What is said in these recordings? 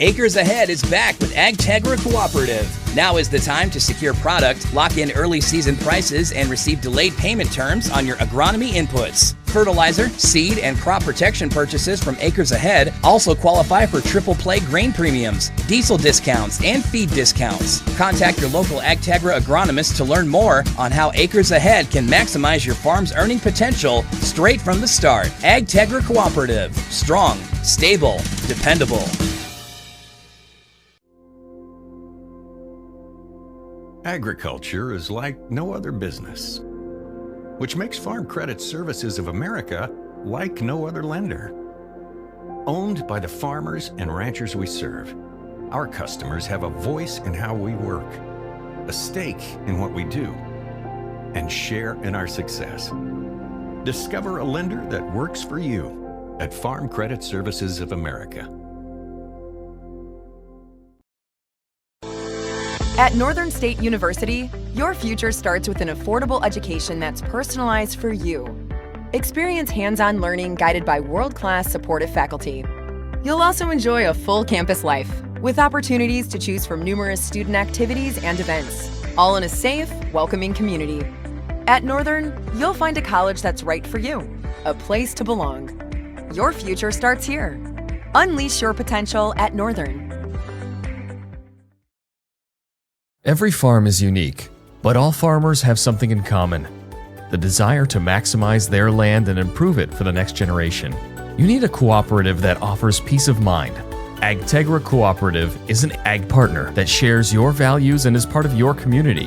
Acres Ahead is back with AgTegra Cooperative. Now is the time to secure product, lock in early season prices, and receive delayed payment terms on your agronomy inputs. Fertilizer, seed, and crop protection purchases from Acres Ahead also qualify for triple play grain premiums, diesel discounts, and feed discounts. Contact your local AgTegra agronomist to learn more on how Acres Ahead can maximize your farm's earning potential straight from the start. AgTegra Cooperative. Strong, stable, dependable. Agriculture is like no other business, which makes Farm Credit Services of America like no other lender. Owned by the farmers and ranchers we serve, our customers have a voice in how we work, a stake in what we do, and share in our success. Discover a lender that works for you at Farm Credit Services of America. At Northern State University, your future starts with an affordable education that's personalized for you. Experience hands-on learning guided by world-class supportive faculty. You'll also enjoy a full campus life with opportunities to choose from numerous student activities and events, all in a safe, welcoming community. At Northern, you'll find a college that's right for you, a place to belong. Your future starts here. Unleash your potential at Northern. Every farm is unique, but all farmers have something in common: the desire to maximize their land and improve it for the next generation. You need a cooperative that offers peace of mind. AgTegra Cooperative is an ag partner that shares your values and is part of your community.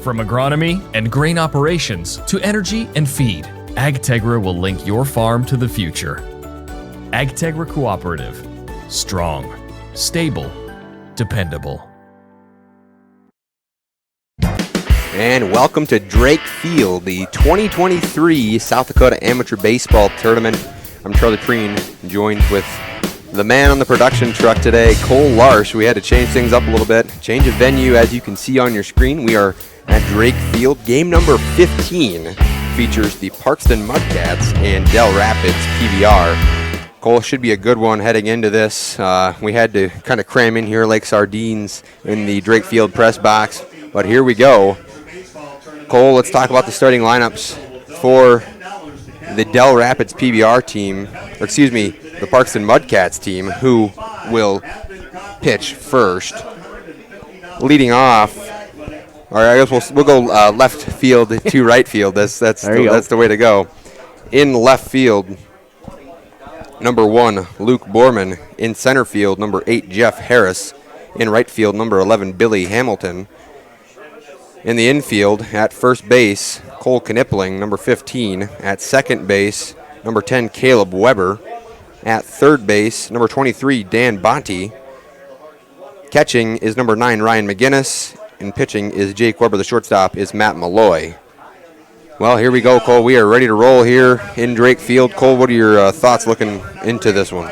From agronomy and grain operations to energy and feed, AgTegra will link your farm to the future. AgTegra Cooperative. Strong, stable, dependable. And welcome to Drake Field, the 2023 South Dakota Amateur Baseball Tournament. I'm Charlie Preen, joined with the man on the production truck today, Cole Larsch. We had to change things up a little bit. Change of venue, as you can see on your screen. We are at Drake Field. Game number 15 features the Parkston Mudcats and Dell Rapids PBR. Cole, should be a good one heading into this. We had to kind of cram in here like sardines in the Drake Field press box, but here we go. Cole, let's talk about the starting lineups for the Dell Rapids PBR team, or excuse me, the Parkston Mudcats team, who will pitch first. Leading off, or I guess we'll go left field to right field. That's the way to go. In left field, number 1, Luke Borman. In center field, number 8, Jeff Harris. In right field, number 11, Billy Hamilton. In the infield, at first base, Cole Knipling, number 15. At second base, number 10, Caleb Weber. At third base, number 23, Dan Bonte. Catching is number 9, Ryan McGinnis. And pitching is Jake Weber. The shortstop is Matt Malloy. Well, here we go, Cole. We are ready to roll here in Drake Field. Cole, what are your thoughts looking into this one?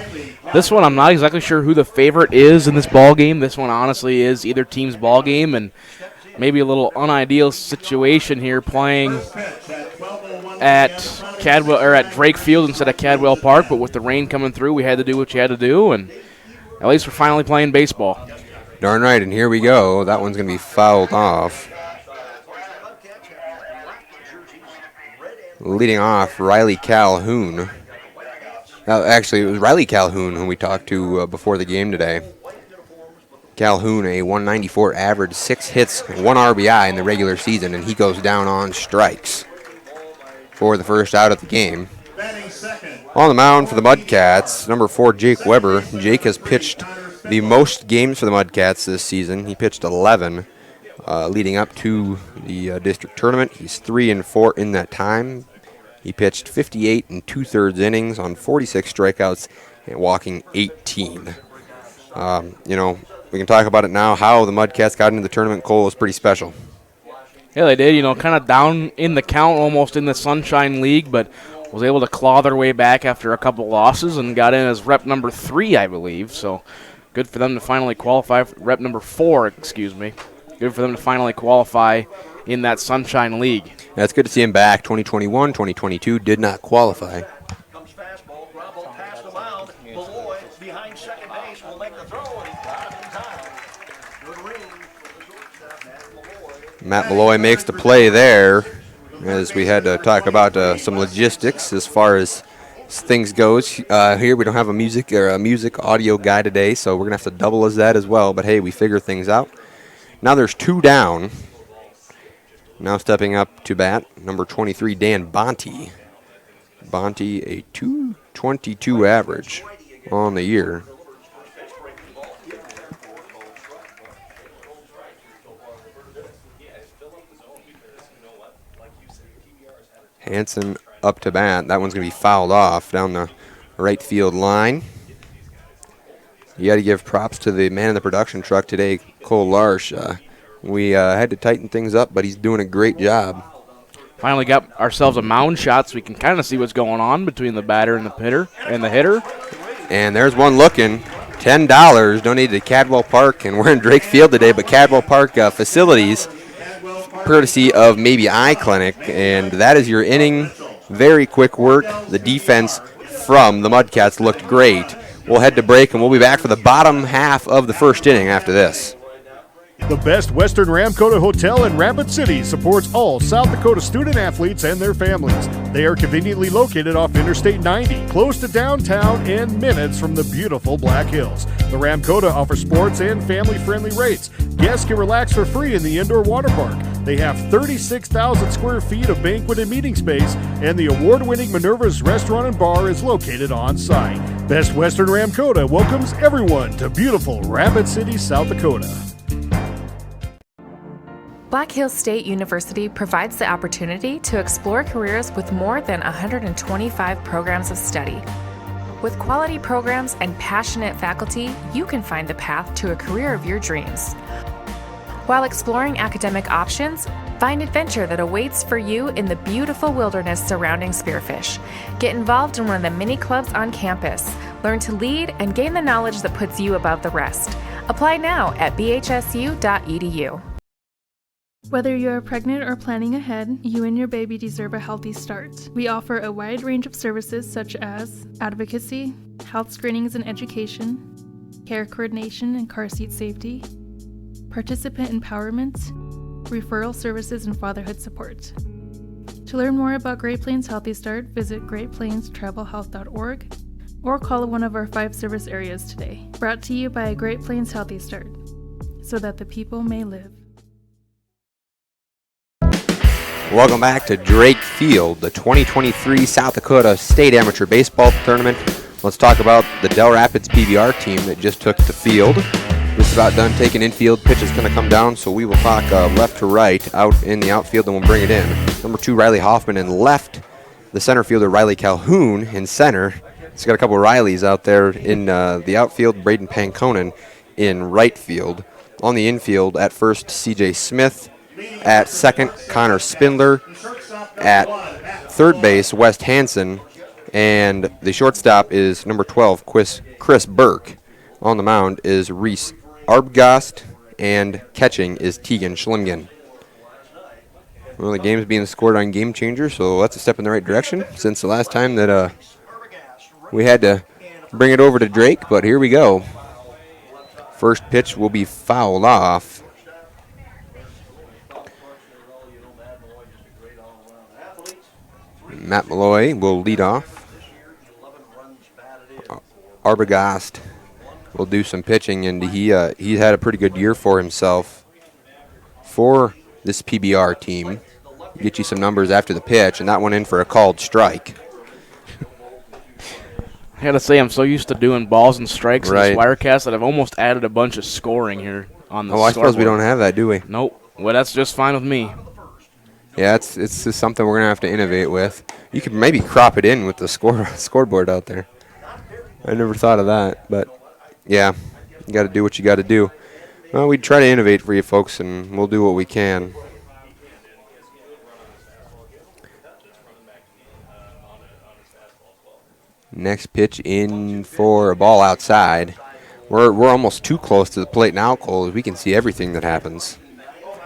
This one, I'm not exactly sure who the favorite is in this ball game. This one honestly is either team's ball game, and maybe a little unideal situation here playing at Cadwell or at Drake Field instead of Cadwell Park, but with the rain coming through, we had to do what you had to do, and at least we're finally playing baseball. Darn right, and here we go. That one's going to be fouled off. Leading off, Riley Calhoun. Actually, it was Riley Calhoun who we talked to before the game today. Calhoun, a 194 average, 6 hits, 1 RBI in the regular season, and he goes down on strikes for the first out of the game. On the mound for the Mudcats, number 4, Jake Weber. Jake has pitched the most games for the Mudcats this season. He pitched 11 leading up to the district tournament. He's 3-4 in that time. He pitched 58 2/3 innings on 46 strikeouts and walking 18. We can talk about it now. How the Mudcats got into the tournament, Cole, was pretty special. Yeah, they did. Kind of down in the count, almost in the Sunshine League, but was able to claw their way back after a couple losses and got in as rep number 3, I believe. So good for them to finally qualify. Rep number 4, excuse me. Good for them to finally qualify in that Sunshine League. Yeah, it's good to see him back. 2021, 2022 did not qualify. Matt Malloy makes the play there, as we had to talk about some logistics as far as things goes. Here we don't have a music audio guy today, so we're going to have to double as that as well. But, hey, we figure things out. Now there's 2 down. Now stepping up to bat, number 23, Dan Bonte. Bonte, a 2.22 average on the year. Hanson up to bat. That one's going to be fouled off down the right field line. You got to give props to the man in the production truck today, Cole Larsch. We had to tighten things up, but he's doing a great job. Finally got ourselves a mound shot so we can kind of see what's going on between the batter and the hitter. And there's one looking. $10 donated to Cadwell Park, and we're in Drake Field today, but Cadwell Park facilities, courtesy of Maybe Eye Clinic, and that is your inning. Very quick work. The defense from the Mudcats looked great. We'll head to break, and we'll be back for the bottom half of the first inning after this. The Best Western Ramkota Hotel in Rapid City supports all South Dakota student athletes and their families. They are conveniently located off Interstate 90, close to downtown and minutes from the beautiful Black Hills. The Ramkota offers sports and family-friendly rates. Guests can relax for free in the indoor water park. They have 36,000 square feet of banquet and meeting space, and the award-winning Minerva's Restaurant and Bar is located on site. Best Western Ramkota welcomes everyone to beautiful Rapid City, South Dakota. Black Hills State University provides the opportunity to explore careers with more than 125 programs of study. With quality programs and passionate faculty, you can find the path to a career of your dreams. While exploring academic options, find adventure that awaits for you in the beautiful wilderness surrounding Spearfish. Get involved in one of the many clubs on campus. Learn to lead and gain the knowledge that puts you above the rest. Apply now at bhsu.edu. Whether you're pregnant or planning ahead, you and your baby deserve a healthy start. We offer a wide range of services such as advocacy, health screenings and education, care coordination and car seat safety, participant empowerment, referral services, and fatherhood support. To learn more about Great Plains Healthy Start, visit greatplainstravelhealth.org or call one of our 5 service areas today. Brought to you by Great Plains Healthy Start, so that the people may live. Welcome back to Drake Field, the 2023 South Dakota State Amateur Baseball Tournament. Let's talk about the Dell Rapids PBR team that just took the field. Just about done taking infield. Pitch is going to come down, so we will talk left to right out in the outfield, and we'll bring it in. Number 2, Riley Hoffman in left. The center fielder, Riley Calhoun, in center. It's got a couple of Rileys out there in the outfield. Braden Pankonen in right field. On the infield, at first, CJ Smith. At second, Connor Spindler. At third base, West Hansen. And the shortstop is number 12, Chris Burke. On the mound is Reese Arbgast. And catching is Tegan Schlingen. Well, the game's being scored on Game Changer, so that's a step in the right direction since the last time that we had to bring it over to Drake. But here we go. First pitch will be fouled off. Matt Malloy will lead off. Arbogast will do some pitching, and he had a pretty good year for himself for this PBR team. Get you some numbers after the pitch, and that went in for a called strike. I gotta say, I'm so used to doing balls and strikes in this Wirecast that I've almost added a bunch of scoring here on the I suppose we don't have that, do we? Nope. Well, that's just fine with me. Yeah, it's just something we're going to have to innovate with. You could maybe crop it in with the scoreboard out there. I never thought of that, but yeah, you got to do what you got to do. Well, we try to innovate for you folks, and we'll do what we can. Next pitch in for a ball outside. We're almost too close to the plate now, Cole, as we can see everything that happens.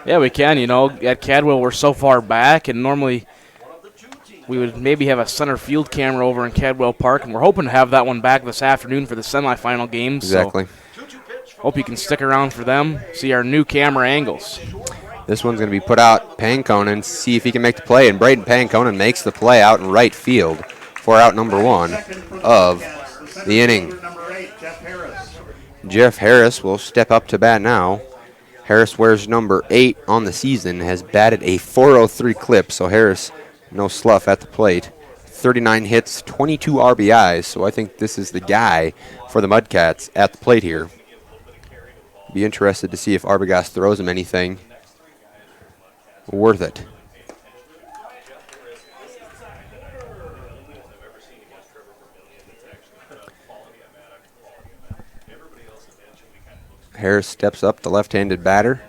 Yeah, we can. You know, at Cadwell, we're so far back, and normally we would maybe have a center field camera over in Cadwell Park, and we're hoping to have that one back this afternoon for the semifinal games. Exactly. So hope you can stick around for them, see our new camera angles. This one's going to be put out. Panconen, see if he can make the play, and Braden Panconen makes the play out in right field for out number 1 of the inning. Jeff Harris will step up to bat now. Harris wears number 8 on the season, has batted a .403 clip, so Harris, no slough at the plate. 39 hits, 22 RBIs, so I think this is the guy for the Mudcats at the plate here. Be interested to see if Arbogast throws him anything worth it. Harris steps up, the left-handed batter.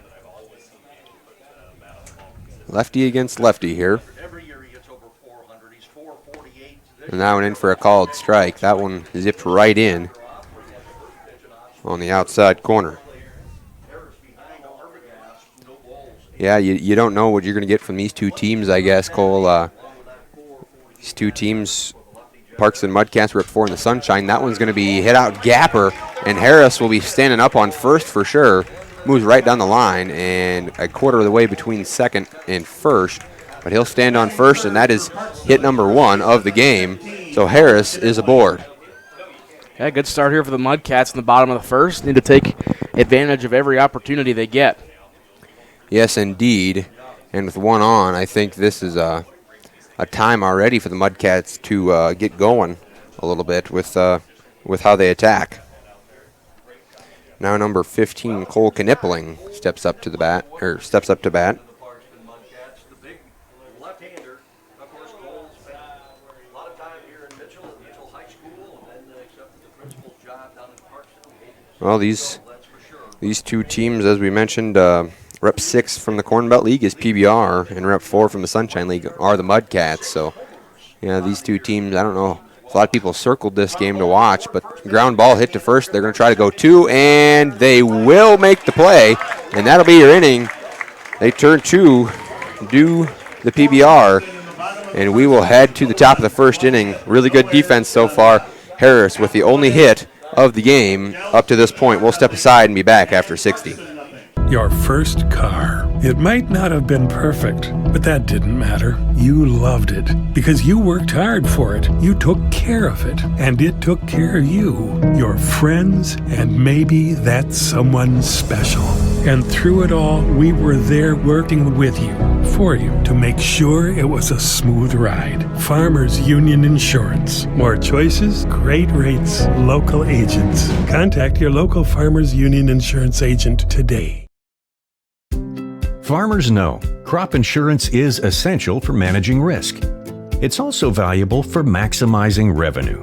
Lefty against lefty here. And that one in for a called strike. That one zipped right in on the outside corner. Yeah, you don't know what you're going to get from these two teams, I guess, Cole. These two teams, Parkston Mudcats, were at 4 in the Sunshine. That one's going to be hit out gapper, and Harris will be standing up on first for sure. Moves right down the line and a quarter of the way between second and first. But he'll stand on first, and that is hit number 1 of the game. So Harris is aboard. Yeah, good start here for the Mudcats in the bottom of the first. Need to take advantage of every opportunity they get. Yes, indeed. And with 1 on, I think this is a time already for the Mudcats to get going a little bit with how they attack. Now number 15, Cole Knipling, steps up to bat. Well, these two teams, as we mentioned, Rep 6 from the Corn Belt League is PBR, and Rep 4 from the Sunshine League are the Mudcats. So, yeah, these two teams, I don't know. A lot of people circled this game to watch, but ground ball hit to first. They're going to try to go 2, and they will make the play, and that'll be your inning. They turn 2, do the PBR, and we will head to the top of the first inning. Really good defense so far. Harris with the only hit of the game up to this point. We'll step aside and be back after 60. Your first car. It might not have been perfect, but that didn't matter. You loved it because you worked hard for it. You took care of it, and it took care of you, your friends, and maybe that someone special. And through it all, we were there working with you, for you, to make sure it was a smooth ride. Farmers Union Insurance. More choices, great rates, local agents. Contact your local Farmers Union Insurance agent today. Farmers know crop insurance is essential for managing risk. It's also valuable for maximizing revenue.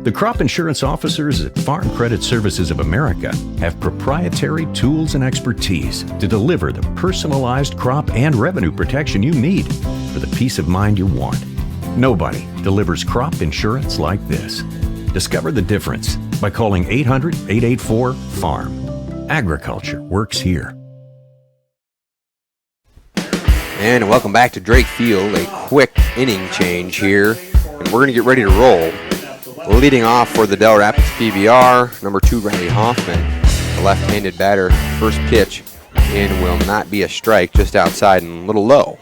The crop insurance officers at Farm Credit Services of America have proprietary tools and expertise to deliver the personalized crop and revenue protection you need for the peace of mind you want. Nobody delivers crop insurance like this. Discover the difference by calling 800-884-FARM. Agriculture works here. And welcome back to Drake Field. A quick inning change here, and we're going to get ready to roll. Leading off for the Dell Rapids PBR, number 2, Riley Hoffman, the left-handed batter. First pitch in will not be a strike, just outside and a little low.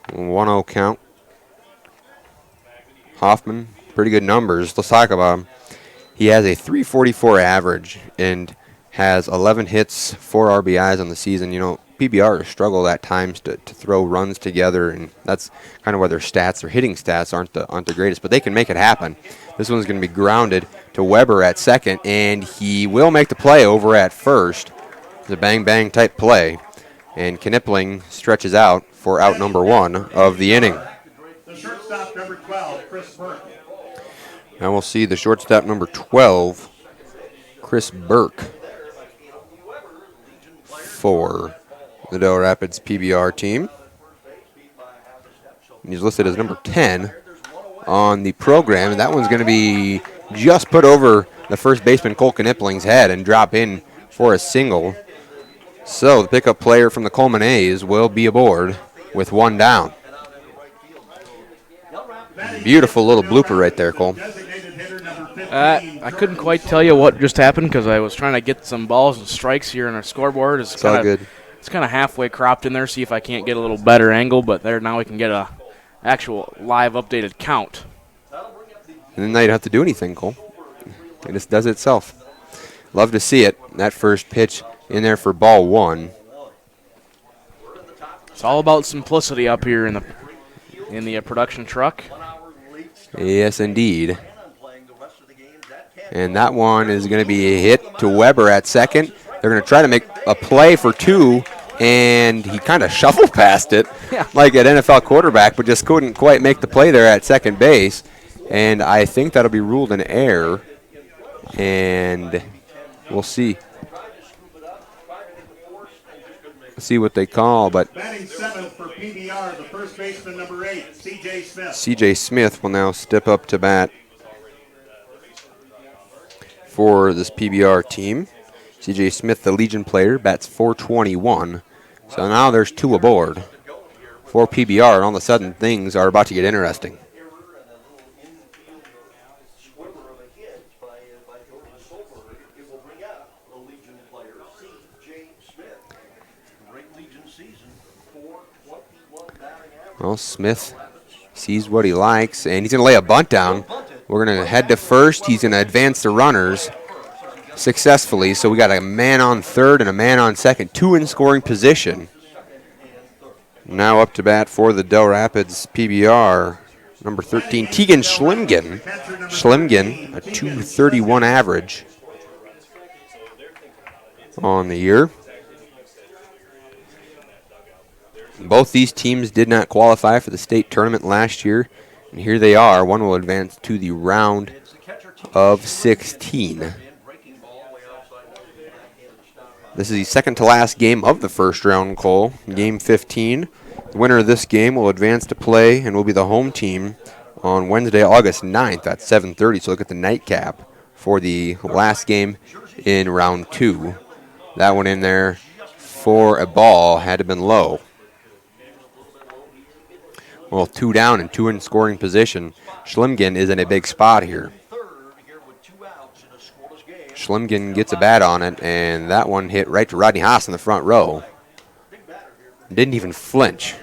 1-0 count. Hoffman, pretty good numbers. Let's talk about him. He has a .344 average and has 11 hits, 4 RBIs on the season. You know, PBR struggle at times to throw runs together, and that's kind of why their stats, their hitting stats aren't the greatest, but they can make it happen. This one's going to be grounded to Weber at second, and he will make the play over at first. It's a bang-bang type play, and Knipling stretches out for out number 1 of the inning. The shortstop, number 12, Chris Burke. Now we'll see the shortstop, number 12, Chris Burke, for the Dell Rapids PBR team. And he's listed as number 10 on the program, and that one's going to be just put over the first baseman Cole Knipling's head and drop in for a single. So the pickup player from the Coleman A's will be aboard with 1 down. Beautiful little blooper right there, Cole. I couldn't quite tell you what just happened because I was trying to get some balls and strikes here on our scoreboard. It's all good. It's kind of halfway cropped in there, see if I can't get a little better angle, but there now we can get a actual live updated count. And then now you don't have to do anything, Cole. It just does it itself. Love to see it. That first pitch in there for ball 1. It's all about simplicity up here in the production truck. Yes, indeed. And that one is going to be a hit to Weber at second. They're going to try to make a play for 2, and he kind of shuffled past it like an NFL quarterback, but just couldn't quite make the play there at second base. And I think that'll be ruled an error, and we'll see. See what they call, but batting 7th for PBR, the first baseman, number 8, C.J. Smith. C.J. Smith will now step up to bat for this PBR team. C.J. Smith, the Legion player, bats .421. So now there's 2 aboard for PBR, and all of a sudden things are about to get interesting. Well, Smith sees what he likes, and he's going to lay a bunt down. We're going to head to first. He's going to advance the runners successfully. So we got a man on third and a man on second, 2 in scoring position. Now up to bat for the Dell Rapids PBR, number 13, Tegan Schlimgen. Schlimgen, a .231 average on the year. Both these teams did not qualify for the state tournament last year, and here they are. One will advance to the round of 16. This is the second to last game of the first round, Cole. Game 15. The winner of this game will advance to play and will be the home team on Wednesday, August 9th at 7:30. So look at the nightcap for the last game in round 2. That one in there for a ball had to been low. Well, 2 down and 2 in scoring position. Schlimgen is in a big spot here. Schlimgen gets a bat on it, and that one hit right to Rodney Haas in the front row. Didn't even flinch.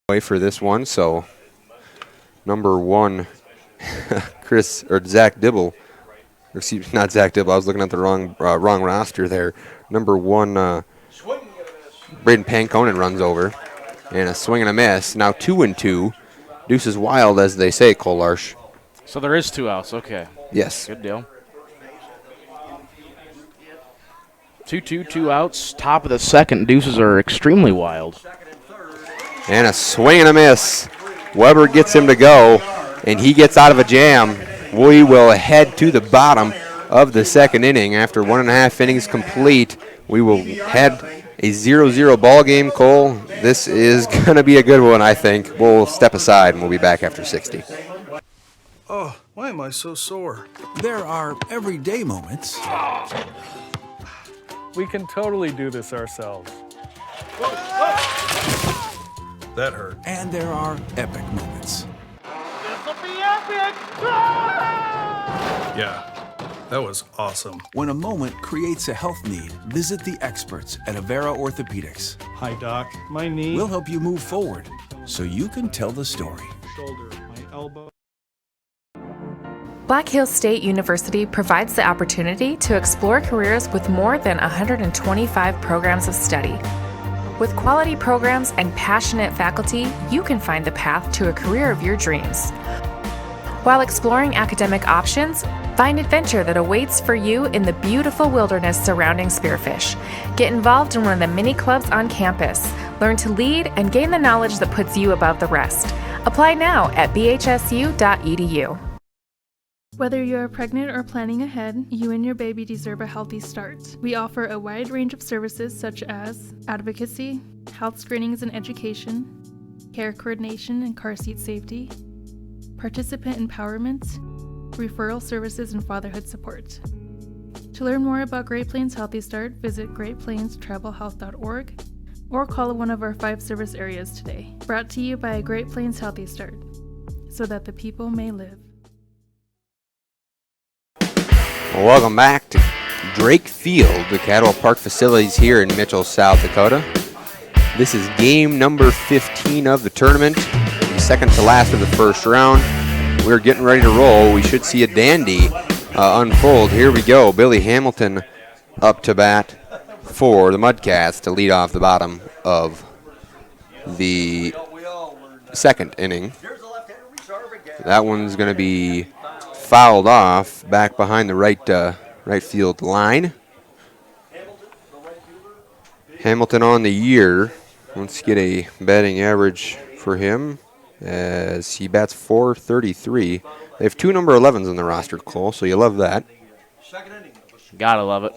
Way for this one, so number 1, Zach Dibble. Excuse me, not Zach Dibble. I was looking at the wrong roster there. Number 1, Braden Pankonen runs over. And a swing and a miss. Now 2-2. Deuce is wild, as they say, Cole Larsh. So there is 2 outs. Okay. Yes. Good deal. 2-2, 2 outs. Top of the second. Deuces are extremely wild. And a swing and a miss. Weber gets him to go, and he gets out of a jam. We will head to the bottom of the second inning. After 1.5 innings complete, we will head a 0-0 ball game, Cole. This is going to be a good one, I think. We'll step aside, and we'll be back after 60. Oh, why am I so sore? There are everyday moments. We can totally do this ourselves. That hurt. And there are epic moments. This'll be epic! Yeah. That was awesome. When a moment creates a health need, visit the experts at Avera Orthopedics. Hi, Doc. My knee. We'll help you move forward so you can tell the story. Shoulder, my elbow. Black Hills State University provides the opportunity to explore careers with more than 125 programs of study. With quality programs and passionate faculty, you can find the path to a career of your dreams. While exploring academic options, find adventure that awaits for you in the beautiful wilderness surrounding Spearfish. Get involved in one of the many clubs on campus. Learn to lead and gain the knowledge that puts you above the rest. Apply now at bhsu.edu. Whether you're pregnant or planning ahead, you and your baby deserve a healthy start. We offer a wide range of services such as advocacy, health screenings and education, care coordination and car seat safety, participant empowerment, referral services, and fatherhood support. To learn more about Great Plains Healthy Start, visit greatplainstravelhealth.org or call one of our 5 service areas today. Brought to you by Great Plains Healthy Start, so that the people may live. Well, welcome back to Drake Field, the Cadwell Park facilities here in Mitchell, South Dakota. This is game number 15 of the tournament, the second to last of the first round. We're getting ready to roll. We should see a dandy unfold. Here we go. Billy Hamilton up to bat for the Mudcats to lead off the bottom of the second inning. That one's going to be fouled off back behind the right field line. Hamilton on the year. Let's get a batting average for him as he bats .433. They have 2 number 11s on the roster, Cole, so you love that. Gotta love it.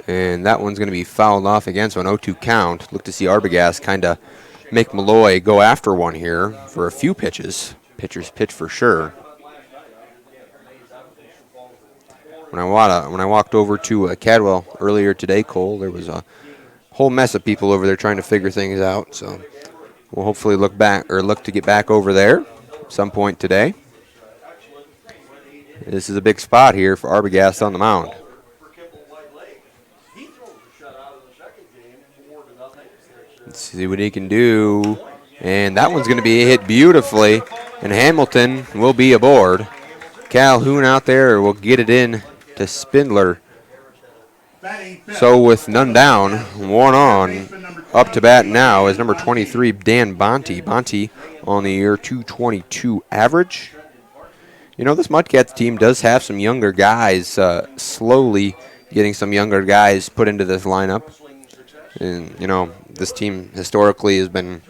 And that one's going to be fouled off again, so an 0-2 count. Look to see Arbogast kind of make Malloy go after one here for a few pitches. Pitcher's pitch for sure. When I walked over to Cadwell earlier today, Cole, there was a whole mess of people over there trying to figure things out. So we'll hopefully look to get back over there at some point today. This is a big spot here for Arbogast on the mound. Let's see what he can do. And that one's going to be hit beautifully. And Hamilton will be aboard. Calhoun out there will get it in to Spindler. So with none down, 1 on, up to bat now is number 23, Dan Bonte. Bonte on the year .222 average. You know, this Mudcats team does have some younger guys, slowly getting some younger guys put into this lineup. And, you know, this team historically has been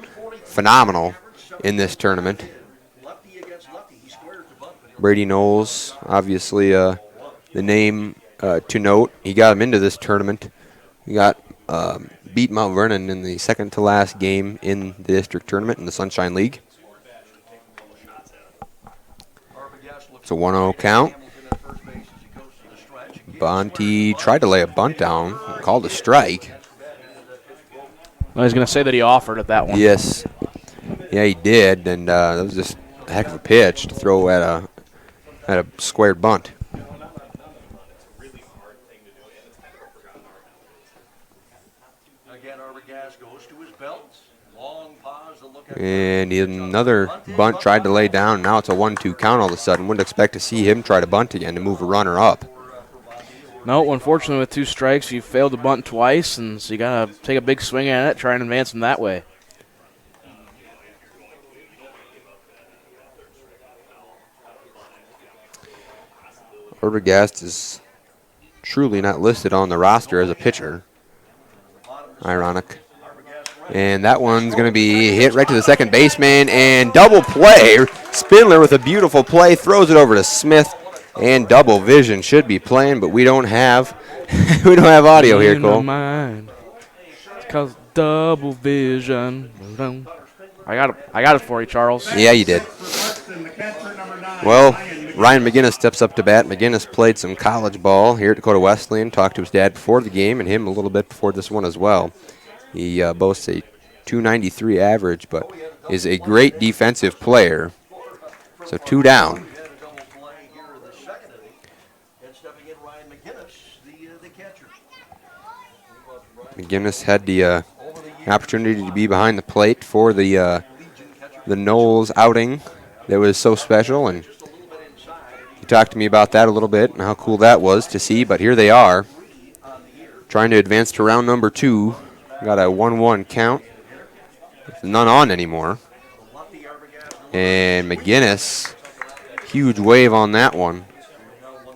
phenomenal in this tournament. Brady Knowles, obviously the name to note. He got him into this tournament. He got beat Mount Vernon in the second to last game in the district tournament in the Sunshine League. It's a 1-0 count. Bonte tried to lay a bunt down, called a strike. I was going to say that he offered at that one. Yes. Yeah, he did, and that was just a heck of a pitch to throw at a squared bunt. And another bunt tried to lay down. Now it's a 1-2 count all of a sudden. Wouldn't expect to see him try to bunt again to move a runner up. No, unfortunately with 2 strikes, you failed to bunt twice, and so you got to take a big swing at it, try and advance him that way. Arbogast is truly not listed on the roster as a pitcher. Ironic. And that one's going to be hit right to the second baseman, and double play. Spindler with a beautiful play, throws it over to Smith, and double vision should be playing, but we don't have audio here, Cole. It's called double vision. I got it for you, Charles. Yeah, you did. Well, Ryan McGinnis steps up to bat. McGinnis played some college ball here at Dakota Wesleyan, talked to his dad before the game and him a little bit before this one as well. He boasts a .293 average, but is a great defensive player. So 2 down. McGinnis had the opportunity to be behind the plate for the Knowles outing that was so special, and he talked to me about that a little bit and how cool that was to see. But here they are, trying to advance to round number 2. Got a 1-1 count. None on anymore. And McGinnis, huge wave on that one.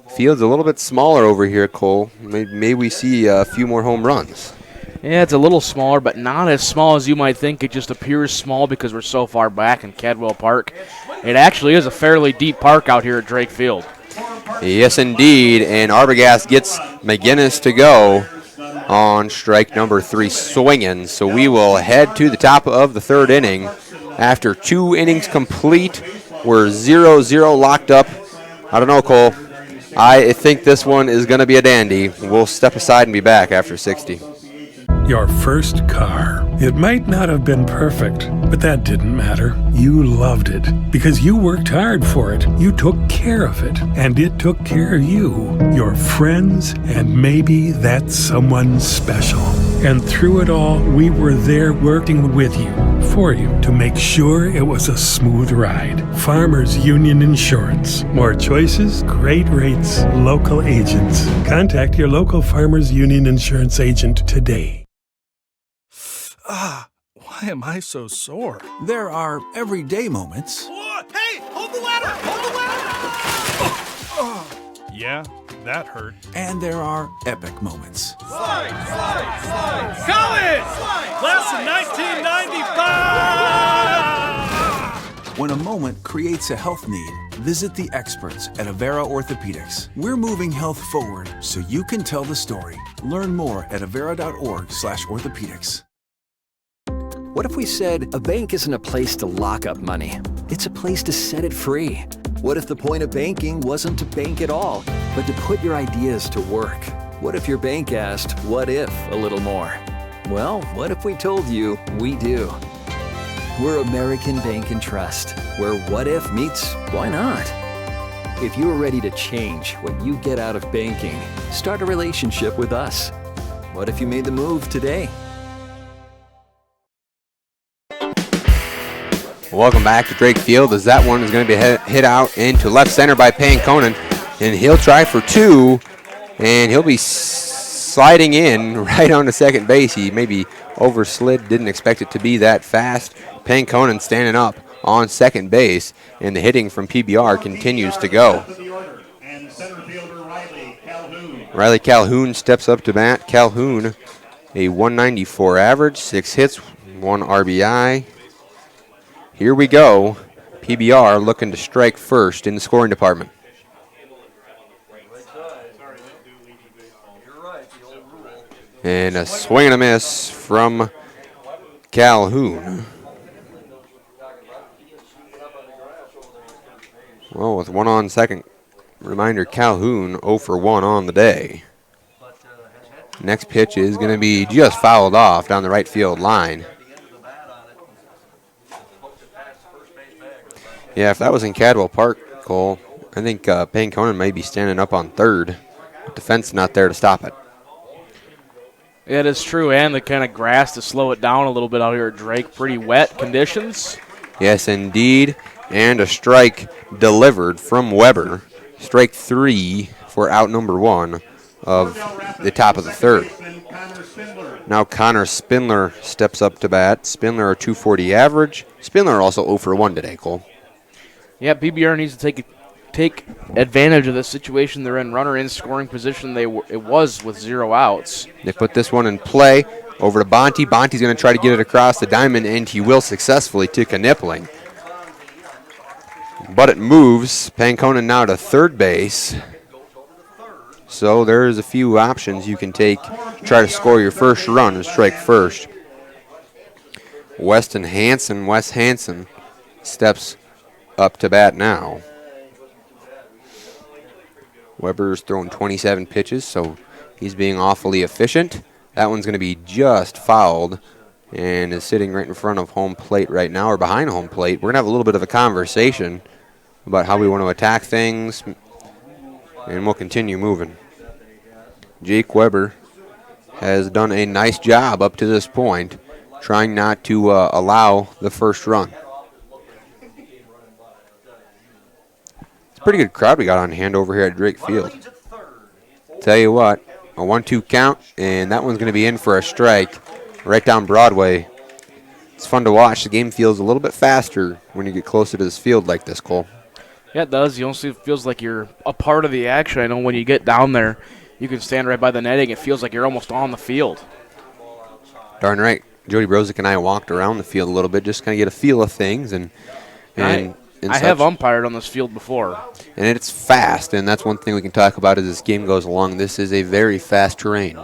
Field's a little bit smaller over here, Cole. Maybe we see a few more home runs. Yeah, it's a little smaller, but not as small as you might think. It just appears small because we're so far back in Cadwell Park. It actually is a fairly deep park out here at Drake Field. Yes, indeed. And Arbogast gets McGinnis to go on strike number 3 swinging. So we will head to the top of the 3rd inning. After 2 innings complete, we're 0-0 locked up. I don't know, Cole. I think this one is going to be a dandy. We'll step aside and be back after 60. Your first car. It might not have been perfect, but that didn't matter. You loved it because you worked hard for it. You took care of it, and it took care of you, your friends, and maybe that someone special. And through it all, we were there working with you, for you, to make sure it was a smooth ride. Farmers Union Insurance. More choices, great rates, local agents. Contact your local Farmers Union Insurance agent today. Why am I so sore? There are everyday moments. Hey, hold the ladder! Hold the ladder! Yeah, that hurt. And there are epic moments. Slide! College! Class of 1995! When a moment creates a health need, visit the experts at Avera Orthopedics. We're moving health forward so you can tell the story. Learn more at avera.org/orthopedics. What if we said a bank isn't a place to lock up money? It's a place to set it free. What if the point of banking wasn't to bank at all, but to put your ideas to work? What if your bank asked, what if a little more? Well, what if we told you we do? We're American Bank and Trust, where what if meets why not? If you're ready to change what you get out of banking, start a relationship with us. What if you made the move today? Welcome back to Drake Field, as that one is going to be hit out into left center by Payne Conan, and he'll try for two, and he'll be sliding in right onto second base. He maybe overslid, didn't expect it to be that fast. Payne Conan standing up on second base, and the hitting from PBR continues to go. Riley Calhoun steps up to bat. Calhoun, a 194 average, 6 hits, 1 RBI. Here we go. PBR looking to strike first in the scoring department. And a swing and a miss from Calhoun. Well, with one on second, reminder, Calhoun 0 for 1 on the day. Next pitch is going to be just fouled off down the right field line. Yeah, if that was in Cadwell Park, Cole, I think Payne Conan may be standing up on third. The fence not there to stop it. Yeah, it is true, and the kind of grass to slow it down a little bit out here at Drake. Pretty wet conditions. Yes, indeed. And a strike delivered from Weber. Strike 3 for out number 1 of the top of the third. Now Connor Spindler steps up to bat. Spindler a 240 average. Spindler also 0 for 1 today, Cole. Yeah, PBR needs to take advantage of the situation they're in. Runner in scoring position. It was with 0 outs. They put this one in play over to Bonte. Bonte's going to try to get it across the diamond, and he will successfully to Knipling. But it moves. Payne Conan now to third base. So there's a few options you can take. Try to score your first run and strike first. Wes Hansen steps up to bat now. Weber's thrown 27 pitches, so he's being awfully efficient. That one's going to be just fouled and is sitting right in front of home plate right now, or behind home plate. We're going to have a little bit of a conversation about how we want to attack things, and we'll continue moving. Jake Weber has done a nice job up to this point, trying not to allow the first run. Pretty good crowd we got on hand over here at Drake Field. Tell you what, a 1-2 count, and that one's going to be in for a strike right down Broadway. It's fun to watch. The game feels a little bit faster when you get closer to this field like this, Cole. Yeah, it does. It feels like you're a part of the action. I know when you get down there, you can stand right by the netting. It feels like you're almost on the field. Darn right. Jody Brozick and I walked around the field a little bit, just kind of get a feel of things, and I have umpired on this field before. And it's fast, and that's one thing we can talk about as this game goes along. This is a very fast terrain.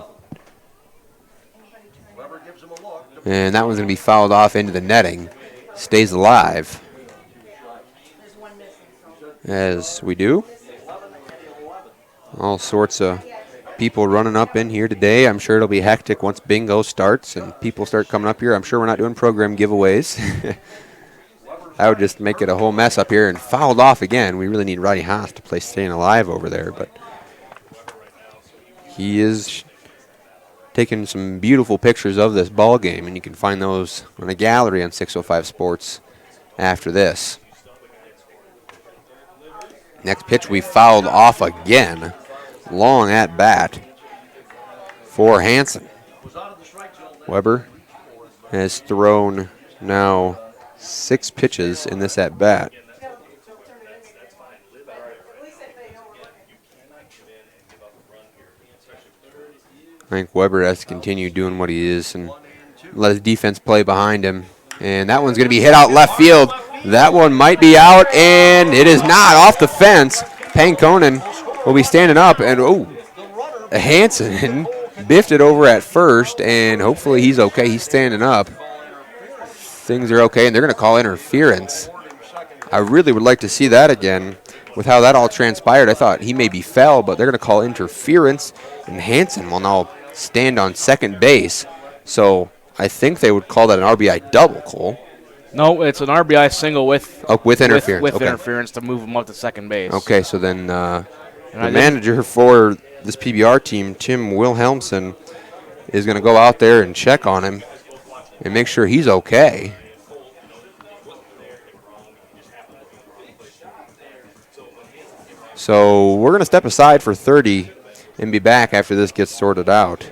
And that one's going to be fouled off into the netting. Stays alive. As we do. All sorts of people running up in here today. I'm sure it'll be hectic once bingo starts and people start coming up here. I'm sure we're not doing program giveaways. That would just make it a whole mess up here. And fouled off again. We really need Roddy Haas to play Staying Alive over there, but he is taking some beautiful pictures of this ball game, and you can find those on a gallery on 605 Sports after this. Next pitch, we fouled off again. Long at bat for Hansen. Weber has thrown now 6 pitches in this at bat. I think Weber has to continue doing what he is and let his defense play behind him. And that one's going to be hit out left field. That one might be out, and it is not, off the fence. Pankonen will be standing up, and Hansen biffed it over at first, and hopefully he's okay. He's standing up. Things are okay, and they're going to call interference. I really would like to see that again with how that all transpired. I thought he may be foul, but they're going to call interference, and Hansen will now stand on second base. So I think they would call that an RBI double, Cole. No, it's an RBI single with interference. With interference to move him up to second base. Okay, so then the manager for this PBR team, Tim Wilhelmsen, is going to go out there and check on him and make sure he's okay. So we're going to step aside for 30 and be back after this gets sorted out.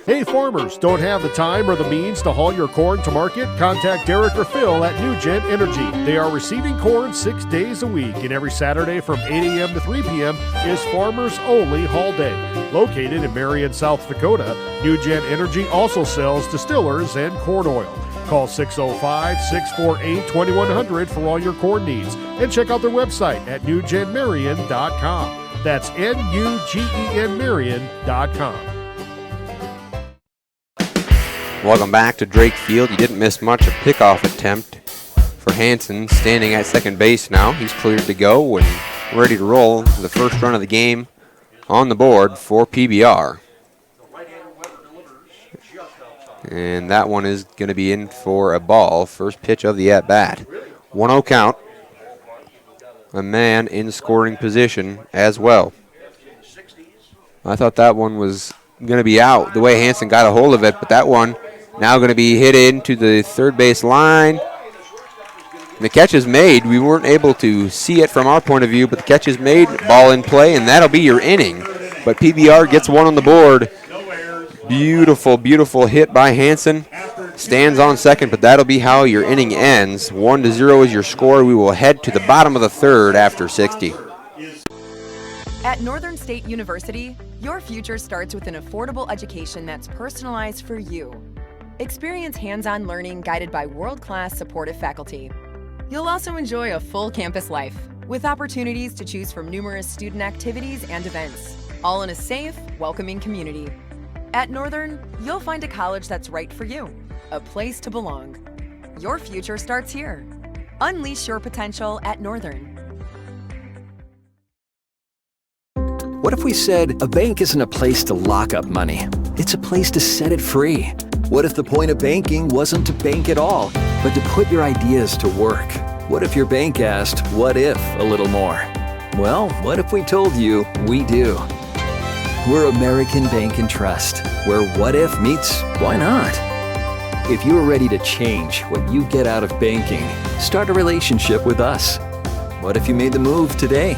Hey farmers, don't have the time or the means to haul your corn to market? Contact Derek or Phil at New Gen Energy. They are receiving corn 6 days a week, and every Saturday from 8 a.m. to 3 p.m. is Farmers Only Haul Day. Located in Marion, South Dakota, New Gen Energy also sells distillers and corn oil. Call 605-648-2100 for all your corn needs, and check out their website at newgenmarion.com. That's NUGEN Marion.com. Welcome back to Drake Field. You didn't miss much. A pickoff attempt for Hansen, standing at second base now. He's cleared to go and ready to roll. The first run of the game on the board for PBR. And that one is going to be in for a ball. First pitch of the at-bat. 1-0 count. A man in scoring position as well. I thought that one was going to be out the way Hansen got a hold of it, but that one now going to be hit into the third base line. And the catch is made. We weren't able to see it from our point of view, but the catch is made. Ball in play, and that'll be your inning. But PBR gets one on the board. Beautiful, beautiful hit by Hansen. Stands on second, but that'll be how your inning ends. 1-0 is your score. We will head to the bottom of the third after 60. At Northern State University, your future starts with an affordable education that's personalized for you. Experience hands-on learning guided by world-class supportive faculty. You'll also enjoy a full campus life with opportunities to choose from numerous student activities and events, all in a safe, welcoming community. At Northern, you'll find a college that's right for you, a place to belong. Your future starts here. Unleash your potential at Northern. What if we said a bank isn't a place to lock up money? It's a place to set it free. What if the point of banking wasn't to bank at all, but to put your ideas to work? What if your bank asked, what if, a little more? Well, what if we told you we do? We're American Bank and Trust, where what if meets why not? If you're ready to change what you get out of banking, start a relationship with us. What if you made the move today?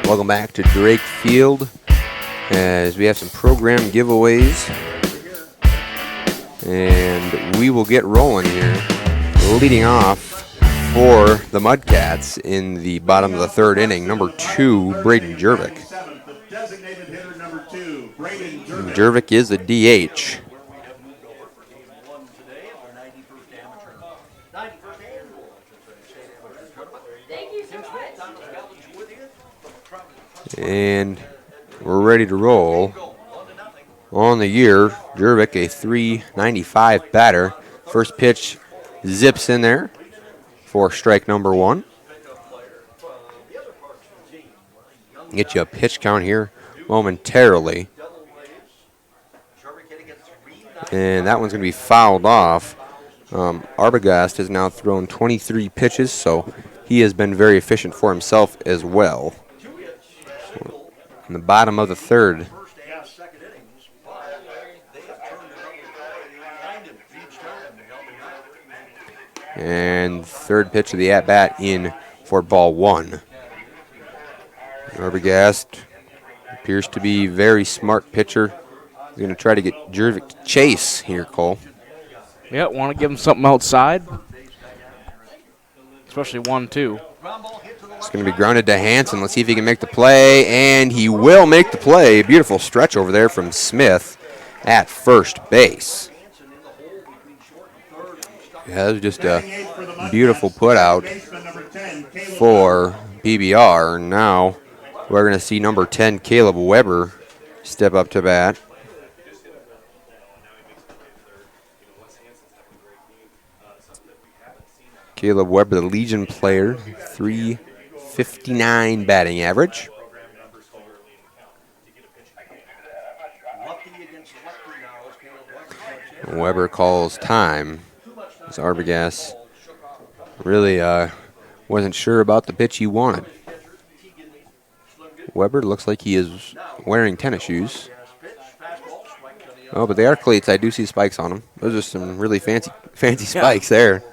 Welcome back to Drake Field as we have some program giveaways. And we will get rolling here. Leading off for the Mudcats in the bottom of the third inning, number 2, Braden Jervik. Jervik is a DH. And we're ready to roll. On the year, Jervik, a .395 batter. First pitch zips in there for strike number 1. get you a pitch count here momentarily. And that one's going to be fouled off. Arbogast has now thrown 23 pitches, so he has been very efficient for himself as well. In the bottom of the third. And third pitch of the at-bat in for ball one. Arbogast appears to be a very smart pitcher. He's going to try to get Jervik to chase here, Cole. Yeah, want to give him something outside. Especially 1-2. It's going to be grounded to Hanson. Let's see if he can make the play, and he will make the play. Beautiful stretch over there from Smith at first base. Yeah, that was just a beautiful put out for PBR. Now we're going to see number 10, Caleb Weber, step up to bat. Caleb Weber, the Legion player, 359 batting average. Weber calls time. As Arbogast really wasn't sure about the pitch he wanted. Weber looks like he is wearing tennis shoes. Oh, but they are cleats. I do see spikes on them. Those are some really fancy spikes there.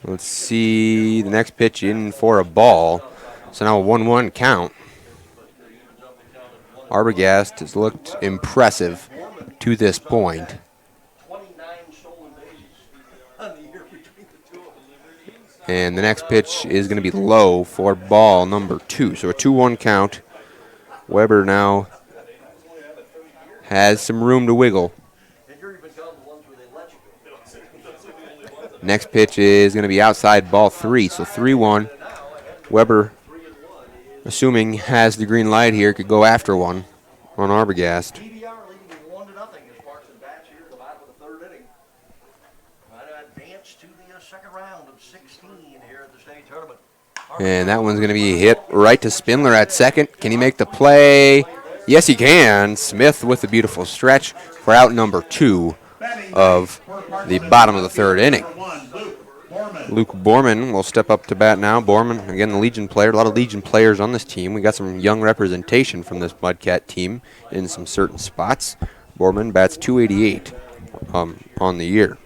Let's see the next pitch in for a ball. So now a 1-1 count. Arbogast has looked impressive to this point. And the next pitch is going to be low for ball number 2. So a 2-1 count. Weber now has some room to wiggle. Next pitch is going to be outside ball 3. So 3-1. Weber, assuming has the green light here, could go after one on Arbogast. PBR leading 1-0 as Parkston bats here at the bottom of the third inning. Advance to the second round of 16 here at the state tournament. And that one's going to be hit right to Spindler at second. Can he make the play? Yes, he can. Smith with a beautiful stretch for out number 2 of the bottom of the third inning. Luke Borman will step up to bat now. Borman, again, the Legion player. A lot of Legion players on this team. We got some young representation from this Mudcat team in some certain spots. Borman bats .288 on the year.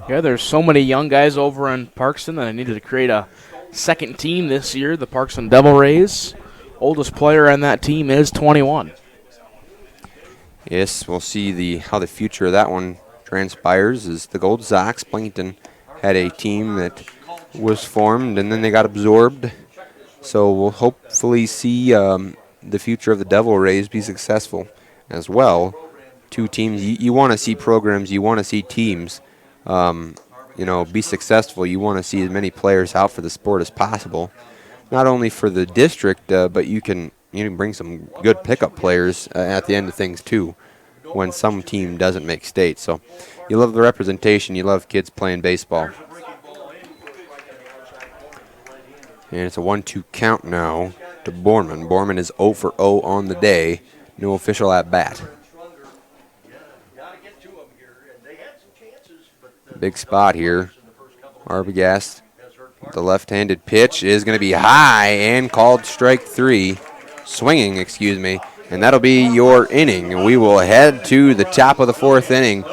Yeah, there's so many young guys over in Parkston that I needed to create a second team this year, the Parkston Devil Rays. Oldest player on that team is 21. Yes, we'll see how the future of that one transpires. As the Gold Sox, Plankton had a team that was formed and then they got absorbed. So we'll hopefully see the future of the Devil Rays be successful as well. Two teams, you want to see programs, you want to see teams, be successful. You want to see as many players out for the sport as possible. Not only for the district, but you can bring some good pickup players at the end of things too, when some team doesn't make state. So you love the representation, you love kids playing baseball. And it's a 1-2 count now to Borman. Borman is 0 for 0 on the day. No official at bat. Big spot here. Arbogast. The left-handed pitch is going to be high and called strike 3. Swinging, excuse me. And that'll be your inning. We will head to the top of the 4th inning.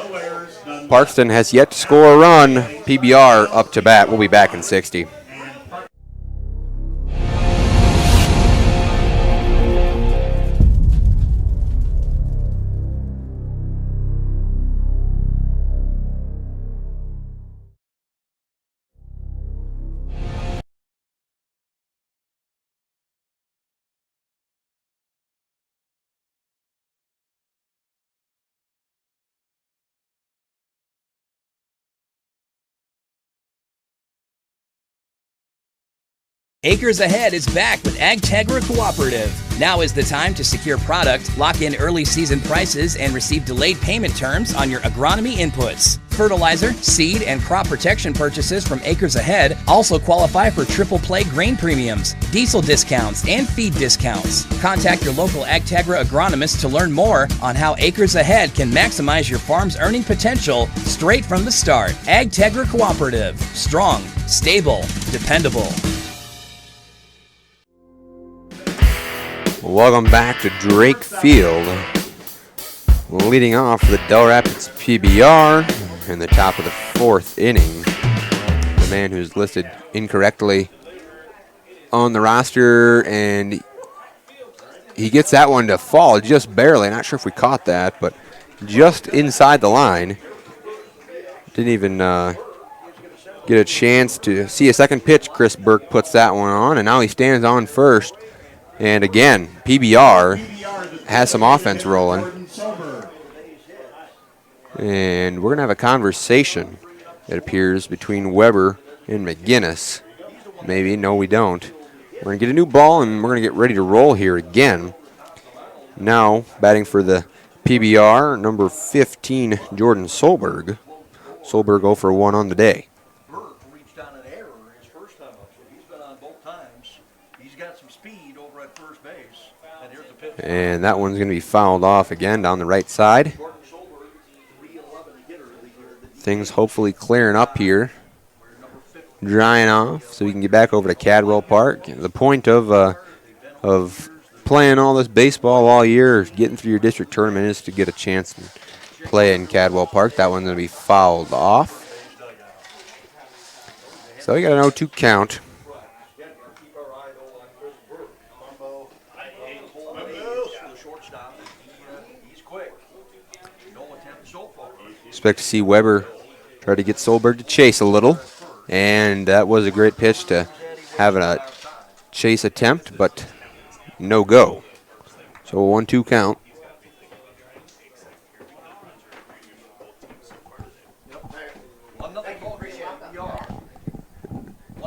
Parkston has yet to score a run. PBR up to bat. We'll be back in 60. Acres Ahead is back with AgTegra Cooperative. Now is the time to secure product, lock in early season prices, and receive delayed payment terms on your agronomy inputs. Fertilizer, seed, and crop protection purchases from Acres Ahead also qualify for triple play grain premiums, diesel discounts, and feed discounts. Contact your local AgTegra agronomist to learn more on how Acres Ahead can maximize your farm's earning potential straight from the start. AgTegra Cooperative. Strong, stable, dependable. Welcome back to Drake Field. Leading off the Del Rapids PBR in the top of the 4th inning. The man who's listed incorrectly on the roster, and he gets that one to fall just barely. Not sure if we caught that, but just inside the line. Didn't even get a chance to see a second pitch. Chris Burke puts that one on, and now he stands on first. And again, PBR has some offense rolling. And we're going to have a conversation, it appears, between Weber and McGinnis. Maybe, no we don't. We're going to get a new ball, and we're going to get ready to roll here again. Now, batting for the PBR, number 15, Jordan Solberg. Solberg 0 for 1 on the day. And that one's going to be fouled off again down the right side. Things hopefully clearing up here. Drying off so we can get back over to Cadwell Park. The point of playing all this baseball all year, getting through your district tournament, is to get a chance to play in Cadwell Park. That one's going to be fouled off. So we got an 0-2 count. Expect to see Weber try to get Solberg to chase a little. And that was a great pitch to have a chase attempt, but no go. So a 1-2 count.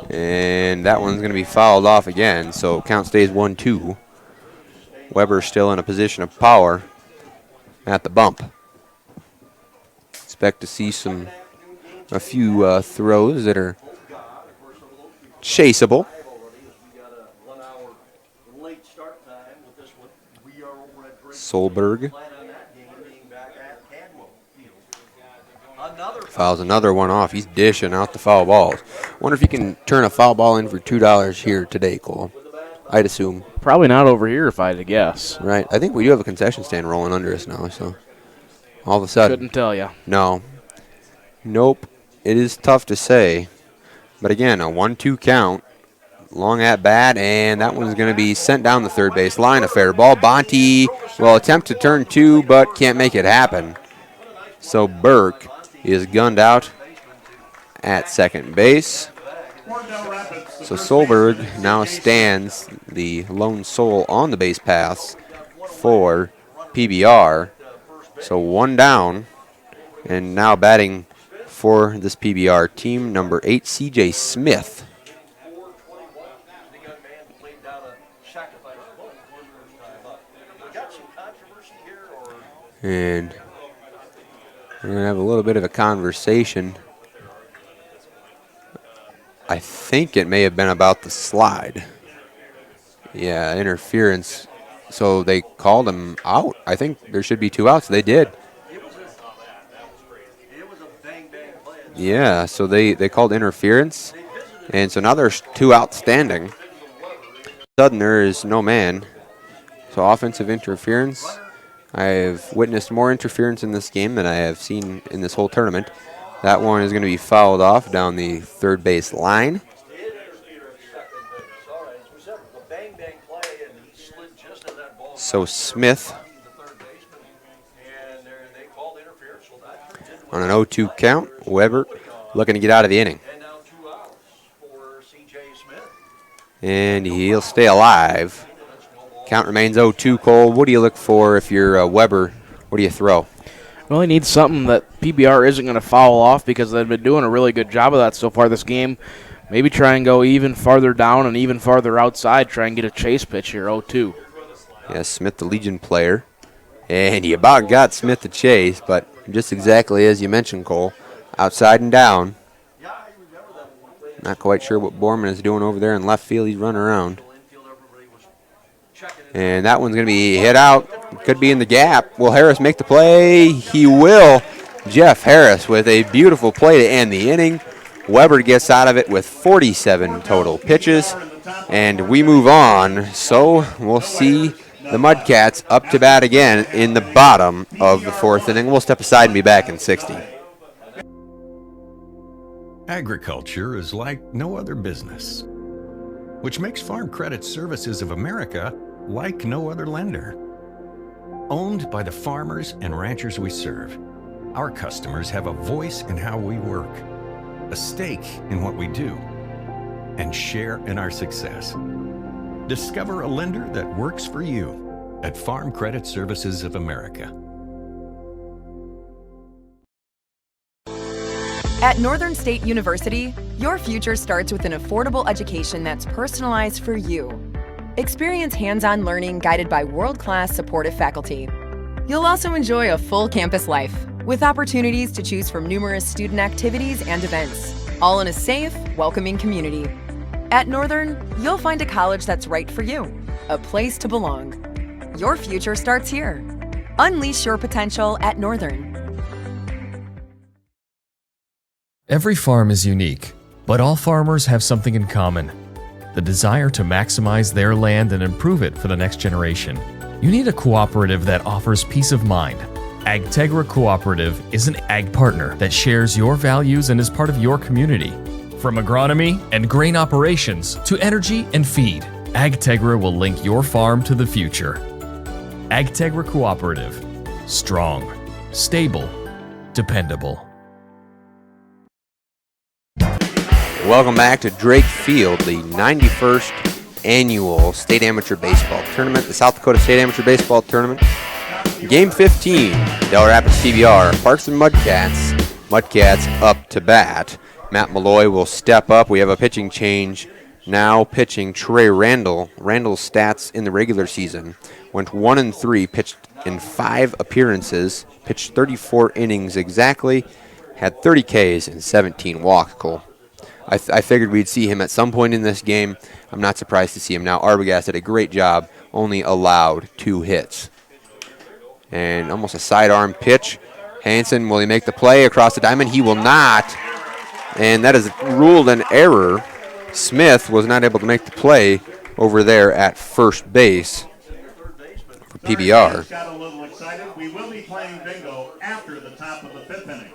And that one's going to be fouled off again, so count stays 1-2. Weber still in a position of power at the bump. Expect to see a few throws that are chaseable. Solberg fouls another one off. He's dishing out the foul balls. Wonder if you can turn a foul ball in for $2 here today, Cole. I'd assume. Probably not over here, if I had to guess. Right. I think we do have a concession stand rolling under us now, so all of a sudden. Couldn't tell you. No. Nope. It is tough to say. But again, a 1-2 count. Long at bat, and that one's going to be sent down the third base line. A fair ball. Bonte will attempt to turn 2, but can't make it happen. So Burke is gunned out at second base. So Solberg now stands the lone soul on the base paths for PBR. So one down, and now batting for this PBR team, number 8, CJ Smith. And we're going to have a little bit of a conversation. I think it may have been about the slide. Yeah, interference. So they called him out. I think there should be 2 outs. They did. Yeah, so they called interference. And so now there's 2 outstanding. Sudden there is no man. So offensive interference. I have witnessed more interference in this game than I have seen in this whole tournament. That one is going to be fouled off down the third base line. So Smith on an 0-2 count. Weber looking to get out of the inning. And he'll stay alive. Count remains 0-2, Cole. What do you look for if you're Weber? What do you throw? Well, he needs something that PBR isn't going to foul off because they've been doing a really good job of that so far this game. Maybe try and go even farther down and even farther outside. Try and get a chase pitch here, 0-2. Yeah, Smith, the Legion player. And he about got Smith the chase, but just exactly as you mentioned, Cole. Outside and down. Not quite sure what Borman is doing over there in left field. He's running around. And that one's going to be hit out. Could be in the gap. Will Harris make the play? He will. Jeff Harris with a beautiful play to end the inning. Weber gets out of it with 47 total pitches. And we move on. So we'll see the Mudcats up to bat again in the bottom of the fourth inning. We'll step aside and be back in 60. Agriculture is like no other business, which makes Farm Credit Services of America like no other lender. Owned by the farmers and ranchers we serve, our customers have a voice in how we work, a stake in what we do, and share in our success. Discover a lender that works for you at Farm Credit Services of America. At Northern State University, your future starts with an affordable education that's personalized for you. Experience hands-on learning guided by world-class supportive faculty. You'll also enjoy a full campus life with opportunities to choose from numerous student activities and events, all in a safe, welcoming community. At Northern, you'll find a college that's right for you, a place to belong. Your future starts here. Unleash your potential at Northern. Every farm is unique, but all farmers have something in common: the desire to maximize their land and improve it for the next generation. You need a cooperative that offers peace of mind. AgTegra Cooperative is an ag partner that shares your values and is part of your community. From agronomy and grain operations to energy and feed, AgTegra will link your farm to the future. AgTegra Cooperative. Strong, stable, dependable. Welcome back to Drake Field, the 91st annual State Amateur Baseball Tournament, the South Dakota State Amateur Baseball Tournament. Game 15, Del Rapids PBR, Parkston Mudcats. Mudcats up to bat. Matt Malloy will step up. We have a pitching change now. Pitching Trey Randall. Randall's stats in the regular season went 1-3, pitched in 5 appearances, pitched 34 innings exactly, had 30 Ks and 17 walks, Cole. I figured we'd see him at some point in this game. I'm not surprised to see him now. Arbogast did a great job, only allowed 2 hits. And almost a sidearm pitch. Hansen, will he make the play across the diamond? He will not. And that is ruled an error. Smith was not able to make the play over there at first base for PBR. Got a little excited. We will be playing bingo after the top of the 5th inning.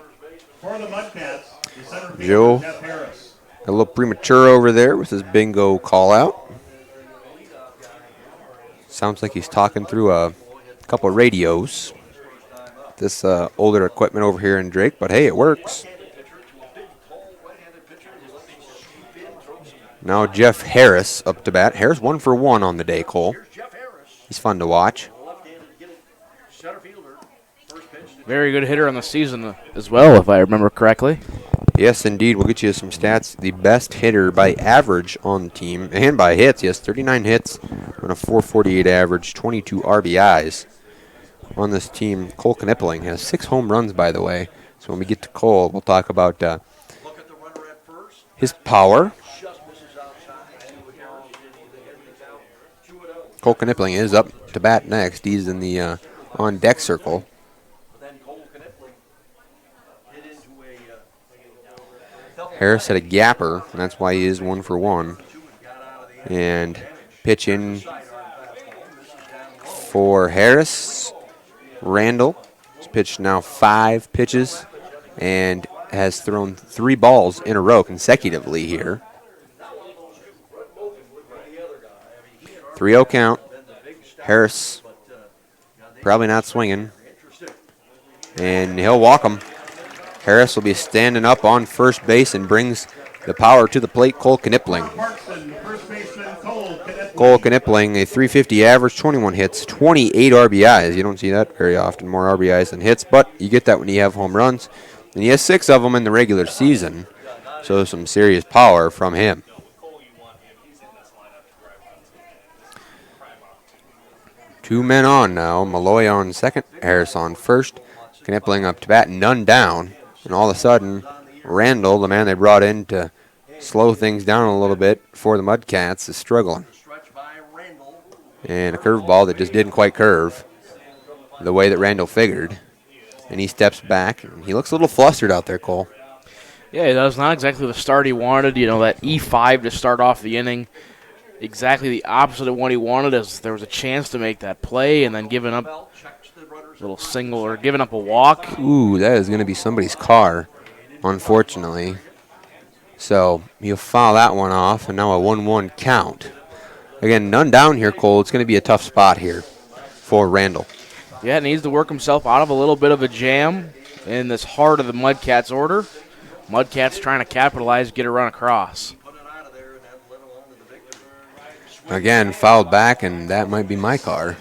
For the Mudcats, the center fielder, Joe, Jeff Harris. A little premature over there with his bingo call out. Sounds like he's talking through a couple of radios. This older equipment over here in Drake, but hey, it works. Now Jeff Harris up to bat. Harris 1 for 1 on the day, Cole. He's fun to watch. Very good hitter on the season as well, if I remember correctly. Yes, indeed. We'll get you some stats. The best hitter by average on the team, and by hits, yes, 39 hits on a 448 average, 22 RBIs on this team. Cole Knipling has 6 home runs, by the way. So when we get to Cole, we'll talk about his power. Cole Knipling is up to bat next. He's in the on-deck circle. Harris had a gapper, and that's why he is 1 for 1. And pitch in for Harris. Randall has pitched now 5 pitches and has thrown 3 balls in a row consecutively here. 3-0 count. Harris probably not swinging. And he'll walk him. Harris will be standing up on first base and brings the power to the plate. Cole Knipling. Cole Knipling, a 350 average, 21 hits, 28 RBIs. You don't see that very often, more RBIs than hits, but you get that when you have home runs. And he has 6 of them in the regular season. So some serious power from him. Two men on now. Malloy on second, Harris on first. Knipling up to bat, none down. And all of a sudden, Randall, the man they brought in to slow things down a little bit for the Mudcats, is struggling. And a curveball that just didn't quite curve the way that Randall figured. And he steps back. And he looks a little flustered out there, Cole. Yeah, that was not exactly the start he wanted. You know, that E5 to start off the inning. Exactly the opposite of what he wanted, as there was a chance to make that play and then giving up a little single or giving up a walk. Ooh, that is going to be somebody's car, unfortunately. So he'll foul that one off, and now a 1-1 count. Again, none down here, Cole. It's going to be a tough spot here for Randall. Yeah, needs to work himself out of a little bit of a jam in this heart of the Mudcats order. Mudcats trying to capitalize, get a run across. Again, fouled back, and that might be my car.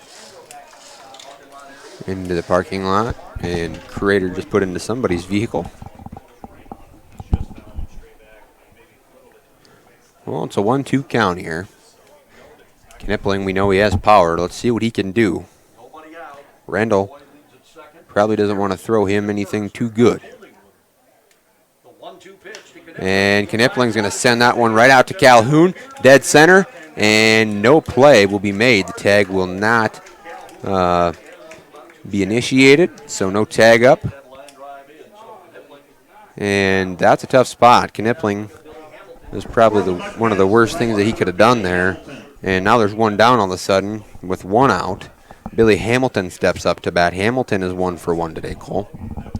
Into the parking lot, and Crater just put into somebody's vehicle. Well, it's a 1-2 count here. Knipling, we know he has power. Let's see what he can do. Randall probably doesn't want to throw him anything too good. And Knipling's going to send that one right out to Calhoun. Dead center, and no play will be made. The tag will not be initiated, so no tag up. And that's a tough spot. Knipling is probably one of the worst things that he could have done there. And now there's one down all of a sudden with one out. Billy Hamilton steps up to bat. Hamilton is 1 for 1 today, Cole.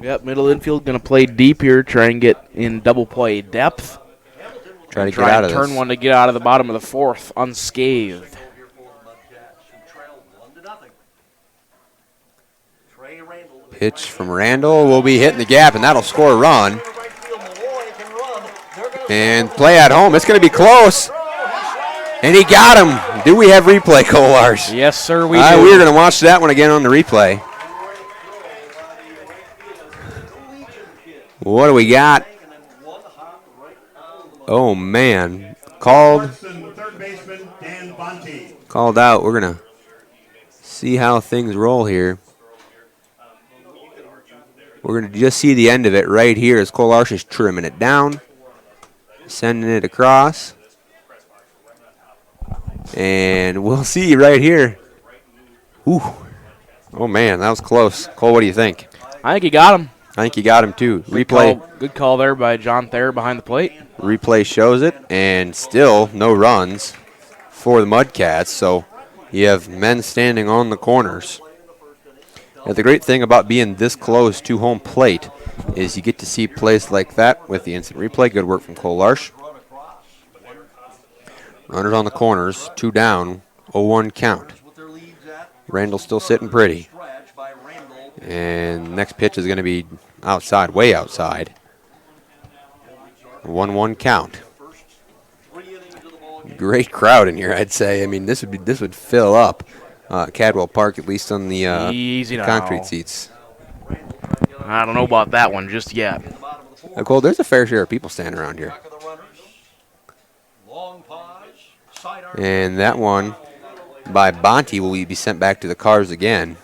Yep, middle infield going to play deep here, try and get in double play depth. Try to get out of this. Turn one to get out of the bottom of the fourth unscathed. Pitch from Randall will be hitting the gap, and that'll score a run. And play at home. It's going to be close. And he got him. Do we have replay, Cole Lars? Yes, sir, we do. We're going to watch that one again on the replay. What do we got? Oh, man. Called out. We're going to see how things roll here. We're going to just see the end of it right here as Cole Larsh is trimming it down, sending it across. And we'll see right here. Ooh. Oh, man, that was close. Cole, what do you think? I think he got him. I think he got him, too. Replay. Good call there by John Thayer behind the plate. Replay shows it, and still no runs for the Mudcats. So you have men standing on the corners. Now, the great thing about being this close to home plate is you get to see plays like that with the instant replay. Good work from Cole Larsh. Runners on the corners, 2 down, 0-1 count. Randall's still sitting pretty. And next pitch is going to be outside, way outside. 1-1 count. Great crowd in here, I'd say. I mean, this would fill up Cadwell Park, at least on the concrete seats. I don't know about that one just yet. Cole, there's a fair share of people standing around here. And that one by Bonte will be sent back to the cars again.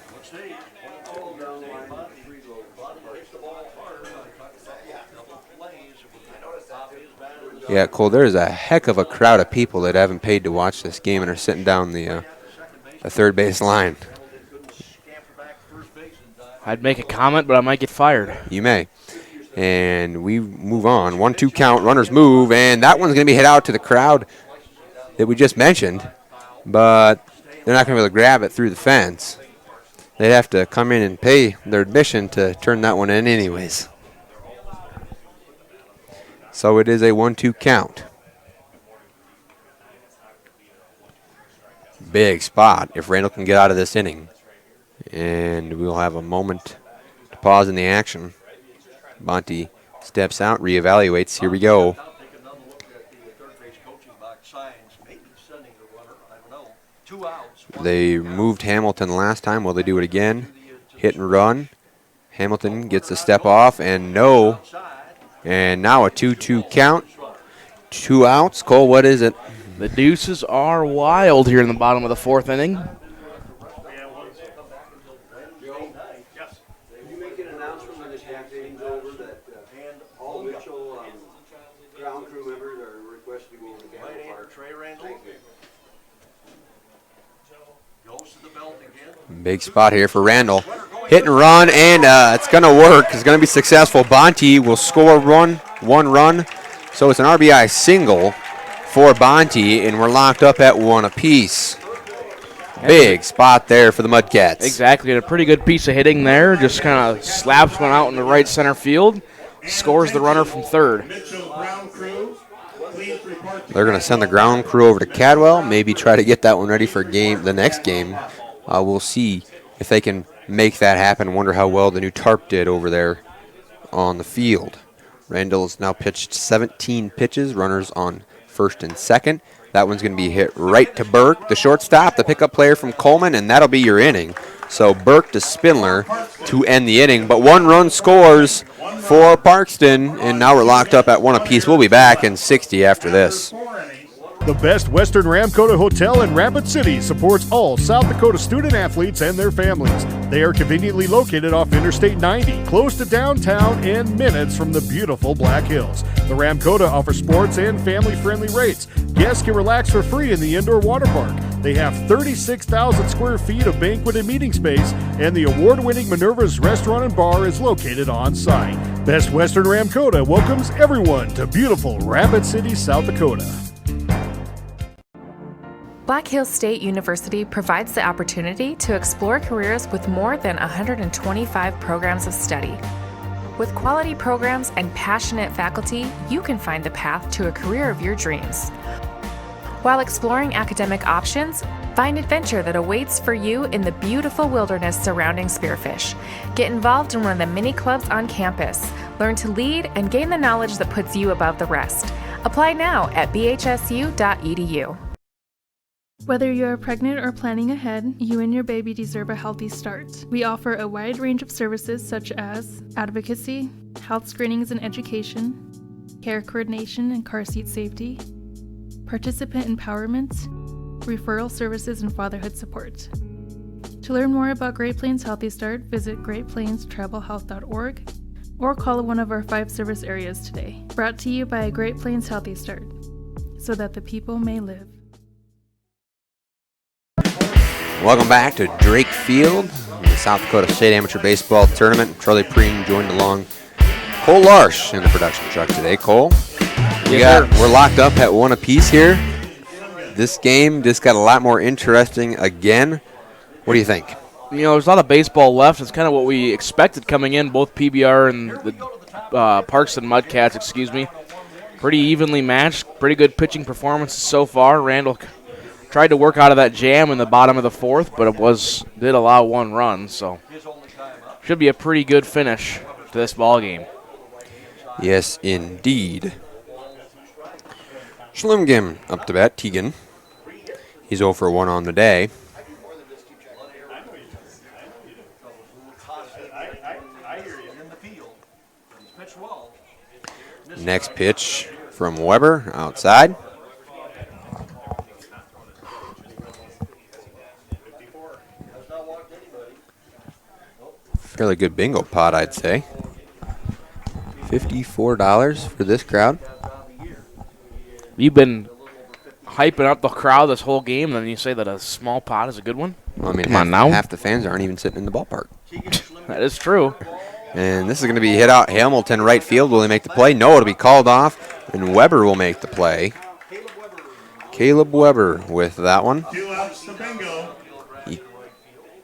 Yeah, Cole, there is a heck of a crowd of people that haven't paid to watch this game and are sitting down the third base line. I'd make a comment, but I might get fired. You may. And we move on. 1-2 count, runners move, and that one's going to be hit out to the crowd that we just mentioned, but they're not going to be able to grab it through the fence. They'd have to come in and pay their admission to turn that one in anyways. So it is a 1-2 count. Big spot if Randall can get out of this inning. And we'll have a moment to pause in the action. Bonte steps out, reevaluates. Here we go. They moved Hamilton last time. Will they do it again? Hit and run. Hamilton gets a step off, and no And now a 2-2 count. 2 outs. Cole, what is it? The deuces are wild here in the bottom of the 4th inning. Big spot here for Randall. Hit and run, and it's going to work. It's going to be successful. Bonte will score one run. So it's an RBI single for Bonte, and we're locked up at 1 apiece. Big spot there for the Mudcats. Exactly, and a pretty good piece of hitting there. Just kind of slaps one out in the right center field. Scores the runner from third. They're going to send the ground crew over to Cadwell, maybe try to get that one ready for the next game. We'll see if they can make that happen. Wonder how well the new tarp did over there on the field. Randall's now pitched 17 pitches, runners on first and second. That one's going to be hit right to Burke, the shortstop, the pickup player from Coleman, and that'll be your inning. So Burke to Spindler to end the inning. But 1 run scores for Parkston, and now we're locked up at 1 apiece. We'll be back in 60 after this. The best Western Ramkota Hotel in Rapid City supports all South Dakota student athletes and their families. They are conveniently located off Interstate 90, close to downtown and minutes from the beautiful Black Hills. The Ramkota offers sports and family-friendly rates. Guests can relax for free in the indoor water park. They have 36,000 square feet of banquet and meeting space, and the award-winning Minerva's Restaurant and Bar is located on site. Best Western Ramkota welcomes everyone to beautiful Rapid City, South Dakota. Black Hills State University provides the opportunity to explore careers with more than 125 programs of study. With quality programs and passionate faculty, you can find the path to a career of your dreams. While exploring academic options, find adventure that awaits for you in the beautiful wilderness surrounding Spearfish. Get involved in one of the many clubs on campus. Learn to lead and gain the knowledge that puts you above the rest. Apply now at bhsu.edu. Whether you're pregnant or planning ahead, you and your baby deserve a healthy start. We offer a wide range of services such as advocacy, health screenings and education, care coordination and car seat safety, participant empowerment, referral services, and fatherhood support. To learn more about Great Plains Healthy Start, visit greatplainstravelhealth.org or call one of our 5 service areas today. Brought to you by Great Plains Healthy Start, so that the people may live. Welcome back to Drake Field, the South Dakota State Amateur Baseball Tournament. Charlie Preen joined along Cole Larsh in the production truck today. Cole, we're locked up at 1 apiece here. This game just got a lot more interesting again. What do you think? You know, there's a lot of baseball left. It's kind of what we expected coming in, both PBR and the Parkston Mudcats, Pretty evenly matched, pretty good pitching performances so far. Randall tried to work out of that jam in the bottom of the 4th, but it did allow 1 run, so should be a pretty good finish to this ball game. Yes, indeed. Schlimgim up to bat, Teagan. He's 0 for 1 on the day. Next pitch from Weber outside. Fairly good bingo pot, I'd say. $54 for this crowd. You've been hyping up the crowd this whole game, and then you say that a small pot is a good one? Well, I mean, half the fans aren't even sitting in the ballpark. That is true. And this is going to be hit out Hamilton right field. Will he make the play? No, it'll be called off, and Weber will make the play. Caleb Weber with that one. 2 outs to bingo. He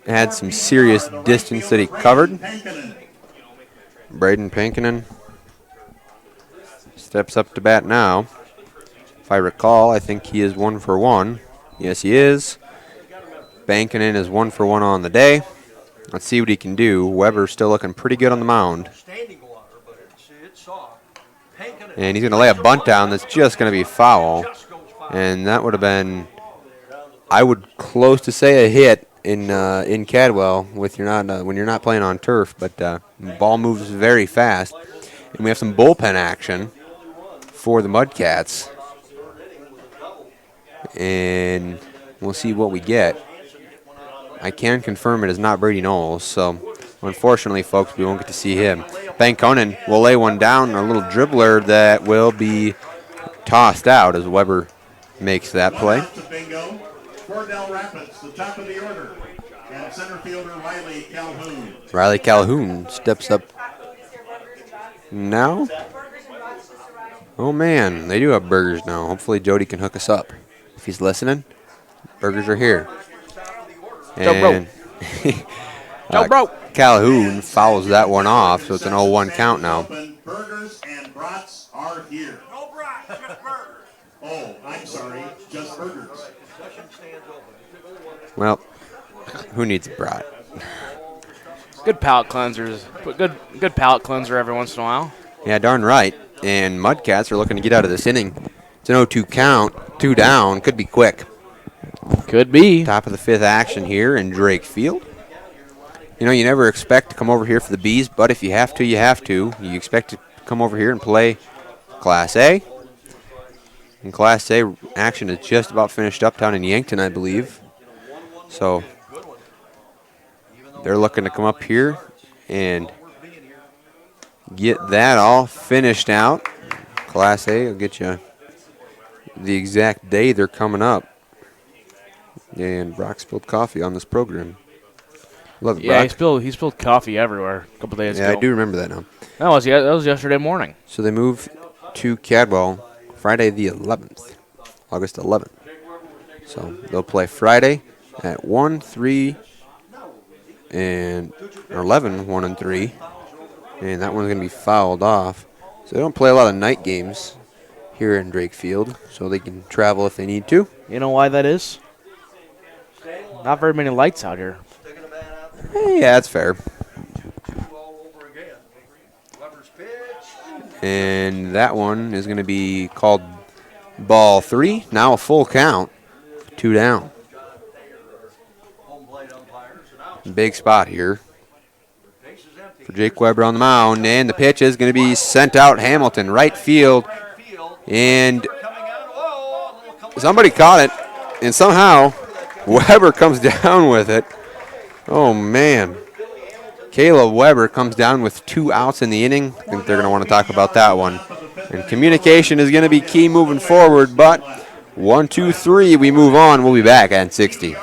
had some serious distance that he covered. Braden Pankinen steps up to bat now. If I recall, I think he is 1 for 1. Yes, he is. Pankinen is 1 for 1 on the day. Let's see what he can do. Weber's still looking pretty good on the mound. And he's going to lay a bunt down that's just going to be foul. And that would have been, I would close to say, a hit in Cadwell when you're not playing on turf. But the ball moves very fast. And we have some bullpen action for the Mudcats. And we'll see what we get. I can confirm it is not Brady Knowles, so unfortunately, folks, we won't get to see him. Ben Conan will lay one down, a little dribbler that will be tossed out as Weber makes that play. Bingo for Dell Rapids, the top of the order. And center fielder Riley Calhoun. Riley Calhoun steps up now. Oh, man, they do have burgers now. Hopefully Jody can hook us up. If he's listening, burgers are here. And Calhoun fouls that one off, so it's an 0-1 count now. Burgers and brats are here. No brats, just burgers. Oh, I'm sorry, just burgers. Well, who needs a brat? Good palate cleansers. Good palate cleanser every once in a while. Yeah, darn right. And Mudcats are looking to get out of this inning. It's an 0-2 count, 2 down. Could be quick. Could be. Top of the 5th action here in Drake Field. You know, you never expect to come over here for the Bees, but if you have to, you have to. You expect to come over here and play Class A. And Class A action is just about finished up down in Yankton, I believe. So they're looking to come up here and get that all finished out. Class A will get you the exact day they're coming up. And Brock spilled coffee on this program. Love it, Yeah, Brock. he spilled coffee everywhere a couple days ago. Yeah, I do remember that now. That was yesterday morning. So they move to Cadwell Friday the 11th, August 11th. So they'll play Friday at 1, 3, and or 11, 1 and 3. And that one's going to be fouled off. So they don't play a lot of night games here in Drake Field, so they can travel if they need to. You know why that is? Not very many lights out here. Yeah, that's fair. And that one is going to be called ball 3. Now a full count, 2 down. Big spot here for Jake Weber on the mound. And the pitch is going to be sent out Hamilton, right field. And somebody caught it. And somehow Weber comes down with it. Oh, man. Caleb Weber comes down with 2 outs in the inning. I think they're going to want to talk about that one. And communication is going to be key moving forward. But 1, 2, 3, we move on. We'll be back at 60.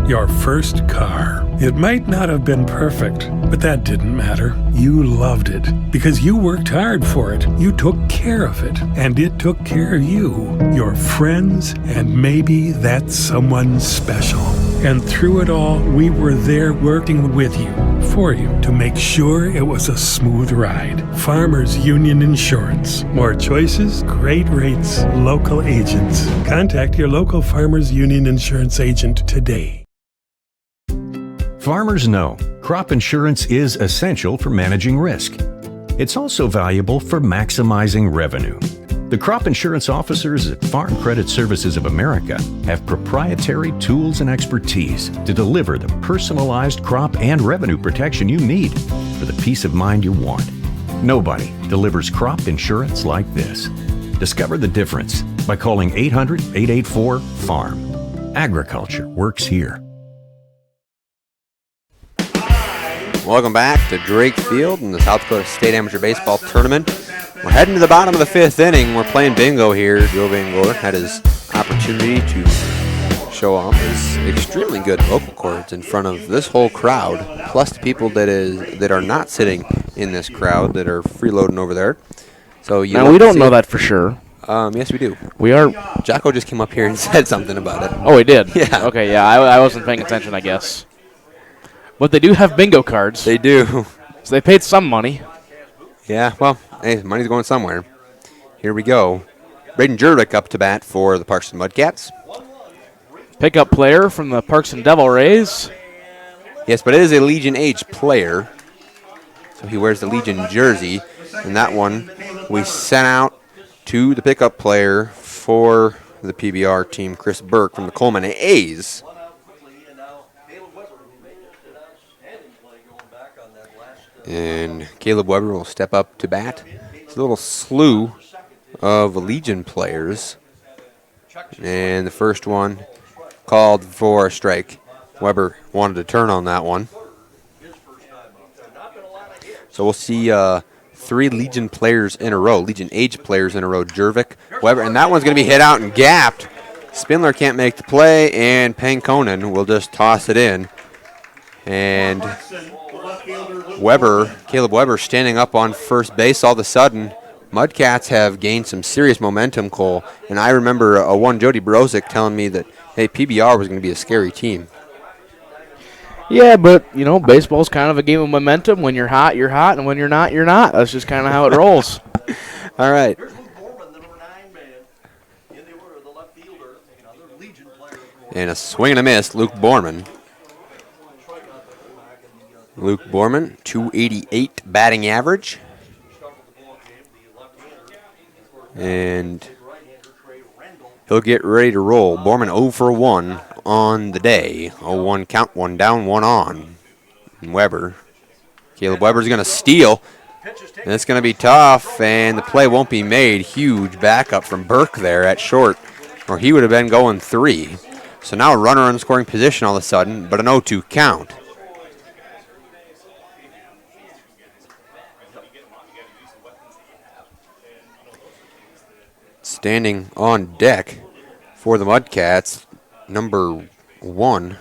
Your first car. It might not have been perfect, but that didn't matter. You loved it because you worked hard for it. You took care of it, and it took care of you, your friends, and maybe that someone special. And through it all, we were there working with you, for you, to make sure it was a smooth ride. Farmers Union Insurance. More choices, great rates, local agents. Contact your local Farmers Union Insurance agent today. Farmers know crop insurance is essential for managing risk. It's also valuable for maximizing revenue. The crop insurance officers at Farm Credit Services of America have proprietary tools and expertise to deliver the personalized crop and revenue protection you need for the peace of mind you want. Nobody delivers crop insurance like this. Discover the difference by calling 800-884-FARM. Agriculture works here. Welcome back to Drake Field in the South Dakota State Amateur Baseball Tournament. We're heading to the bottom of the 5th inning. We're playing bingo here. Joe Van Gore had his opportunity to show off his extremely good vocal cords in front of this whole crowd, plus the people that are not sitting in this crowd that are freeloading over there. So now we don't know that for sure. Yes, we do. We are. Jocko just came up here and said something about it. Oh, he did? Yeah. Okay, yeah, I wasn't paying attention, I guess. But they do have bingo cards. They do. So they paid some money. Yeah, well, hey, money's going somewhere. Here we go. Braden Jurek up to bat for the Parkston Mudcats. Pickup player from the Parkston Devil Rays. Yes, but it is a Legion age player. So he wears the Legion jersey. And that one we sent out to the pickup player for the PBR team, Chris Burke from the Coleman A's. And Caleb Weber will step up to bat. It's a little slew of Legion players. And the first one called for a strike. Weber wanted to turn on that one. So we'll see 3 Legion players in a row, Legion age players in a row. Jervik, Weber, and that one's going to be hit out and gapped. Spindler can't make the play, and Pankonen will just toss it in. And Weber, Caleb Weber, standing up on first base all of a sudden. Mudcats have gained some serious momentum, Cole. And I remember one Jody Brozick telling me that, hey, PBR was going to be a scary team. Yeah, but, you know, baseball's kind of a game of momentum. When you're hot, and when you're not, you're not. That's just kind of how it rolls. All right. And a swing and a miss, Luke Borman. Luke Borman, 288 batting average. And he'll get ready to roll. Borman 0 for 1 on the day. 0-1 count, 1 down, 1 on. And Weber. Caleb Weber's going to steal. And it's going to be tough, and the play won't be made. Huge backup from Burke there at short, or he would have been going 3. So now a runner in scoring position all of a sudden, but an 0-2 count. Standing on deck for the Mudcats, number 1.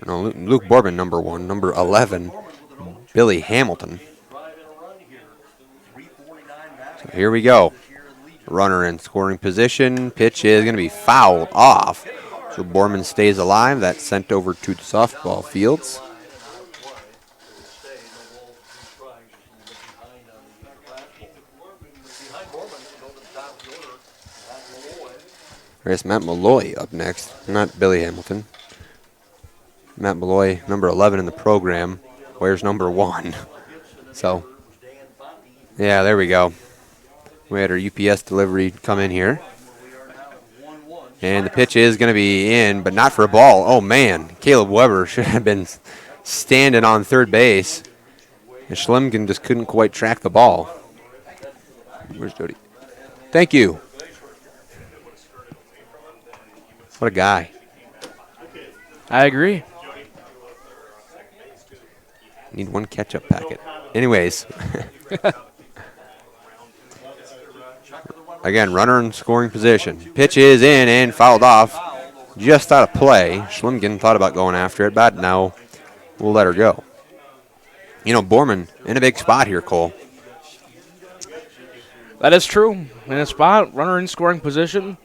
No, Luke Borman, number 1. Number 11, Billy Hamilton. So here we go. Runner in scoring position. Pitch is going to be fouled off. So Borman stays alive. That's sent over to the softball fields. There's Matt Malloy up next, not Billy Hamilton. Matt Malloy, number 11 in the program. Where's number 1? So, yeah, there we go. We had our UPS delivery come in here. And the pitch is going to be in, but not for a ball. Oh, man. Caleb Weber should have been standing on third base. And Schlemgen just couldn't quite track the ball. Where's Jody? Thank you. What a guy. I agree. Need one ketchup packet. Anyways. Again, runner in scoring position. Pitch is in and fouled off. Just out of play. Schlemgen thought about going after it, but now we'll let her go. You know, Borman in a big spot here, Cole. That is true. In a spot, runner in scoring position.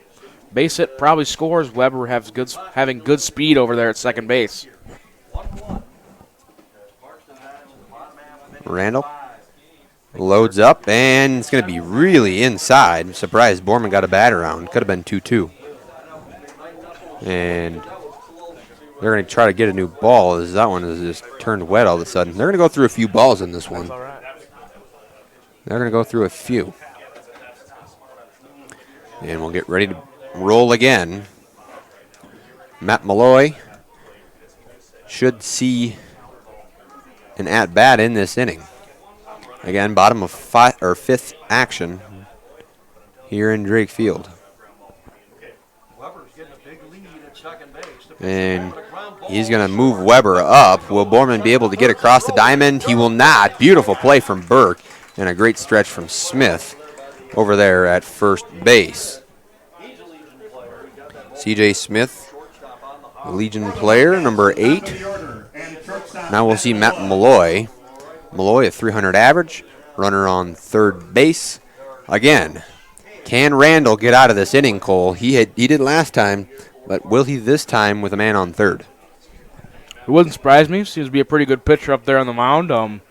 Base hit probably scores. Weber having good speed over there at second base. Randall loads up, and it's going to be really inside. I'm surprised Borman got a bat around. Could have been 2-2. And they're going to try to get a new ball as that one is just turned wet all of a sudden. They're going to go through a few balls in this one. They're going to go through a few. And we'll get ready to roll again. Matt Malloy should see an at-bat in this inning. Again, bottom of 5th action here in Drake Field. And he's going to move Weber up. Will Borman be able to get across the diamond? He will not. Beautiful play from Burke and a great stretch from Smith over there at first base. C.J. Smith, Legion player, number 8. Now we'll see Matt Malloy. Malloy, a 300 average, runner on third base. Again, can Randall get out of this inning, Cole? He did last time, but will he this time with a man on third? It wouldn't surprise me. Seems to be a pretty good pitcher up there on the mound.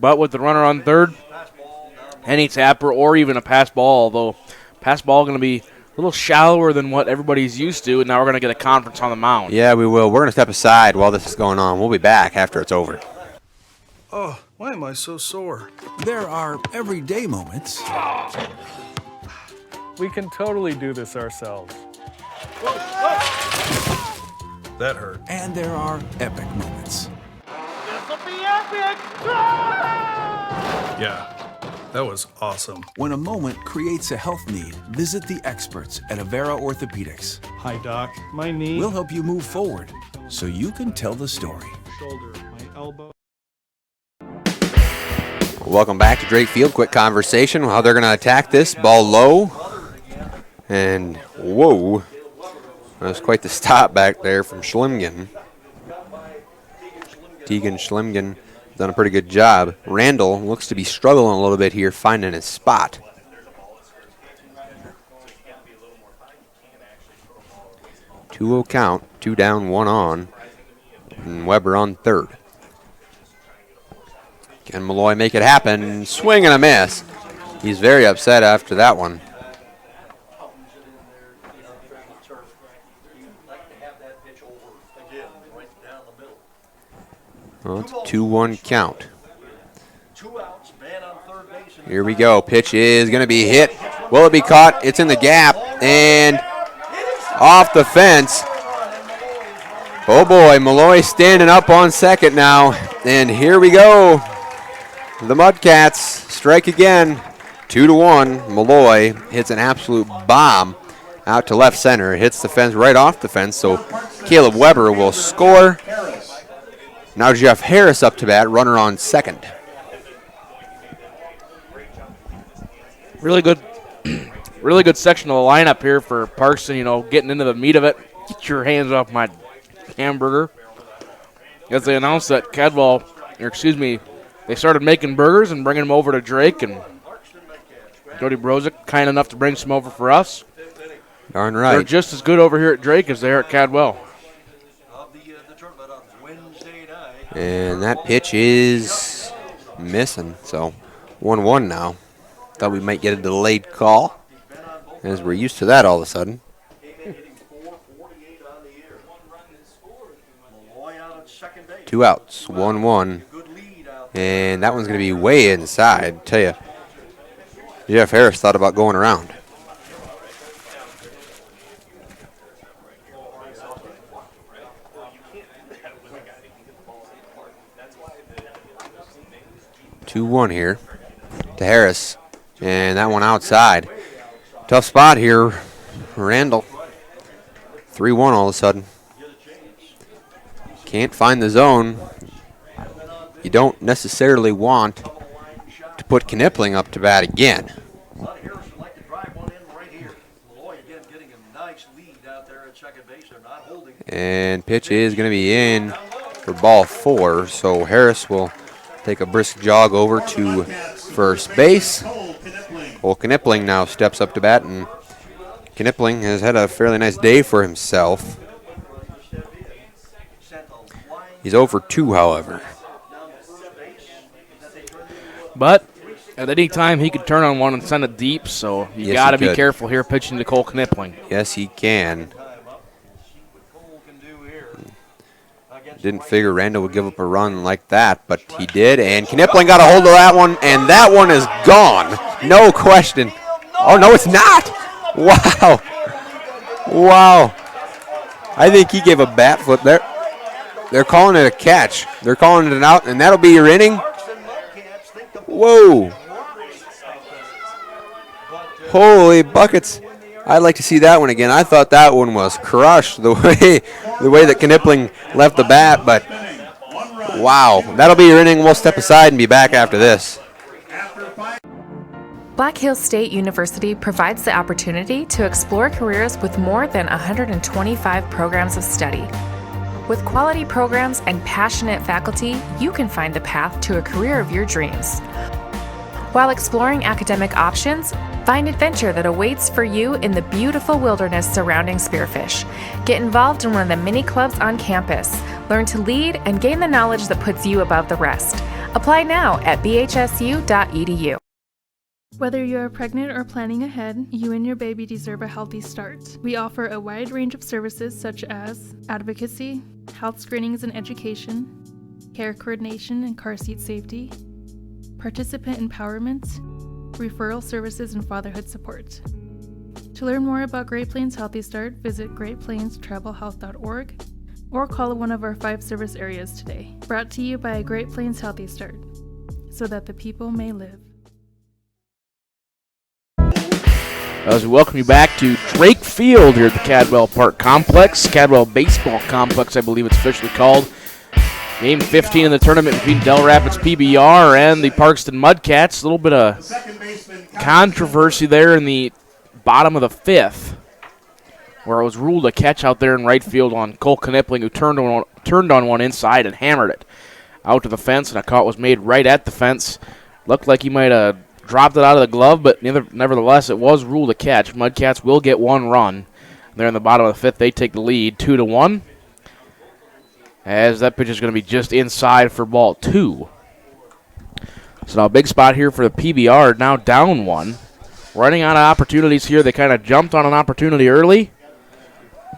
But with the runner on third, any tapper or even a pass ball, although pass ball going to be a little shallower than what everybody's used to, and now we're going to get a conference on the mound. Yeah, we will. We're going to step aside while this is going on. We'll be back after it's over. Oh, why am I so sore? There are everyday moments. We can totally do this ourselves. That hurt. And there are epic moments. This'll be it! Yeah, that was awesome. When a moment creates a health need, visit the experts at Avera Orthopedics. Hi, Doc. My knee. We'll help you move forward so you can tell the story. Shoulder, my elbow. Welcome back to Drake Field. Quick conversation how they're going to attack this. Ball low. And whoa. That was quite the stop back there from Schlimgen. Tegan Schlimgen done a pretty good job. Randall looks to be struggling a little bit here, finding his spot. Two-0 count, 2 down, 1 on. And Weber on third. Can Malloy make it happen? Swing and a miss. He's very upset after that one. Well, it's a 2-1 count. Here we go. Pitch is going to be hit. Will it be caught? It's in the gap and off the fence. Oh boy, Malloy standing up on second now. And here we go. The Mudcats strike again. 2-1. Malloy hits an absolute bomb out to left center. It hits the fence right off the fence. So Caleb Weber will score. Now Jeff Harris up to bat, runner on second. Really good section of the lineup here for Parkston, you know, getting into the meat of it. Get your hands off my hamburger. As they announced that they started making burgers and bringing them over to Drake, and Jody Brozick kind enough to bring some over for us. Darn right. They're just as good over here at Drake as they are at Cadwell. And that pitch is missing, so 1-1 now. Thought we might get a delayed call, as we're used to that all of a sudden. 2 outs, 1-1. And that one's going to be way inside. I tell you, Jeff Harris thought about going around. Two-1 here to Harris, and that one outside. Tough spot here, Randall. 3-1 all of a sudden. Can't find the zone. You don't necessarily want to put Knipling up to bat again. And pitch is going to be in for ball 4, so Harris will take a brisk jog over to first base. Well, Knipling now steps up to bat, and Knipling has had a fairly nice day for himself. He's 0 for 2, however. But at any time, he could turn on one and send it deep, so you got to be careful here pitching to Cole Knipling. Yes, he can. Didn't figure Randall would give up a run like that, but he did, and Knipling got a hold of that one, and that one is gone. No question. Oh, no, it's not. Wow. Wow. I think he gave a bat flip there. They're calling it a catch. They're calling it an out, and that'll be your inning. Whoa. Holy buckets. I'd like to see that one again. I thought that one was crushed the way that Knipling left the bat, but wow. That'll be your inning. We'll step aside and be back after this. Black Hills State University provides the opportunity to explore careers with more than 125 programs of study. With quality programs and passionate faculty, you can find the path to a career of your dreams. While exploring academic options, find adventure that awaits for you in the beautiful wilderness surrounding Spearfish. Get involved in one of the many clubs on campus. Learn to lead and gain the knowledge that puts you above the rest. Apply now at bhsu.edu. Whether you're pregnant or planning ahead, you and your baby deserve a healthy start. We offer a wide range of services such as advocacy, health screenings and education, care coordination and car seat safety, participant empowerment, referral services, and fatherhood support. To learn more about Great Plains Healthy Start, visit greatplainstravelhealth.org. or call one of our 5 service areas today. Brought to you by Great Plains Healthy Start, so that the people may live. As we welcome you back to Drake Field here at the Cadwell Park Complex, Cadwell Baseball Complex, I believe it's officially called. Game 15 in the tournament between Dell Rapids PBR and the Parkston Mudcats. A little bit of controversy there in the bottom of the 5th, where it was ruled a catch out there in right field on Cole Knipling, who turned on one inside and hammered it out to the fence, and a call was made right at the fence. Looked like he might have dropped it out of the glove, but nevertheless, it was ruled a catch. Mudcats will get 1 run. There in the bottom of the 5th, they take the lead 2-1. As that pitch is going to be just inside for ball 2. So now a big spot here for the PBR, now down 1. Running out of opportunities here. They kind of jumped on an opportunity early,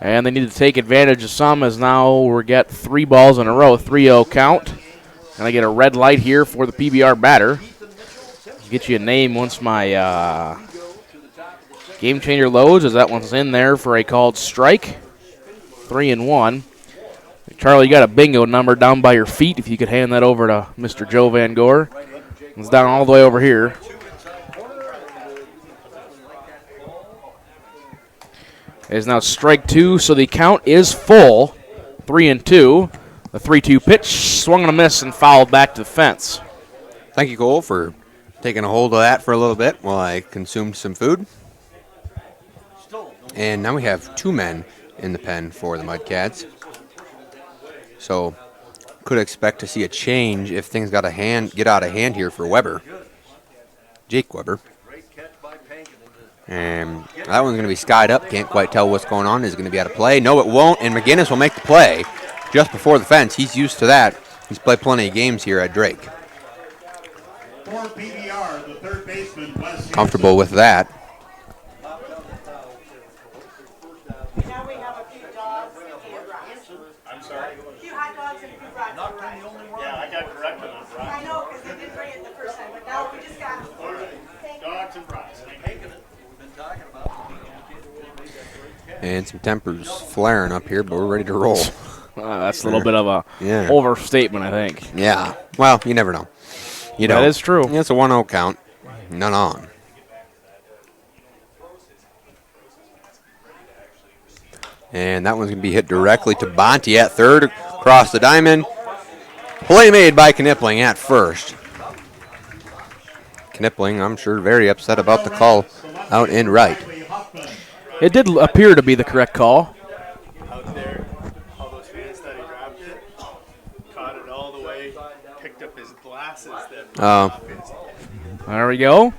and they need to take advantage of some, as now we get 3 balls in a row, 3-0 count. And I get a red light here for the PBR batter. Get you a name once my game changer loads, as that one's in there for a called strike. 3-1. Charlie, you got a bingo number down by your feet. If you could hand that over to Mr. Joe Van Gore. It's down all the way over here. It is now strike 2, so the count is full. 3-2. The 3-2 pitch swung and a miss and fouled back to the fence. Thank you, Cole, for taking a hold of that for a little bit while I consumed some food. And now we have 2 men in the pen for the Mudcats. So could expect to see a change if things get out of hand here for Weber. Jake Weber. And that one's going to be skied up. Can't quite tell what's going on. Is it going to be out of play? No, it won't. And McGinnis will make the play just before the fence. He's used to that. He's played plenty of games here at Drake. For PBR, the third baseman, Wes Comfortable with that. Now we have a few dogs and rice. I'm sorry? A few hot dogs and a few rice. Not the only one? Yeah, I got corrected on fries. I know, because they didn't bring it the first time, but now we just got them. All right. Dogs and fries. Taking it. We've been talking about it. And some tempers flaring up here, but we're ready to roll. That's a little bit of a overstatement, I think. Yeah. Well, you never know. That is true. It's a 1-0 count. None on. And that one's going to be hit directly to Bonte at third, across the diamond. Play made by Knipling at first. Knipling, I'm sure, very upset about the call out in right. It did appear to be the correct call. Out there, all those fans that he dropped it, caught it all the way, picked up his glasses. There we go.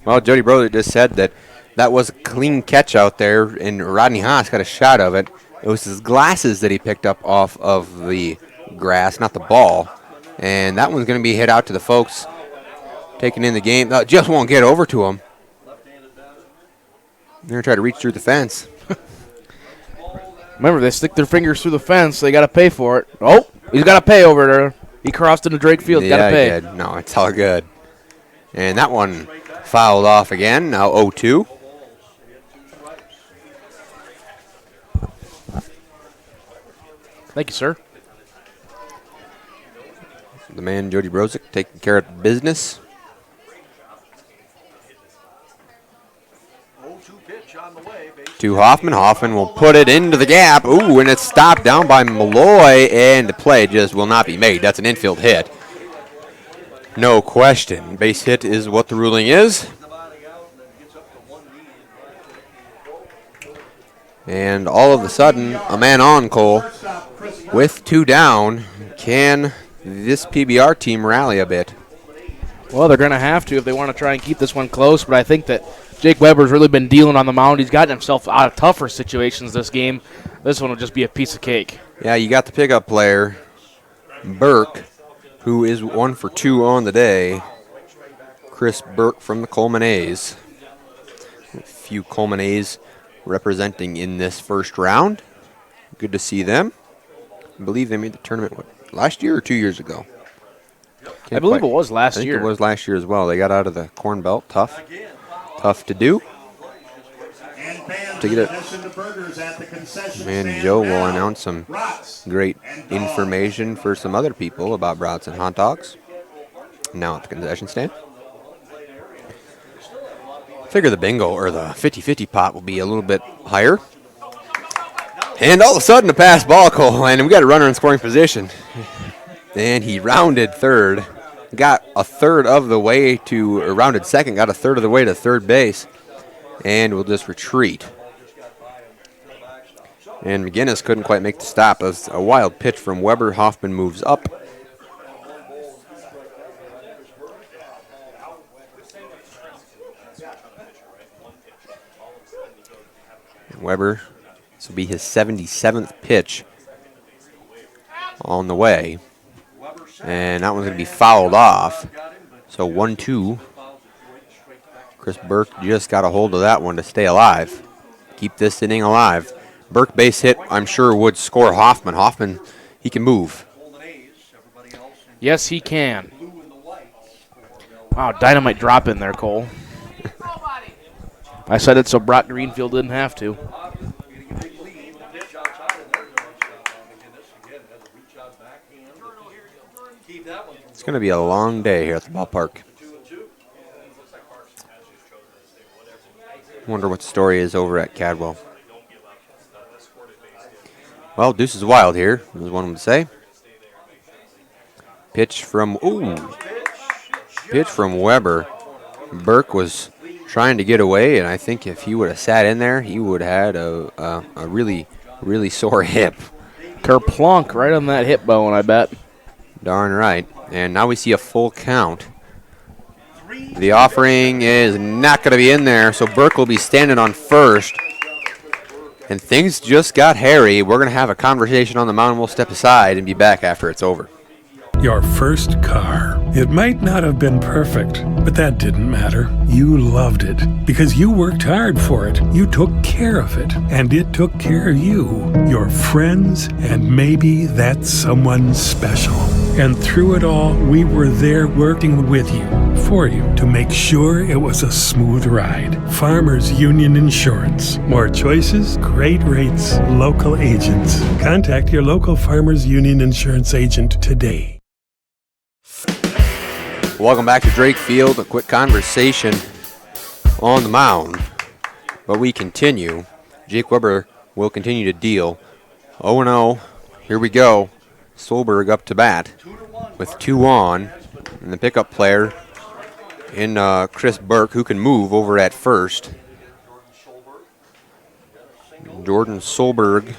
Well, Jody Brother just said that was a clean catch out there, and Rodney Haas got a shot of it. It was his glasses that he picked up off of the grass, not the ball. And that one's going to be hit out to the folks taking in the game. Just won't get over to him. They're going to try to reach through the fence. Remember, they stick their fingers through the fence. They got to pay for it. Oh, he's got to pay over there. He crossed into Drake Field. Got to pay. He did. No, it's all good. And that one fouled off again. Now 0-2. Thank you, sir. The man, Jody Brozick, taking care of business. To Hoffman. Hoffman will put it into the gap. Ooh, and it's stopped down by Malloy, and the play just will not be made. That's an infield hit. No question. Base hit is what the ruling is. And all of a sudden, a man on, Cole. With 2 down, can this PBR team rally a bit? Well, they're going to have to if they want to try and keep this one close, but I think that Jake Weber's really been dealing on the mound. He's gotten himself out of tougher situations this game. This one will just be a piece of cake. Yeah, you got the pickup player, Burke, who is 1 for 2 on the day. Chris Burke from the Coleman A's. A few Coleman A's representing in this first round. Good to see them. I believe they made the tournament, last year or 2 years ago? I believe it was last year. I think it was last year as well. They got out of the Corn Belt. Tough to do. And fans to get it. And Joe will announce some great information for some other people about brats and hot dogs. Now at the concession stand. Figure the bingo or the 50-50 pot will be a little bit higher. And all of a sudden, a pass ball, Cole, and we got a runner in scoring position. And he rounded third, got a third of the way to, or rounded second, got a third of the way to third base, and will just retreat. And McGinnis couldn't quite make the stop. As a wild pitch from Weber. Hoffman moves up. Weber, this will be his 77th pitch on the way. And that one's going to be fouled off. So 1-2. Chris Burke just got a hold of that one to stay alive. Keep this inning alive. Burke base hit, I'm sure, would score Hoffman. Hoffman, he can move. Yes, he can. Wow, dynamite drop in there, Cole. I said it so Brock Greenfield didn't have to. It's going to be a long day here at the ballpark. Wonder what the story is over at Cadwell. Well, deuce is wild here, as one would say. Pitch from Weber. Burke was trying to get away, and I think if he would have sat in there, he would have had a really, really sore hip. Kerplunk right on that hip bone, I bet. Darn right. And now we see a full count. The offering is not going to be in there, so Burke will be standing on first. And things just got hairy. We're going to have a conversation on the mound. We'll step aside and be back after it's over. Your first car. It might not have been perfect, but that didn't matter. You loved it because you worked hard for it. You took care of it, and it took care of you, your friends, and maybe that someone special. And through it all, we were there working with you, for you, to make sure it was a smooth ride. Farmers Union Insurance. More choices, great rates, local agents. Contact your local Farmers Union Insurance agent today. Welcome back to Drake Field. A quick conversation on the mound. But we continue. Jake Weber will continue to deal. 0-0. Here we go. Solberg up to bat with 2 on. And the pickup player in Chris Burke, who can move over at first. Jordan Solberg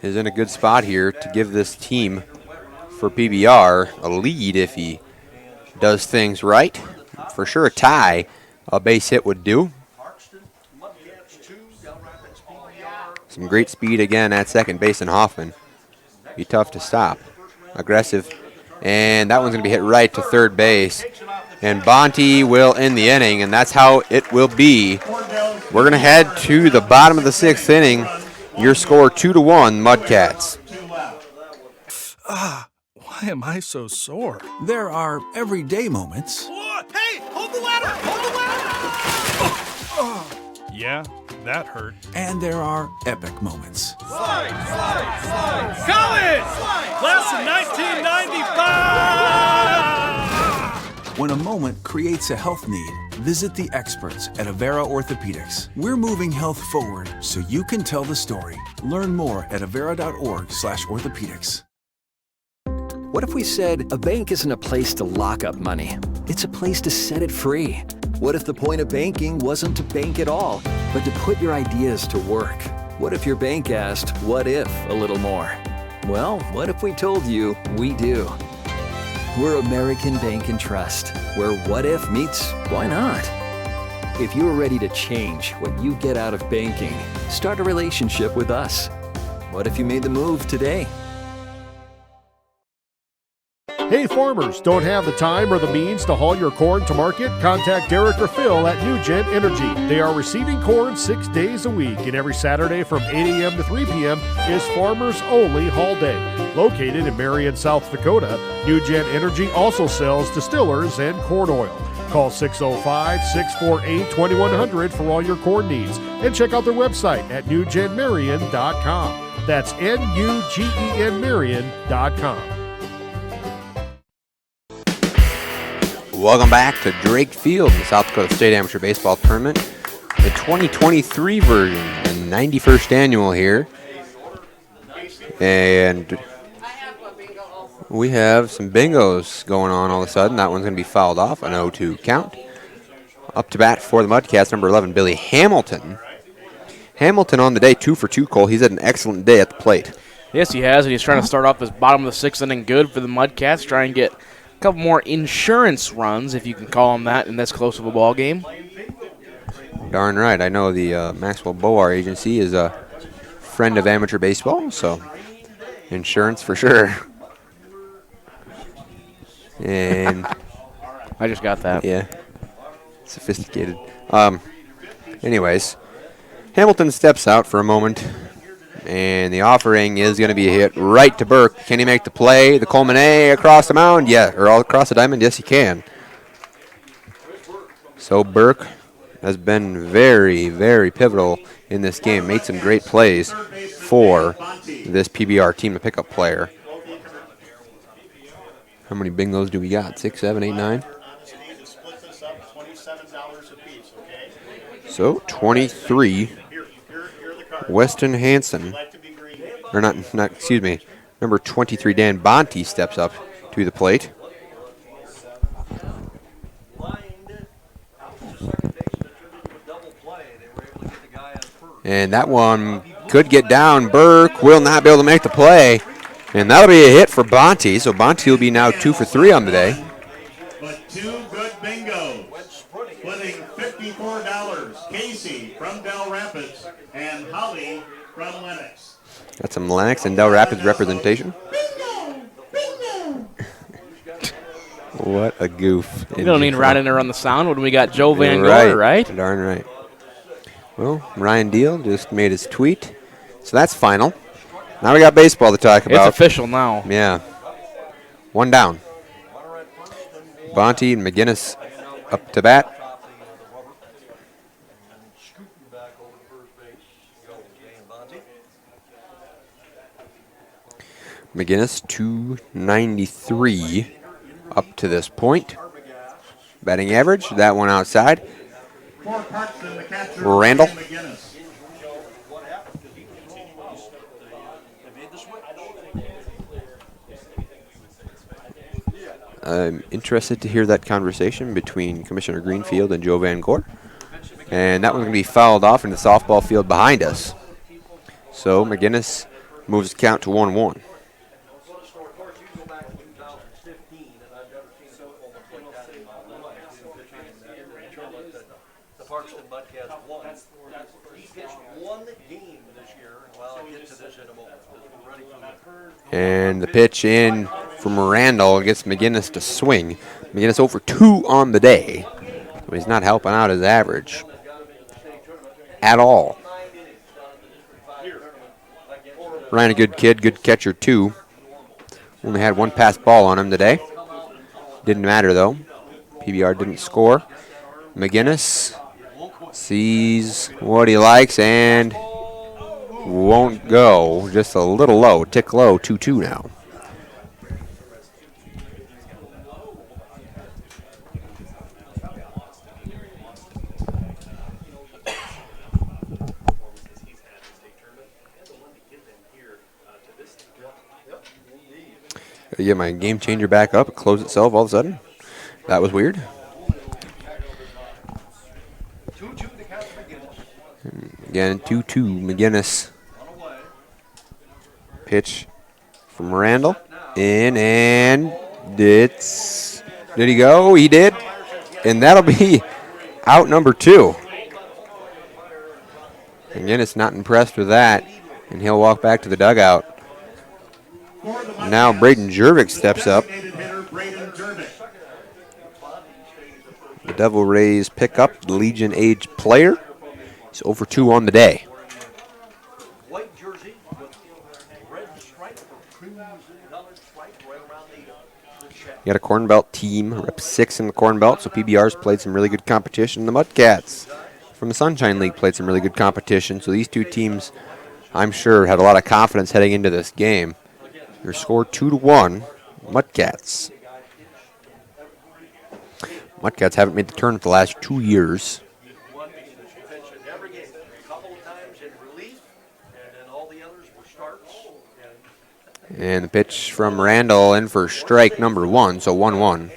is in a good spot here to give this team for PBR a lead if he does things right. For sure a tie, a base hit would do. Some great speed again at second base in Hoffman. Be tough to stop. Aggressive. And that one's going to be hit right to third base. And Bonte will end the inning, and that's how it will be. We're going to head to the bottom of the 6th inning. Your score 2-1, Mudcats. Why am I so sore? There are everyday moments. Hey, hold the ladder! Hold the ladder! Yeah, that hurt. And there are epic moments. Slide! College! Class of 1995! When a moment creates a health need, visit the experts at Avera Orthopedics. We're moving health forward so you can tell the story. Learn more at avera.org/orthopedics. What if we said a bank isn't a place to lock up money? It's a place to set it free. What if the point of banking wasn't to bank at all, but to put your ideas to work? What if your bank asked, what if, a little more? Well, what if we told you we do? We're American Bank and Trust, where what if meets why not? If you're ready to change what you get out of banking, start a relationship with us. What if you made the move today? Hey farmers, don't have the time or the means to haul your corn to market? Contact Derek or Phil at New Gen Energy. They are receiving corn 6 days a week, and every Saturday from 8 a.m. to 3 p.m. is Farmers Only Haul Day. Located in Marion, South Dakota, New Gen Energy also sells distillers and corn oil. Call 605-648-2100 for all your corn needs. And check out their website at newgenmarion.com. That's NUGENMarion.com. Welcome back to Drake Field, the South Dakota State Amateur Baseball Tournament. The 2023 version, the 91st annual here. And we have some bingos going on all of a sudden. That one's going to be fouled off, an 0-2 count. Up to bat for the Mudcats, number 11, Billy Hamilton. Hamilton on the day, 2 for 2, Cole. He's had an excellent day at the plate. Yes, he has, and he's trying to start off his bottom of the 6th inning good for the Mudcats, try and get a couple more insurance runs, if you can call them that, in this close of a ball game. Darn right. I know the Maxwell Boar Agency is a friend of amateur baseball, so insurance for sure. And I just got that. Yeah. Sophisticated. Anyways, Hamilton steps out for a moment, and the offering is going to be a hit right to Burke. Can he make the play? The Colman across the mound? Yeah, or all across the diamond? Yes, he can. So Burke has been very, very pivotal in this game. Made some great plays for this PBR team, the pickup player. How many bingos do we got? 6, 7, 8, 9? So 23. Weston Hansen, or not, excuse me, number 23, Dan Bonte steps up to the plate. And that one could get down. Burke will not be able to make the play. And that'll be a hit for Bonte. So Bonte will be now 2 for 3 on the day. But 2 good bingos, splitting $54. Casey from Dell Rapids and Holly from Lennox. Got some Lennox and Dell Rapids representation. What a goof. We don't need right in there on the sound when we got Joe Van Gore, right? Darn right. Well, Ryan Deal just made his tweet. So that's final. Now we got baseball to talk about. It's official now. Yeah. 1 down. Bonte and McGinnis up to bat. McGinnis, 293 up to this point. Batting average, that one outside. Randall. I'm interested to hear that conversation between Commissioner Greenfield and Joe Van Gore. And that one's going to be fouled off in the softball field behind us. So McGinnis moves the count to 1-1. The Parkston Mudcats won. He pitched 1 game this year. Well, I'll get to this in a moment. And the pitch in from Randall gets McGinnis to swing. McGinnis over 2 on the day. So he's not helping out his average at all. Ryan, a good kid, good catcher too. Only had 1 pass ball on him today. Didn't matter though. PBR didn't score. McGinnis sees what he likes and won't go. Just a little low, tick low, 2-2 now. Gotta get my game changer back up. It closed itself all of a sudden. That was weird. Again, 2-2, McGinnis. Pitch from Randall. In, and it's... Did he go? He did. And that'll be out number 2. McGinnis not impressed with that, and he'll walk back to the dugout. Now Braden Jervik steps up. The Devil Rays pick up the Legion age player. He's over 2 on the day. You got a Corn Belt team, rep 6 in the Corn Belt, so PBR's played some really good competition. The Mudcats from the Sunshine League played some really good competition, so these two teams, I'm sure, had a lot of confidence heading into this game. Your score 2-1, Mudcats. Mudcats haven't made the tournament the last 2 years. And the pitch from Randall in for strike number 1, so 1-1.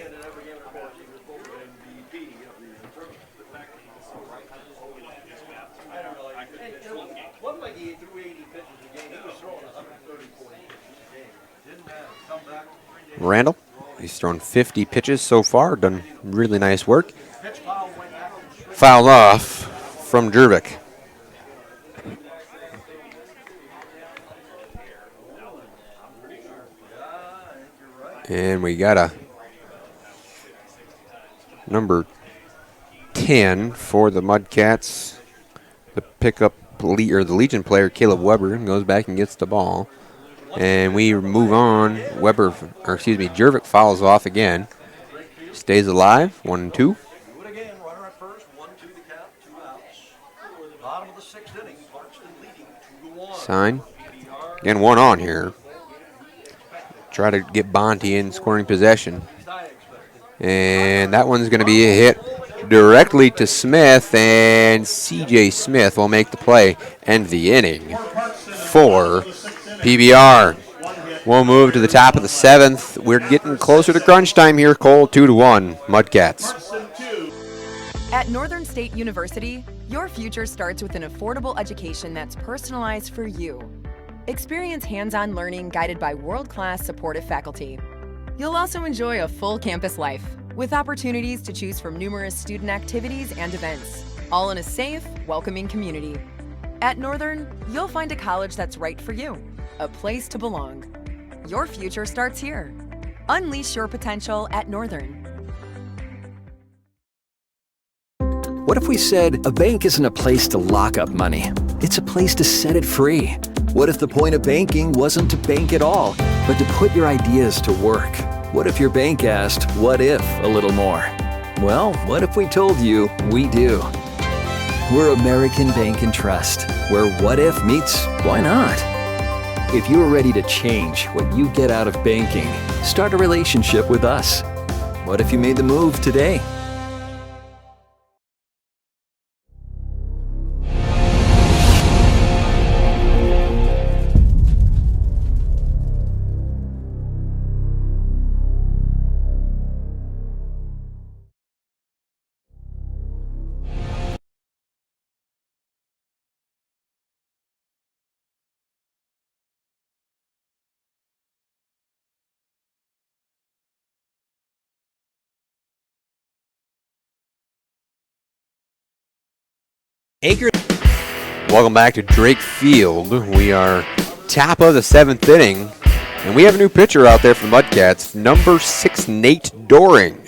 Randall, he's thrown 50 pitches so far, done really nice work. Fouled off from Jervik. And we got a number 10 for the Mudcats. The pickup the Legion player, Caleb Weber, goes back and gets the ball. And we move on. Jervik fouls off again. Stays alive, 1-2. Sign. Again, 1 on here. Try to get Bonte in scoring possession. And that one's going to be a hit directly to Smith, and C.J. Smith will make the play, end the inning for PBR. We'll move to the top of the 7th. We're getting closer to crunch time here, Cole. 2-1, Mudcats. At Northern State University, your future starts with an affordable education that's personalized for you. Experience hands-on learning guided by world-class supportive faculty. You'll also enjoy a full campus life with opportunities to choose from numerous student activities and events, all in a safe, welcoming community. At Northern, you'll find a college that's right for you, a place to belong. Your future starts here. Unleash your potential at Northern. What if we said a bank isn't a place to lock up money? It's a place to set it free. What if the point of banking wasn't to bank at all, but to put your ideas to work? What if your bank asked, what if a little more? Well, what if we told you we do? We're American Bank and Trust, where what if meets why not? If you're ready to change what you get out of banking, start a relationship with us. What if you made the move today? Welcome back to Drake Field. We are top of the 7th inning, and we have a new pitcher out there for the Mudcats, number 6, Nate Doring.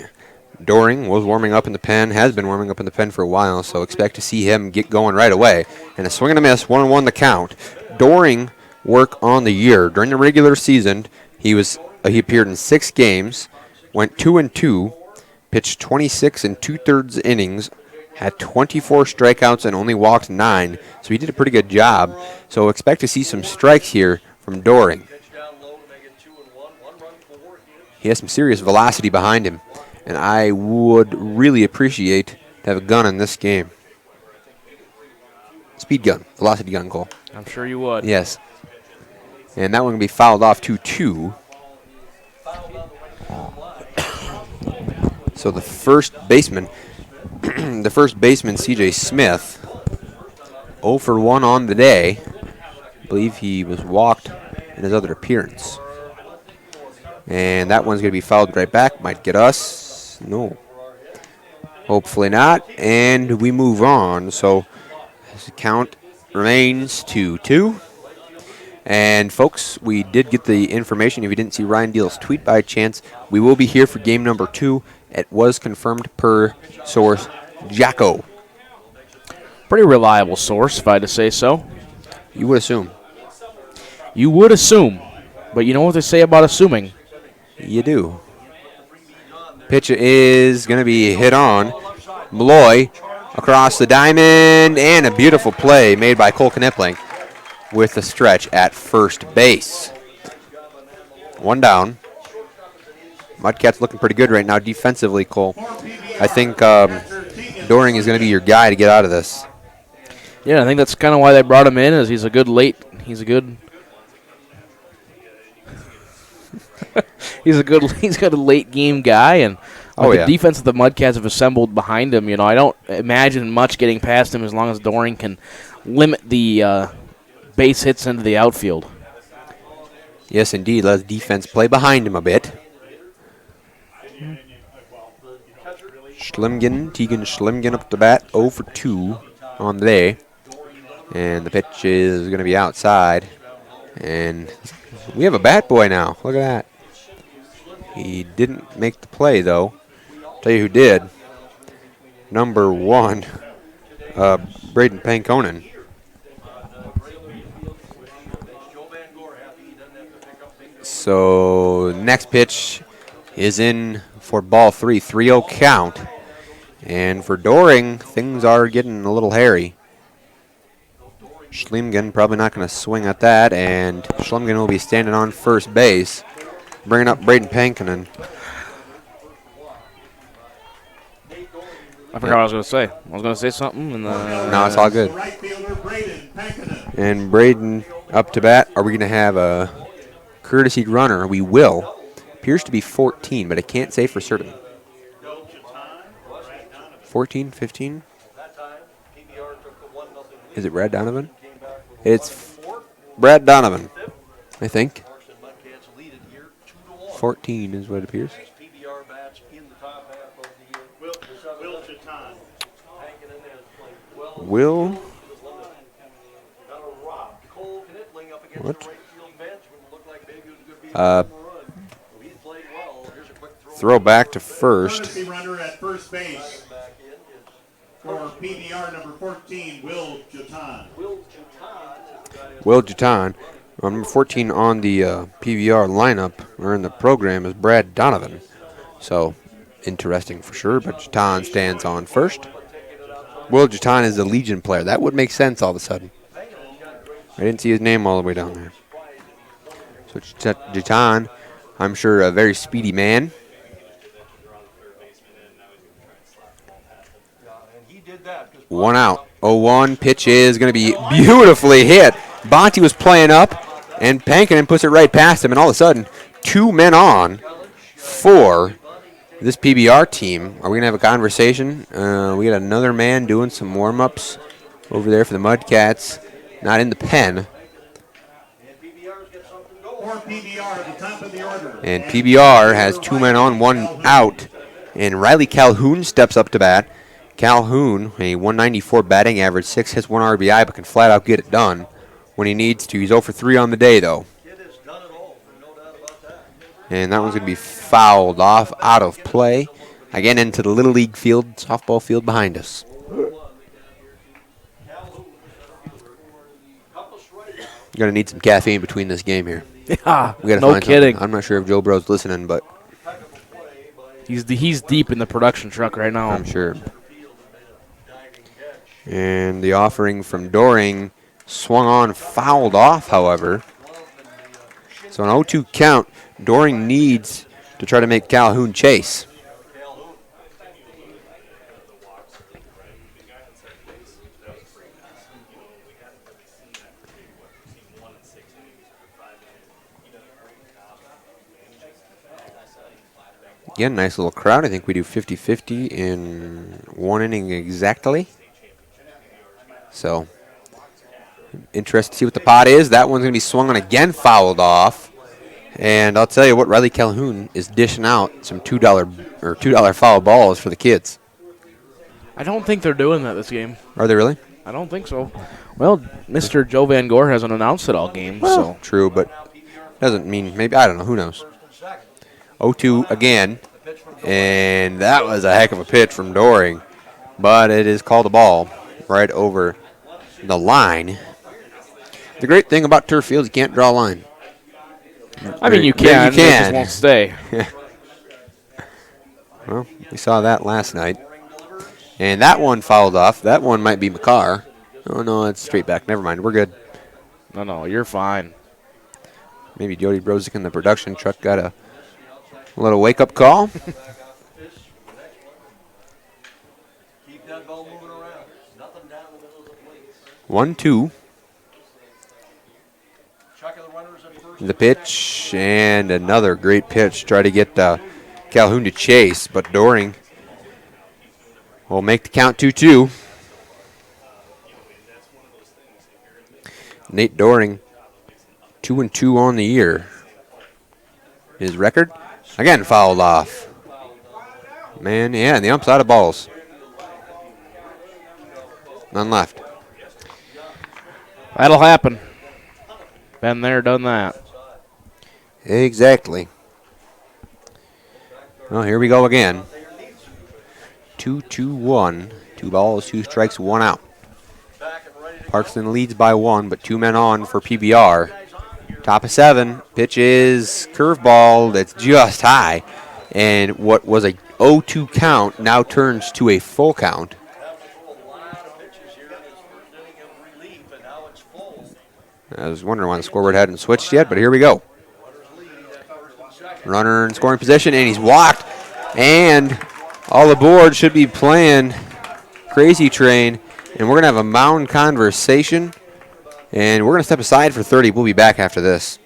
Doring was warming up in the pen, has been warming up in the pen for a while, so expect to see him get going right away. And a swing and a miss, 1-1 the count. Doring work on the year. During the regular season, he appeared in 6 games, went 2-2, pitched 26 2/3 innings, had 24 strikeouts and only walked 9, so he did a pretty good job. So expect to see some strikes here from Doring. He has some serious velocity behind him, and I would really appreciate to have a gun in this game. Speed gun, velocity gun, Cole. I'm sure you would. Yes. And that one will be fouled off 2-2. So the first baseman, C.J. Smith, 0 for 1 on the day. I believe he was walked in his other appearance. And that one's going to be fouled right back. Might get us. No. Hopefully not. And we move on. So the count remains 2-2. And folks, we did get the information. If you didn't see Ryan Deal's tweet by chance, we will be here for game number 2. It was confirmed per source Jacko. Pretty reliable source, if I had to say so. You would assume. You would assume. But you know what they say about assuming. You do. Pitch is going to be hit on. Malloy across the diamond, and a beautiful play made by Cole Knipling with the stretch at first base. One down. Mudcats looking pretty good right now defensively, Cole. I think Doring is going to be your guy to get out of this. Yeah, I think that's kind of why they brought him in, is he's got a late game guy, and the defense that the Mudcats have assembled behind him, I don't imagine much getting past him as long as Doring can limit the base hits into the outfield. Yes, indeed. Let the defense play behind him a bit. Tegan Schlimgen up the bat, 0 for 2 on the day. And the pitch is going to be outside. And we have a bat boy now. Look at that. He didn't make the play, though. Tell you who did. Number 1, Braden Pankonen. So next pitch is in for ball 3, 3-0 count. And for Doring, things are getting a little hairy. Schlimgen probably not going to swing at that, and Schlimgen will be standing on first base, bringing up Braden Pankonen. I forgot what I was going to say. I was going to say something, and no, it's all good. And Braden up to bat. Are we going to have a courtesy runner? We will. Appears to be 14, but I can't say for certain. 14, 15? Is it Brad Donovan? It's Brad Donovan, I think. 14 is what it appears. Will. What? Throw back to first. Courtesy runner at first base for PBR number 14, Will Jutan. Will Jutan. Number 14 on the PBR lineup, or in the program, is Brad Donovan. So, interesting for sure, but Jutan stands on first. Will Jutan is a Legion player. That would make sense all of a sudden. I didn't see his name all the way down there. So, Jutan, I'm sure a very speedy man. One out. 0-1. Pitch is going to be beautifully hit. Bonte was playing up, and Pankonen puts it right past him, and all of a sudden, 2 men on for this PBR team. Are we going to have a conversation? We got another man doing some warm-ups over there for the Mudcats. Not in the pen. And PBR has 2 men on, 1 out. And Riley Calhoun steps up to bat. Calhoun, a 194 batting average, 6 hits, 1 RBI, but can flat out get it done when he needs to. He's 0 for 3 on the day, though. And that one's going to be fouled off, out of play. Again, into the Little League field, softball field behind us. You're going to need some caffeine between this game here. Yeah, we gotta no find kidding. Something. I'm not sure if Joe Bro's listening, but he's deep in the production truck right now. I'm sure. And the offering from Doring swung on, fouled off, however. So an 0-2 count. Doring needs to try to make Calhoun chase. Again, nice little crowd. I think we do 50-50 in 1 inning exactly. So, interested to see what the pot is. That one's going to be swung on again, fouled off. And I'll tell you what, Riley Calhoun is dishing out some $2 foul balls for the kids. I don't think they're doing that this game. Are they really? I don't think so. Well, Mr. Joe Van Gore hasn't announced it all game. Well, so true, but doesn't mean, maybe, I don't know, who knows. 0-2 again, and that was a heck of a pitch from Doring, but it is called a ball right over the line. The great thing about turf fields, you can't draw a line. I mean, you can. You can. It just won't stay. Well, we saw that last night. And that one fouled off. That one might be McCarr. Oh, no, it's straight back. Never mind. We're good. No, you're fine. Maybe Jody Brozick in the production truck got a little wake-up call. Keep that ball moving around. Nothing down the middle of the plate. 1-2. The pitch and another great pitch. Try to get Calhoun to chase, but Doring will make the count 2-2. Nate Doring, 2-2 on the year. His record, again, fouled off. Man, yeah, and the ump's out of balls. None left. That'll happen. Been there, done that. Exactly. Well, here we go again. 2-2-1. 2 balls, 2 strikes, 1 out. Parkston leads by 1, but 2 men on for PBR. Top of 7. Pitch is curveball that's just high. And what was a 0-2 count now turns to a full count. I was wondering why the scoreboard hadn't switched yet, but here we go. Runner in scoring position, and he's walked. And all aboard should be playing Crazy Train. And we're going to have a mound conversation. And we're going to step aside for 30. We'll be back after this.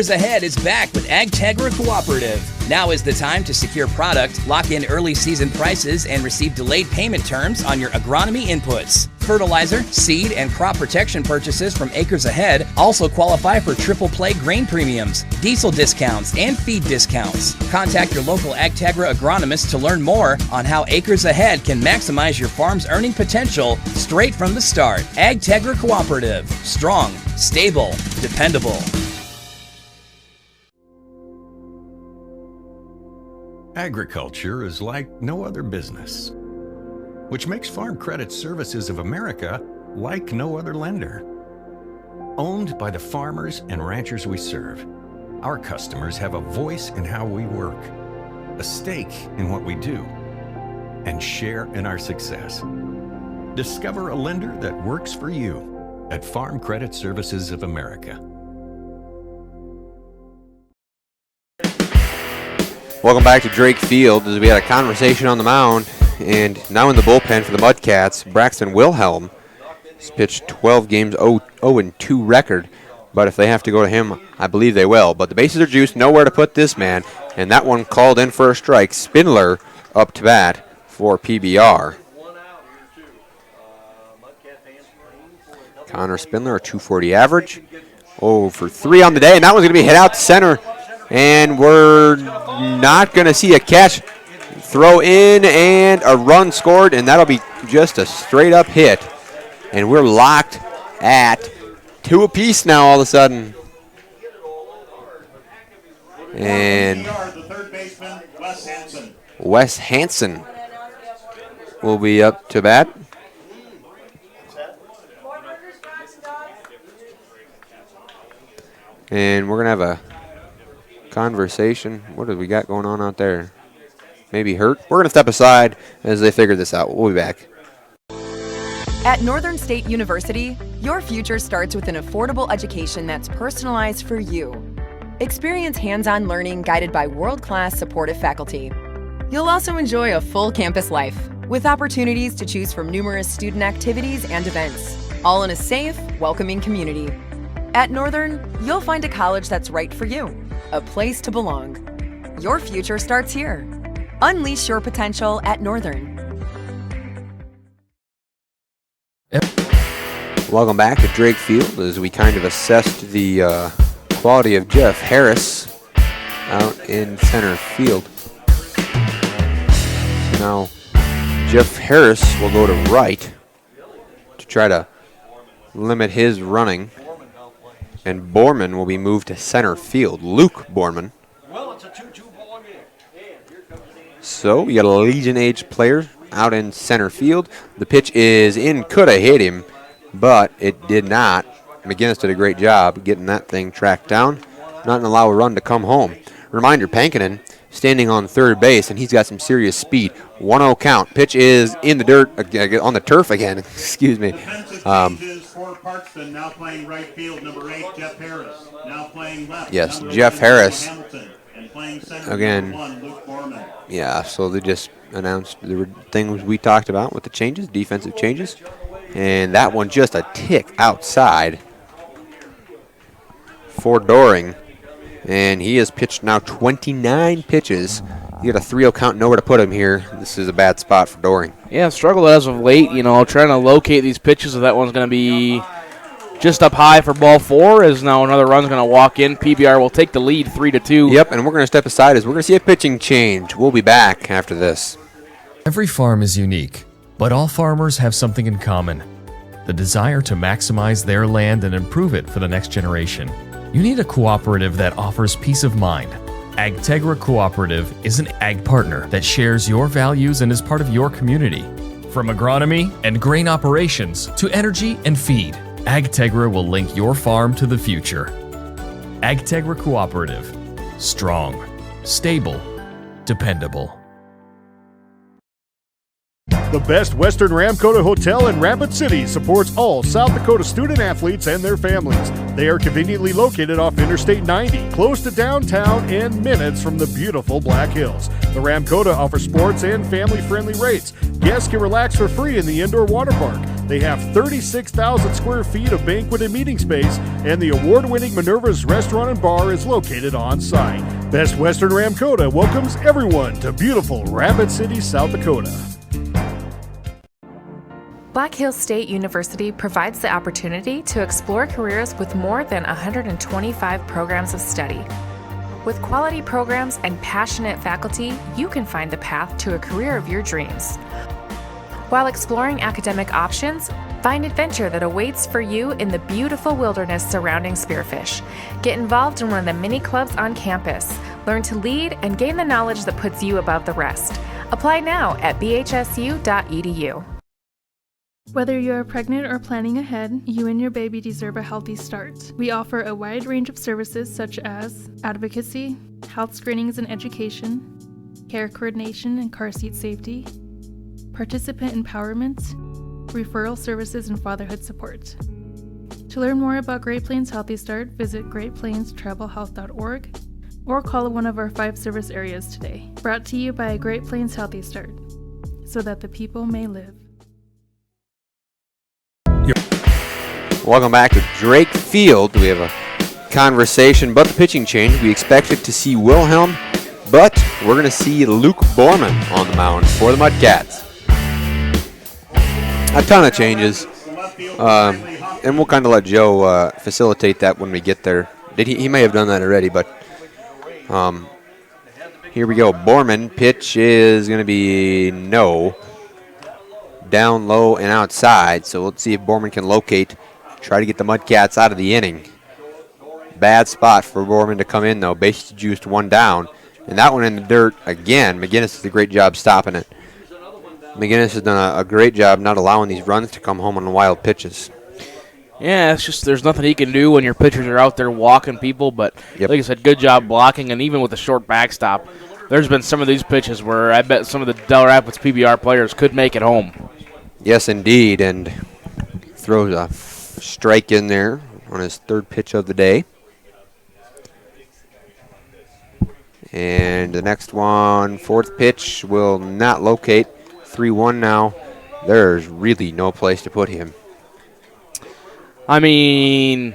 Ahead is back with AgTegra Cooperative. Now is the time to secure product, lock in early season prices, and receive delayed payment terms on your agronomy inputs. Fertilizer, seed, and crop protection purchases from Acres Ahead also qualify for triple play grain premiums, diesel discounts, and feed discounts. Contact your local AgTegra agronomist to learn more on how Acres Ahead can maximize your farm's earning potential straight from the start. AgTegra Cooperative. Strong, stable, dependable. Agriculture is like no other business, which makes Farm Credit Services of America like no other lender. Owned by the farmers and ranchers we serve, our customers have a voice in how we work, a stake in what we do, and share in our success. Discover a lender that works for you at Farm Credit Services of America. Welcome back to Drake Field as we had a conversation on the mound, and now in the bullpen for the Mudcats, Braxton Wilhelm has pitched 12 games, 0-2 record, but if they have to go to him, I believe they will. But the bases are juiced, nowhere to put this man, and that one called in for a strike. Spindler up to bat for PBR. Connor Spindler, a 240 average, 0 for 3 on the day, and that one's going to be hit out to center. And we're not going to see a catch. Throw in and a run scored, and that'll be just a straight-up hit. And we're locked at 2 apiece now all of a sudden. And Wes Hansen will be up to bat. And we're going to have a conversation. What do we got going on out there? Maybe hurt? We're going to step aside as they figure this out. We'll be back. At Northern State University, your future starts with an affordable education that's personalized for you. Experience hands-on learning guided by world-class supportive faculty. You'll also enjoy a full campus life with opportunities to choose from numerous student activities and events, all in a safe, welcoming community. At Northern, you'll find a college that's right for you, a place to belong. Your future starts here. Unleash your potential at Northern. Welcome back to Drake Field as we kind of assessed the quality of Jeff Harris out in center field. So now Jeff Harris will go to right to try to limit his running. And Borman will be moved to center field. Luke Borman. Well, it's a 2-2 ball game. So we got a Legion Age player out in center field. The pitch is in, could have hit him, but it did not. McGinnis did a great job getting that thing tracked down. not allow a run to come home. Reminder, Pankinen standing on third base, and he's got some serious speed. 1-0 count. Pitch is in the dirt, on the turf again. Excuse me. Changes for Parkston, now playing right field, number 8, Jeff Harris. Now playing left. Yes, number Jeff 11, Harris. Hamilton. And playing center, Again. number 1, Luke Borman. Yeah, so they just announced the things we talked about with the changes, defensive changes. And that one just a tick outside for Doring. And he has pitched now 29 pitches. You got a 3-0 count, nowhere to put him here. This is a bad spot for Doring. Yeah, struggled as of late, trying to locate these pitches. If that one's going to be just up high for ball 4, as now another run's going to walk in. PBR will take the lead 3-2. Yep, and we're going to step aside as we're going to see a pitching change. We'll be back after this. Every farm is unique, but all farmers have something in common: the desire to maximize their land and improve it for the next generation. You need a cooperative that offers peace of mind. AgTegra Cooperative is an ag partner that shares your values and is part of your community. From agronomy and grain operations to energy and feed, AgTegra will link your farm to the future. AgTegra Cooperative. Strong, stable, dependable. The best Western Ramkota Hotel in Rapid City supports all South Dakota student athletes and their families. They are conveniently located off Interstate 90, close to downtown and minutes from the beautiful Black Hills. The Ramkota offers sports and family-friendly rates. Guests can relax for free in the indoor water park. They have 36,000 square feet of banquet and meeting space, and the award-winning Minerva's Restaurant and Bar is located on site. Best Western Ramkota welcomes everyone to beautiful Rapid City, South Dakota. Black Hills State University provides the opportunity to explore careers with more than 125 programs of study. With quality programs and passionate faculty, you can find the path to a career of your dreams. While exploring academic options, find adventure that awaits for you in the beautiful wilderness surrounding Spearfish. Get involved in one of the many clubs on campus. Learn to lead and gain the knowledge that puts you above the rest. Apply now at bhsu.edu. Whether you're pregnant or planning ahead, you and your baby deserve a healthy start. We offer a wide range of services such as advocacy, health screenings and education, care coordination and car seat safety, participant empowerment, referral services, and fatherhood support. To learn more about Great Plains Healthy Start, visit greatplainstravelhealth.org or call one of our 5 service areas today. Brought to you by Great Plains Healthy Start, so that the people may live. Welcome back to Drake Field. We have a conversation about the pitching change. We expected to see Wilhelm, but we're going to see Luke Borman on the mound for the Mudcats. A ton of changes, and we'll kind of let Joe facilitate that when we get there. He may have done that already, but here we go. Borman, pitch is going to be no. Down low and outside, so let's see if Borman can locate, try to get the Mudcats out of the inning. Bad spot for Borman to come in, though. Base juiced one down, and that one in the dirt again. McGinnis does a great job stopping it. McGinnis has done a great job not allowing these runs to come home on the wild pitches. Yeah, it's just there's nothing he can do when your pitchers are out there walking people, but like I said, good job blocking, and even with a short backstop, there's been some of these pitches where I bet some of the Dell Rapids PBR players could make it home. Yes, indeed, and throws a strike in there on his 3rd pitch of the day. And the next one, 4th pitch, will not locate. 3-1 now. There's really no place to put him. I mean,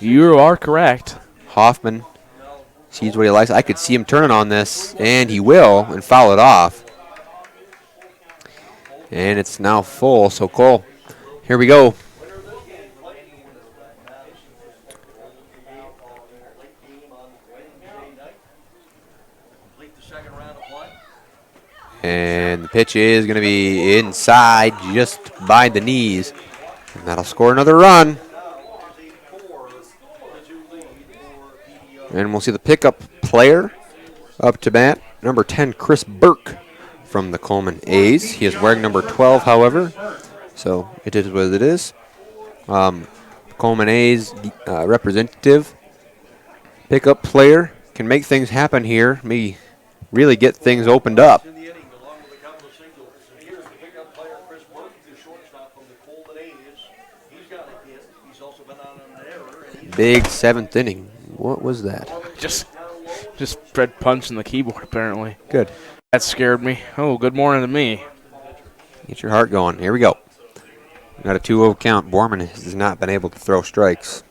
you are correct. Hoffman sees what he likes. I could see him turning on this, and he will, and foul it off. And it's now full, so Cole, here we go. And the pitch is going to be inside just by the knees. And that'll score another run. And we'll see the pickup player up to bat, number 10, Chris Burke from the Coleman A's. He is wearing number 12, however, so it is what it is. Coleman A's representative pickup player can make things happen here. Maybe really get things opened up. Big 7th inning. What was that? Just Fred punching the keyboard, apparently. Good. That scared me. Oh, good morning to me. Get your heart going. Here we go. Got a 2-0 count. Borman has not been able to throw strikes.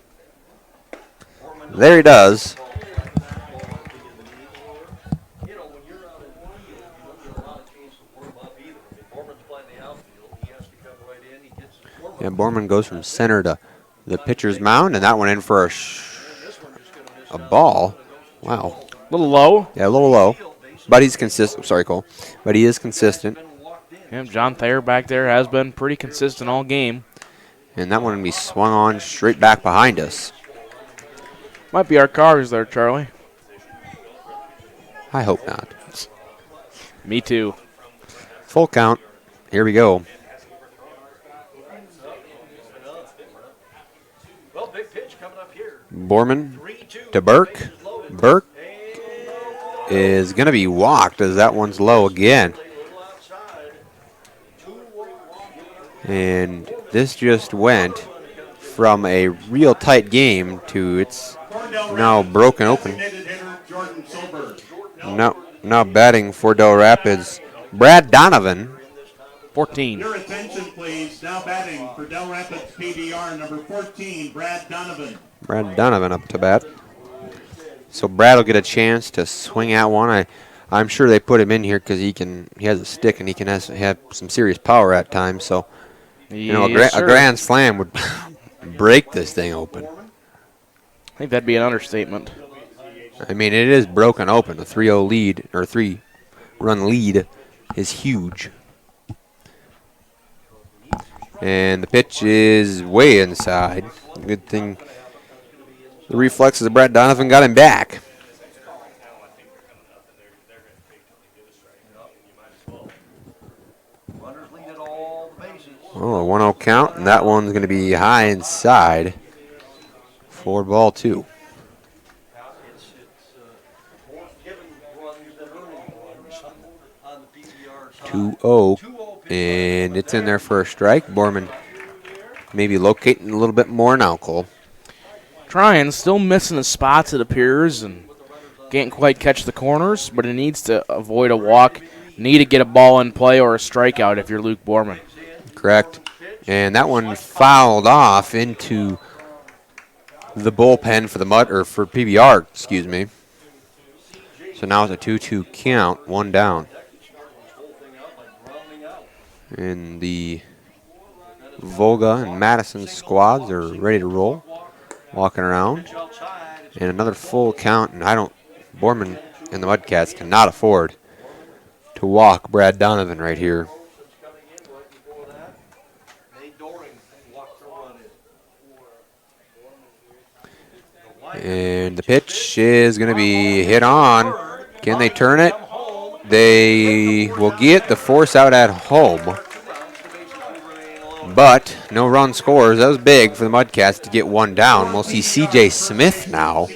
There he does. And Borman goes from center to the pitcher's mound, and that one in for a ball. Wow. A little low. Yeah, a little low. But he's consistent. Sorry, Cole. But he is consistent. Yeah, John Thayer back there has been pretty consistent all game. And that one will be swung on straight back behind us. Might be our cars there, Charlie. I hope not. Me too. Full count. Here we go. Borman to Burke. Burke is going to be walked as that one's low again. And this just went from a real tight game to it's now broken open. Now batting for Dell Rapids, Brad Donovan. 14. Your attention, please. Now batting for Dell Rapids PBR, number 14, Brad Donovan. Brad Donovan up to bat. So Brad will get a chance to swing at one. I'm sure they put him in here because he has a stick and he can have some serious power at times. So, a grand slam would break this thing open. I think that'd be an understatement. I mean, it is broken open. The 3-0 lead, or 3-run lead, is huge. And the pitch is way inside. Good thing the reflexes of Brad Donovan got him back. Oh, a 1-0 count, and that one's going to be high inside for ball 2. 2-0, and it's in there for a strike. Borman maybe locating a little bit more now, Cole. Trying, still missing the spots, it appears, and can't quite catch the corners, but he needs to avoid a walk, need to get a ball in play or a strikeout if you're Luke Borman. Correct. And that one fouled off into the bullpen for PBR, excuse me. So now it's a 2-2 count, one down. And the Volga and Madison squads are ready to roll, walking around. And another full count, and Borman and the Mudcats cannot afford to walk Brad Donovan right here. And the pitch is going to be hit on. Can they turn it? They will get the force out at home. But no run scores. That was big for the Mudcats to get one down. We'll see C.J. Smith now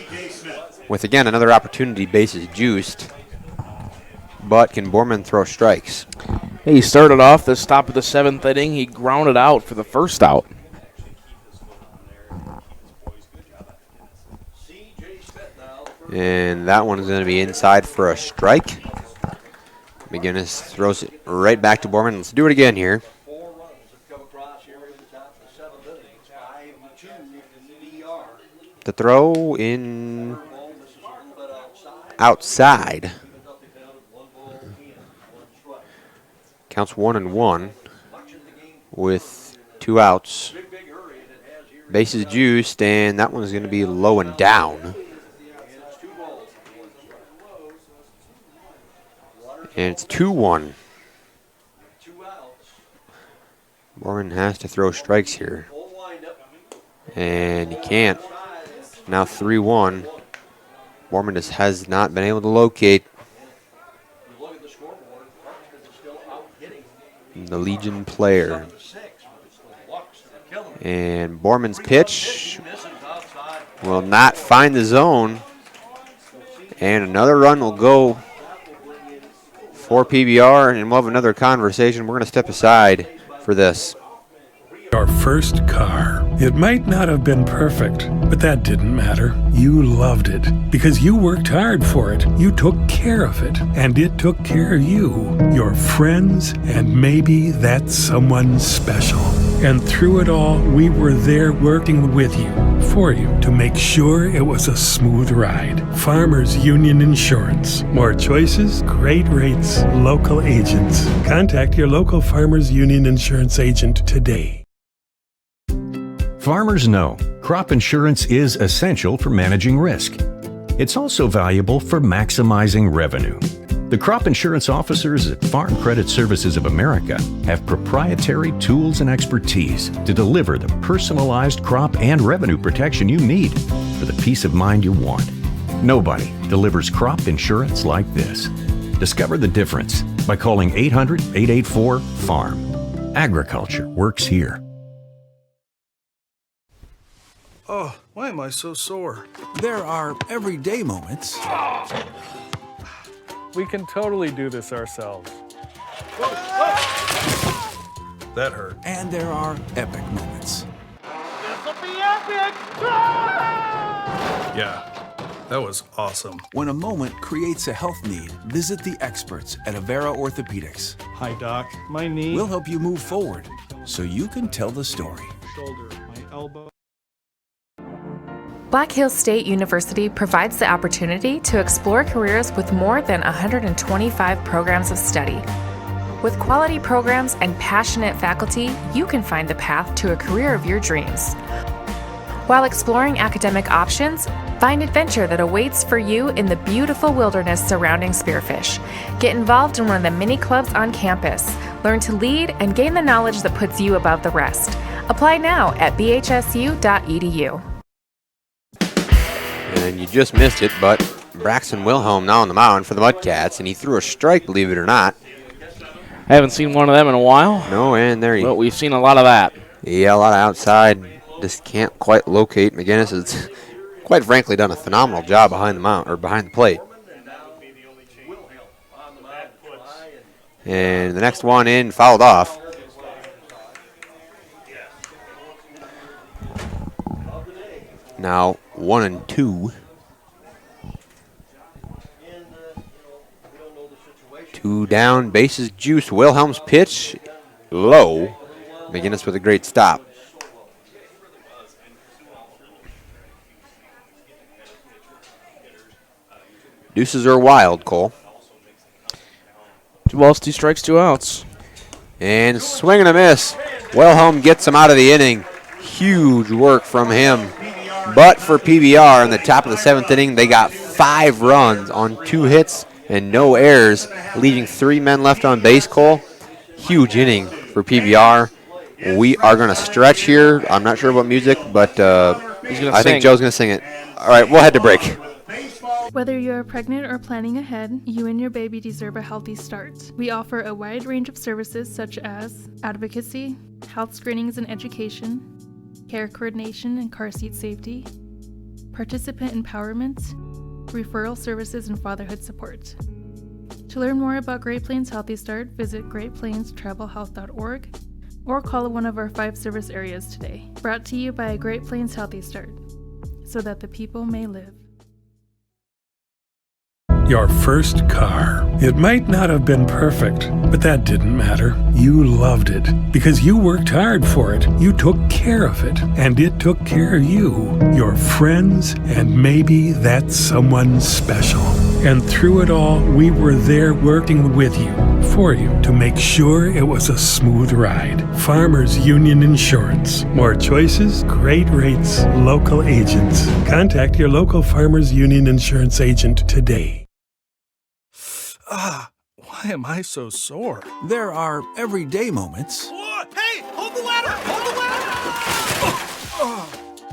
with, again, another opportunity, bases juiced. But can Borman throw strikes? He started off the top of the 7th inning. He grounded out for the first out. And that one is going to be inside for a strike. McGinnis throws it right back to Borman. Let's do it again here. The throw in outside. Counts 1-1 with 2 outs. Bases juiced, and that one's going to be low and down. And it's 2-1. Borman has to throw strikes here. And he can't. Now 3-1. Borman just has not been able to locate the Legion player. And Borman's pitch will not find the zone. And another run will go for PBR, and we'll have another conversation. We're going to step aside for this. Your first car. It might not have been perfect, but that didn't matter. You loved it because you worked hard for it. You took care of it, and it took care of you, your friends, and maybe that someone special. And through it all, we were there working with you, for you, to make sure it was a smooth ride. Farmers Union Insurance. More choices, great rates, local agents. Contact your local Farmers Union Insurance agent today. Farmers know crop insurance is essential for managing risk. It's also valuable for maximizing revenue. The crop insurance officers at Farm Credit Services of America have proprietary tools and expertise to deliver the personalized crop and revenue protection you need for the peace of mind you want. Nobody delivers crop insurance like this. Discover the difference by calling 800-884-FARM. Agriculture works here. Oh, why am I so sore? There are everyday moments. We can totally do this ourselves. That hurt. And there are epic moments. This'll be epic! Yeah, that was awesome. When a moment creates a health need, visit the experts at Avera Orthopedics. Hi, Doc. My knee. We'll help you move forward so you can tell the story. Shoulder, my elbow. Black Hills State University provides the opportunity to explore careers with more than 125 programs of study. With quality programs and passionate faculty, you can find the path to a career of your dreams. While exploring academic options, find adventure that awaits for you in the beautiful wilderness surrounding Spearfish. Get involved in one of the many clubs on campus. Learn to lead and gain the knowledge that puts you above the rest. Apply now at bhsu.edu. And you just missed it, but Braxton Wilhelm now on the mound for the Mudcats, and he threw a strike, believe it or not. I haven't seen one of them in a while. No, and there he. But we've seen a lot of that. Yeah, a lot of outside. Just can't quite locate. McGinnis has, quite frankly, done a phenomenal job behind the mound or behind the plate. And the next one in, fouled off. Now 1-2. 2 down, bases juice. Wilhelm's pitch low. McGinnis with a great stop. Deuces are wild, Cole. 2 balls, 2 strikes, 2 outs. And swing and a miss. Wilhelm gets him out of the inning. Huge work from him. But for PBR in the top of the 7th inning, they got 5 runs on 2 hits and no errors, leaving 3 men left on base, Cole. Huge inning for PBR. We are going to stretch here. I'm not sure about music, but I think Joe's going to sing it. All right, we'll head to break. Whether you're pregnant or planning ahead, you and your baby deserve a healthy start. We offer a wide range of services such as advocacy, health screenings and education, care coordination and car seat safety, participant empowerment, referral services, and fatherhood support. To learn more about Great Plains Healthy Start, visit greatplainstravelhealth.org or call one of our 5 service areas today. Brought to you by Great Plains Healthy Start, so that the people may live. Your first car. It might not have been perfect, but that didn't matter. You loved it because you worked hard for it. You took care of it, and it took care of you, your friends, and maybe that someone special. And through it all, we were there working with you, for you, to make sure it was a smooth ride. Farmers Union Insurance. More choices, great rates, local agents. Contact your local Farmers Union Insurance agent today. Why am I so sore? There are everyday moments. Hey, hold the ladder! Hold the ladder!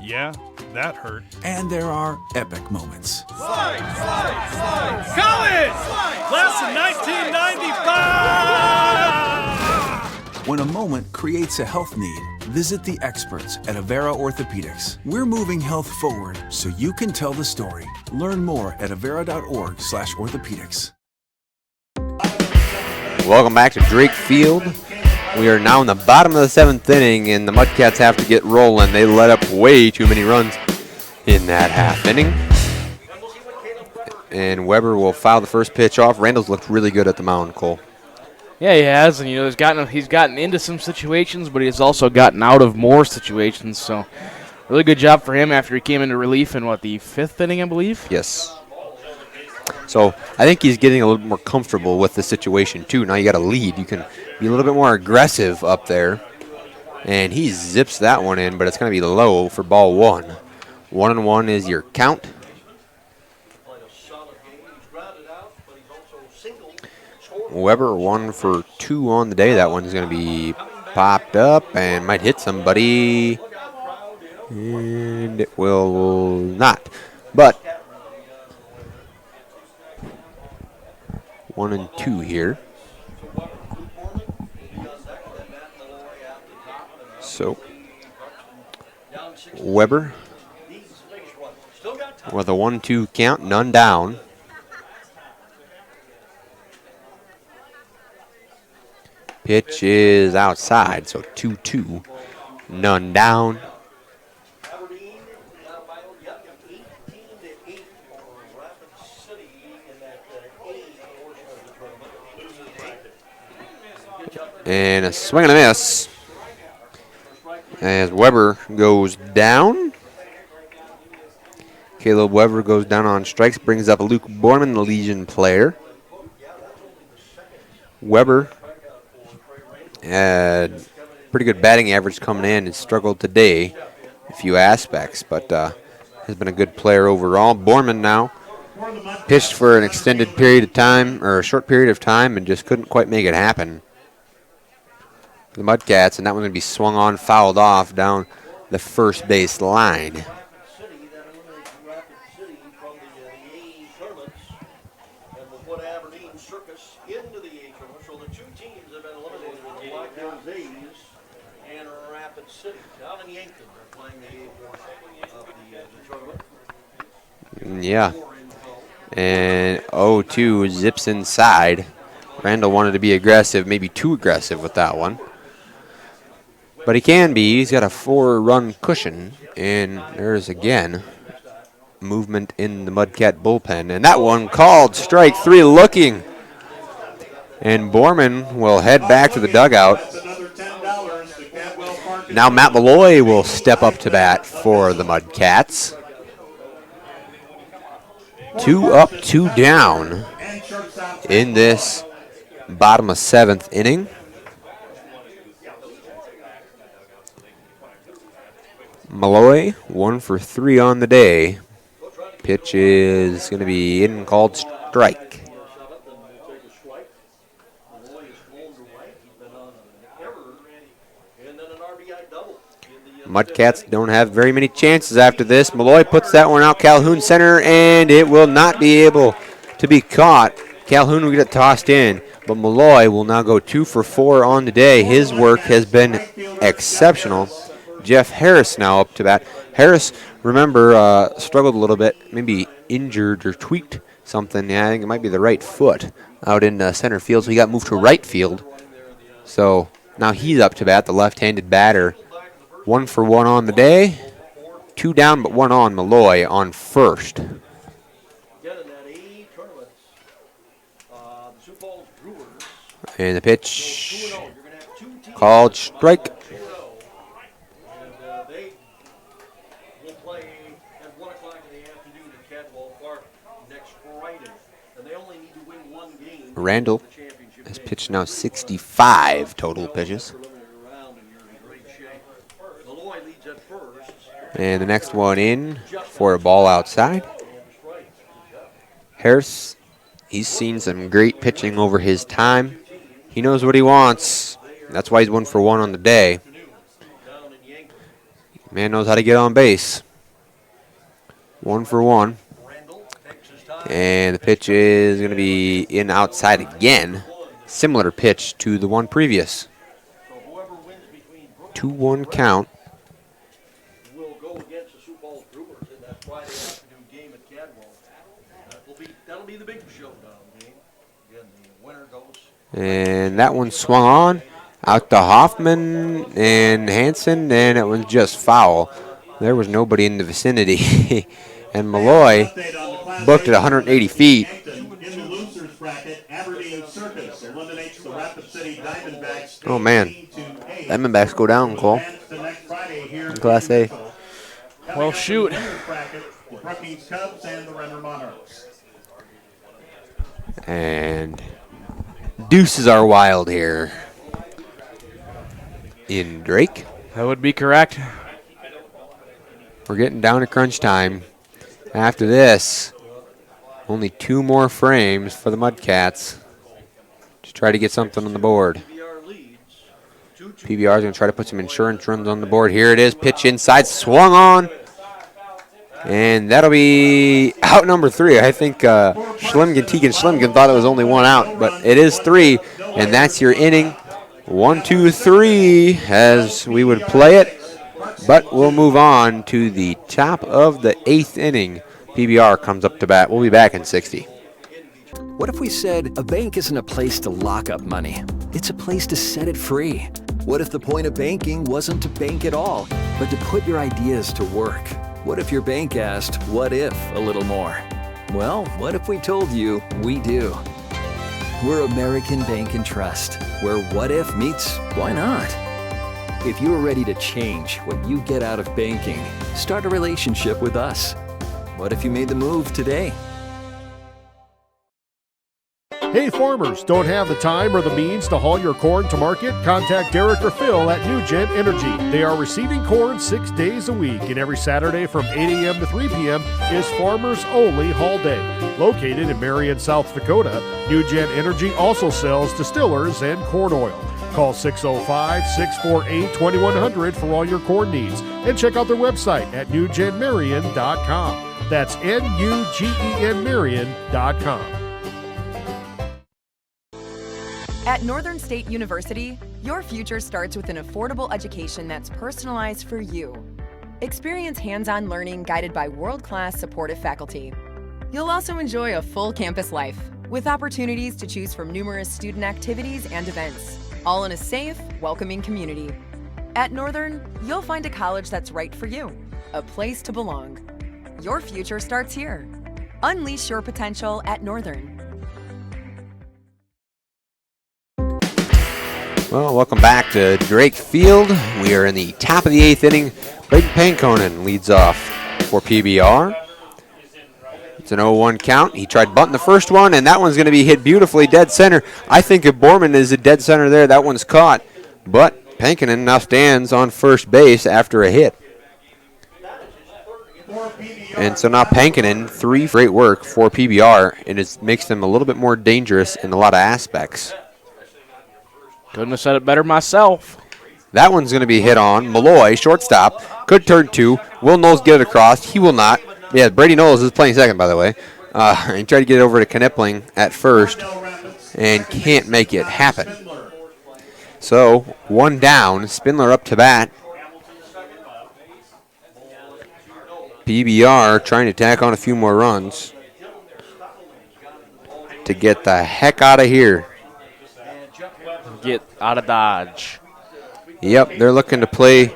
Yeah, that hurt. And there are epic moments. Slide, slide, slide! College! Class of 1995! When a moment creates a health need, Visit the experts at Avera Orthopedics. We're moving health forward so you can tell the story. Learn more at avera.org/orthopedics. Welcome back to Drake Field. We are now in the bottom of the 7th inning, and the Mudcats have to get rolling. They let up way too many runs in that half inning. And Weber will foul the first pitch off. Randall's looked really good at the mound, Cole. Yeah, he has, and he's gotten into some situations, but he's also gotten out of more situations. So, really good job for him after he came into relief in the 5th inning, I believe. Yes. So I think he's getting a little bit more comfortable with the situation too. Now you got a lead, you can be a little bit more aggressive up there, and he zips that one in, but it's going to be low for ball 1. 1-1 is your count. Weber 1 for 2 on the day. That one's going to be popped up and might hit somebody. And it will not. But 1 and 2 here. So Weber with a 1-2 count, none down. Pitch is outside, so 2-2, none down. And a swing and a miss as Weber goes down. Caleb Weber goes down on strikes, brings up Luke Borman, the Legion player. Weber had pretty good batting average coming in and struggled today, a few aspects, but has been a good player overall. Borman now pitched for an extended period of time, or a short period of time, and just couldn't quite make it happen. The Mudcats, and that one's going to be swung on, fouled off down the first base line. Yeah. And 0-2 zips inside. Randall wanted to be aggressive, maybe too aggressive with that one. But he can be. He's got a 4-run cushion. And there's, again, movement in the Mudcat bullpen. And that one called strike 3 looking. And Borman will head back to the dugout. Now Matt Malloy will step up to bat for the Mudcats. 2 up, 2 down in this bottom of 7th inning. Malloy 1 for 3 on the day. Pitch is going to be in, called strike. Mudcats don't have very many chances after this. Malloy puts that one out Calhoun center, and it will not be able to be caught. Calhoun will get it tossed in, but Malloy will now go 2 for 4 on the day. His work has been exceptional. Jeff Harris now up to bat. Harris, remember, struggled a little bit, maybe injured or tweaked something. Yeah, I think it might be the right foot out in center field, so he got moved to right field. So now he's up to bat, the left-handed batter. 1 for 1 on the day. 2 down, but 1 on. Malloy on first. And the pitch called strike. Randall has pitched now 65 total pitches. And the next one in for a ball outside. Harris, he's seen some great pitching over his time. He knows what he wants. That's why he's 1 for 1 on the day. Man knows how to get on base. 1 for 1. And the pitch is going to be in outside again. Similar pitch to the one previous. 2-1 count. Will go against the Sioux Falls Brewers in that Friday afternoon game at Cadwell. That'll be the big showdown game. Again, the winner goes. And that one swung on. Out to Hoffman and Hanson, and it was just foul. There was nobody in the vicinity. And Malloy booked at 180 feet. Oh, man. Diamondbacks go down, Cole. Class A. Well, shoot. And deuces are wild here in Drake. That would be correct. We're getting down to crunch time. After this, only 2 more frames for the Mudcats to try to get something on the board. PBR is going to try to put some insurance runs on the board. Here it is, pitch inside, swung on. And that'll be out number 3. I think Tegan Schlimgen thought it was only 1 out, but it is 3, and that's your inning. 1, 2, 3 as we would play it. But we'll move on to the top of the 8th inning. PBR comes up to bat. We'll be back in 60. What if we said a bank isn't a place to lock up money? It's a place to set it free. What if the point of banking wasn't to bank at all, but to put your ideas to work? What if your bank asked, what if, a little more? Well, what if we told you we do? We're American Bank and Trust, where what if meets why not? If you are ready to change what you get out of banking, start a relationship with us. What if you made the move today? Hey farmers, don't have the time or the means to haul your corn to market? Contact Derek or Phil at New Gen Energy. They are receiving corn 6 days a week, and every Saturday from 8 a.m. to 3 p.m. is Farmers Only Haul Day. Located in Marion, South Dakota, New Gen Energy also sells distillers and corn oil. Call 605-648-2100 for all your corn needs, and check out their website at newgenmarion.com. That's NUGEN Marion.com. At Northern State University, your future starts with an affordable education that's personalized for you. Experience hands-on learning guided by world-class supportive faculty. You'll also enjoy a full campus life with opportunities to choose from numerous student activities and events, all in a safe, welcoming community. At Northern, you'll find a college that's right for you, a place to belong. Your future starts here. Unleash your potential at Northern. Well, welcome back to Drake Field. We are in the top of the 8th inning. Braden Pankonen leads off for PBR. It's an 0-1 count. He tried bunting the first one, and that one's going to be hit beautifully dead center. I think if Borman is a dead center there, that one's caught. But Pankonen now stands on first base after a hit. And so now Pankonen, 3 great work for PBR, and it makes them a little bit more dangerous in a lot of aspects. Couldn't have said it better myself. That one's going to be hit on. Malloy, shortstop, could turn 2. Will Knowles get it across? He will not. Yeah, Brady Knowles is playing second, by the way. He tried to get it over to Knipling at first and can't make it happen. So, 1 down. Spindler up to bat. PBR trying to tack on a few more runs to get the heck out of here. Get out of Dodge. Yep, they're looking to play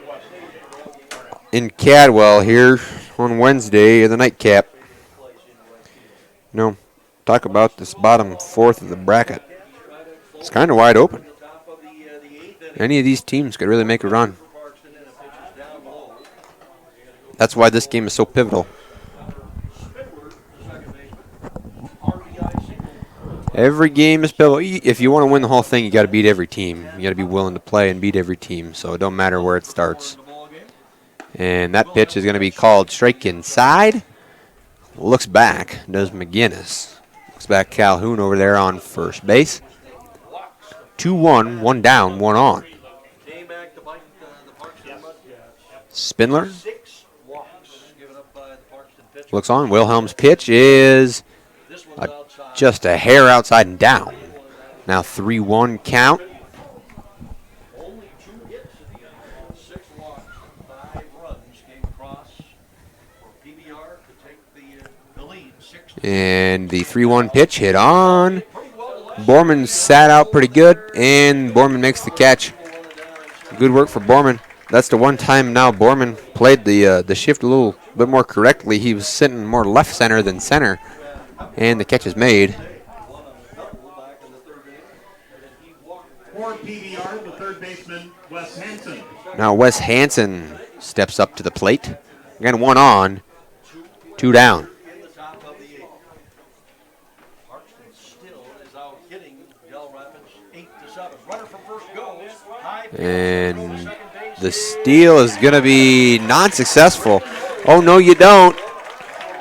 in Cadwell here on Wednesday, the nightcap. Talk about this bottom 4th of the bracket. It's kind of wide open. Any of these teams could really make a run. That's why this game is so pivotal. Every game is pivotal. If you want to win the whole thing, you got to beat every team. You got to be willing to play and beat every team, so it don't matter where it starts. And that pitch is going to be called strike inside. Looks back, does McGinnis. Looks back Calhoun over there on first base. 2-1, 1 down, 1 on. Spindler looks on. Wilhelm's pitch is just a hair outside and down. Now 3-1 count. And the 3-1 pitch hit on. Borman sat out pretty good, and Borman makes the catch. Good work for Borman. That's the one time now Borman played the shift a little bit more correctly. He was sitting more left center than center, and the catch is made. For PBR, the third baseman, Wes Hansen. Now Wes Hansen steps up to the plate. Again, 1 on, 2 down. And the steal is going to be non-successful. Oh, no, you don't.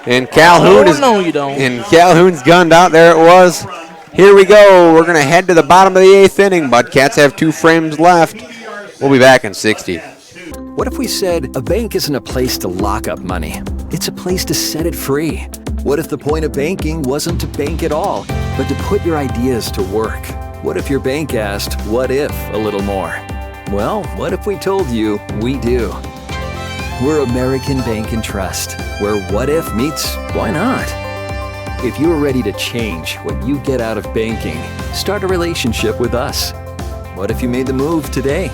And Calhoun And Calhoun's gunned out. There it was. Here we go. We're going to head to the bottom of the 8th inning. Mudcats have 2 frames left. We'll be back in 60. What if we said a bank isn't a place to lock up money? It's a place to set it free. What if the point of banking wasn't to bank at all, but to put your ideas to work? What if your bank asked, what if, a little more? Well, what if we told you we do? We're American Bank and Trust, where what if meets why not? If you're ready to change what you get out of banking, start a relationship with us. What if you made the move today?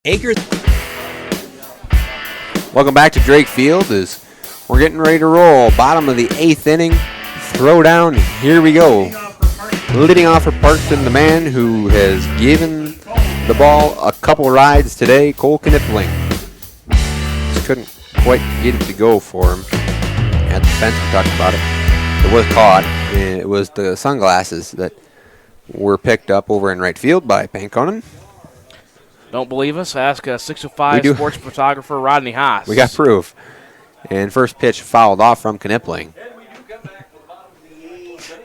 Acres. Welcome back to Drake Field as we're getting ready to roll. Bottom of the 8th inning. Throw down. Here we go. Leading off for Parkston, the man who has given the ball a couple rides today, Cole Knipling. Just couldn't quite get it to go for him. At the fence, we talked about it. It was caught, and it was the sunglasses that were picked up over in right field by Pankonen. Don't believe us? Ask 605 sports photographer Rodney Haas. We got proof. And first pitch fouled off from Knipling.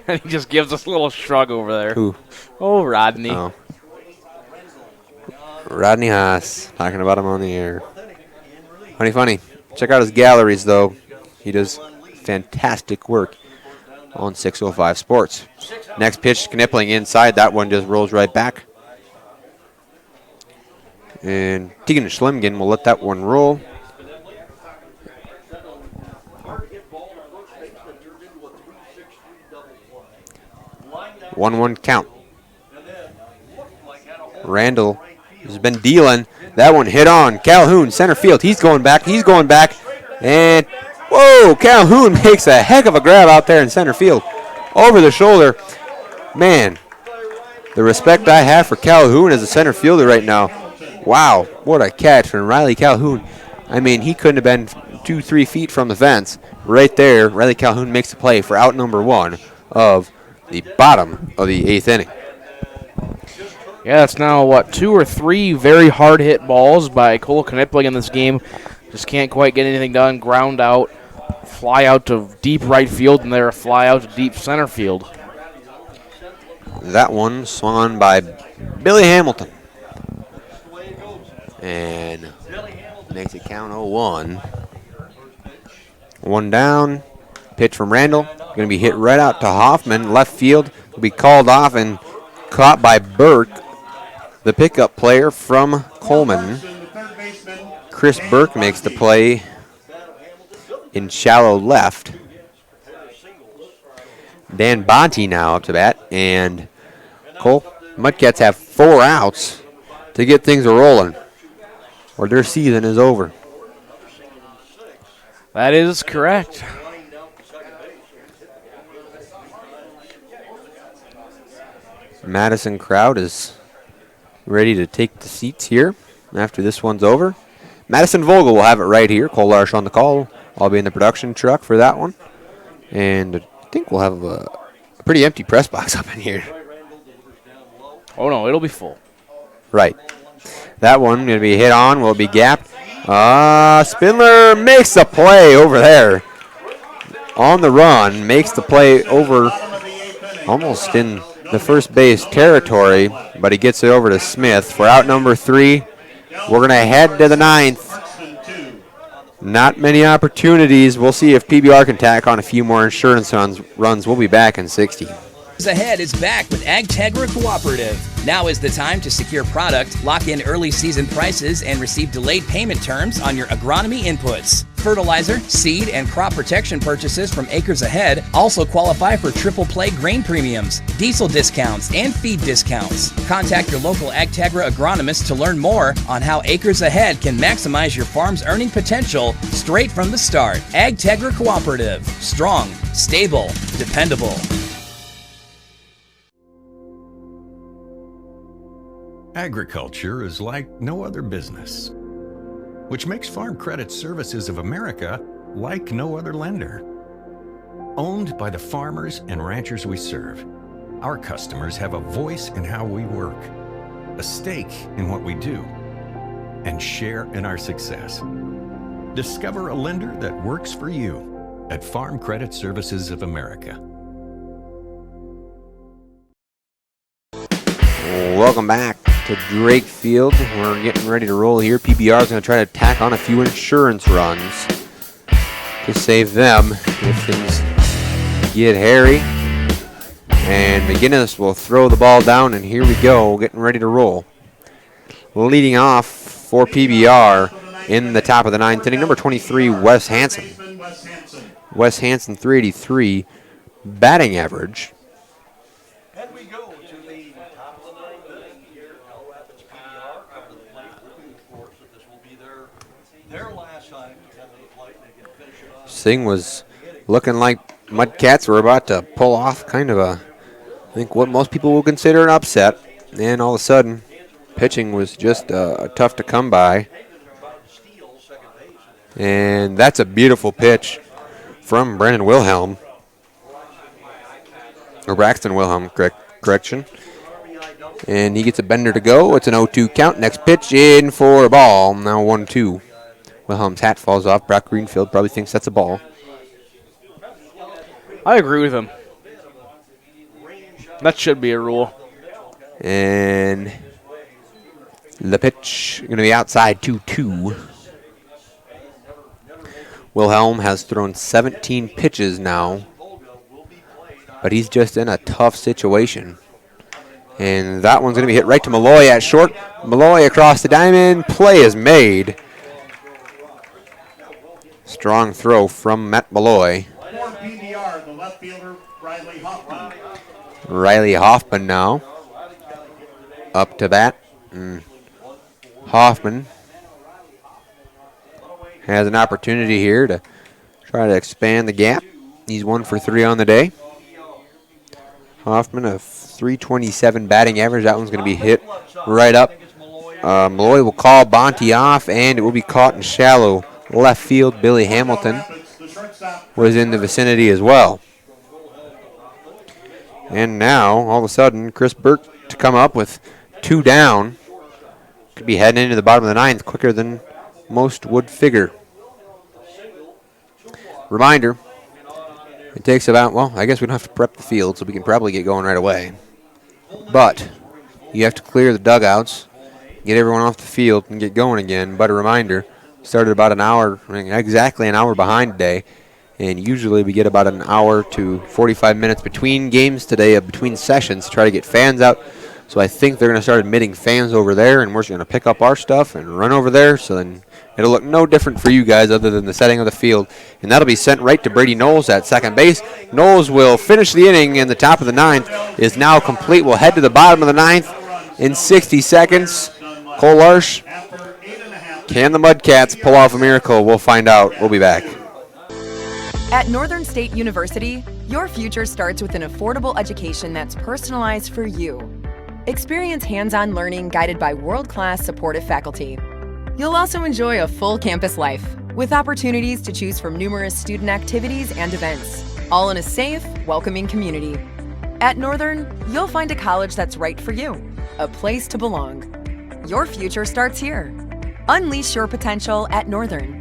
And he just gives us a little shrug over there. Who? Oh, Rodney. Oh. Rodney Haas, talking about him on the air. Funny. Check out his galleries, though. He does fantastic work on 605 Sports. Next pitch, Knipling inside. That one just rolls right back. And Tegan Schlemgen will let that one roll. One count. Randall has been dealing. That one hit on. Calhoun, center field. He's going back. And, whoa, Calhoun makes a heck of a grab out there in center field. Over the shoulder. Man, the respect I have for Calhoun as a center fielder right now. Wow, what a catch from Riley Calhoun. I mean, he couldn't have been 2-3 feet from the fence. Right there, Riley Calhoun makes the play for out number 1 of the bottom of the 8th inning. Yeah, it's now, 2 or 3 very hard-hit balls by Cole Knipling in this game. Just can't quite get anything done. Ground out, fly out to deep right field, and there a fly out to deep center field. That one swung on by Billy Hamilton. And makes it count 0-1. 1 down. Pitch from Randall. Going to be hit right out to Hoffman. Left field. Will be called off and caught by Burke, the pickup player from Coleman. Chris Burke makes the play in shallow left. Dan Bonte now up to bat. And Cole, Mudcats have 4 outs to get things rolling, or their season is over. That is correct. Madison crowd is ready to take the seats here after this one's over. Madison Vogel will have it right here. Cole Larsh on the call. I'll be in the production truck for that one. And I think we'll have a pretty empty press box up in here. Oh, no, it'll be full. Right. That one going to be hit on, will be gapped. Spindler makes the play over there. On the run, makes the play over almost in the first base territory, but he gets it over to Smith. For out number 3, we're going to head to the 9th. Not many opportunities. We'll see if PBR can tack on a few more insurance runs. We'll be back in 60. Ahead is back with AgTegra Cooperative. Now is the time to secure product, lock in early season prices, and receive delayed payment terms on your agronomy inputs. Fertilizer, seed, and crop protection purchases from Acres Ahead also qualify for triple play grain premiums, diesel discounts, and feed discounts. Contact your local AgTegra agronomist to learn more on how Acres Ahead can maximize your farm's earning potential straight from the start. AgTegra Cooperative. Strong, stable, dependable. Agriculture is like no other business, which makes Farm Credit Services of America like no other lender. Owned by the farmers and ranchers we serve, our customers have a voice in how we work, a stake in what we do, and share in our success. Discover a lender that works for you at Farm Credit Services of America. Welcome back to Drake Field. We're getting ready to roll here. PBR is going to try to tack on a few insurance runs to save them if things get hairy. And McGinnis will throw the ball down, and here we go, getting ready to roll. Leading off for PBR in the top of the 9th inning, number 23, Wes Hansen. Wes Hansen, 383 batting average. This thing was looking like Mudcats were about to pull off kind of I think what most people will consider an upset. And all of a sudden, pitching was just tough to come by. And that's a beautiful pitch from Brandon Wilhelm. Or Braxton Wilhelm, correction. And he gets a bender to go. It's an 0-2 count. Next pitch in for a ball. Now 1-2. Wilhelm's hat falls off. Brock Greenfield probably thinks that's a ball. I agree with him. That should be a rule. And the pitch going to be outside 2-2. Wilhelm has thrown 17 pitches now, but he's just in a tough situation. And that one's going to be hit right to Malloy at short. Malloy across the diamond. Play is made. Strong throw from Matt Malloy. For PBR, the left fielder, Riley Hoffman. Riley Hoffman now. Up to bat. Hoffman has an opportunity here to try to expand the gap. He's 1 for 3 on the day. Hoffman, a 327 batting average. That one's going to be hit right up. Malloy will call Bonte off, and it will be caught in shallow left field. Billy Hamilton was in the vicinity as well. And now, all of a sudden, Chris Burke to come up with 2 down. Could be heading into the bottom of the 9th quicker than most would figure. Reminder, it takes about, well, I guess we don't have to prep the field, so we can probably get going right away. But you have to clear the dugouts, get everyone off the field, and get going again. But a reminder, started about an hour, exactly an hour behind today, and usually we get about an hour to 45 minutes between games today, between sessions, to try to get fans out. So I think they're going to start admitting fans over there, and we're just going to pick up our stuff and run over there. So then it'll look no different for you guys other than the setting of the field. And that'll be sent right to Brady Knowles at second base. Knowles will finish the inning, and the top of the 9th is now complete. We'll head to the bottom of the 9th in 60 seconds. Cole Larsh, can the Mudcats pull off a miracle? We'll find out. We'll be back. At Northern State University, your future starts with an affordable education that's personalized for you. Experience hands-on learning guided by world-class supportive faculty. You'll also enjoy a full campus life with opportunities to choose from numerous student activities and events, all in a safe, welcoming community. At Northern, you'll find a college that's right for you, a place to belong. Your future starts here. Unleash your potential at Northern.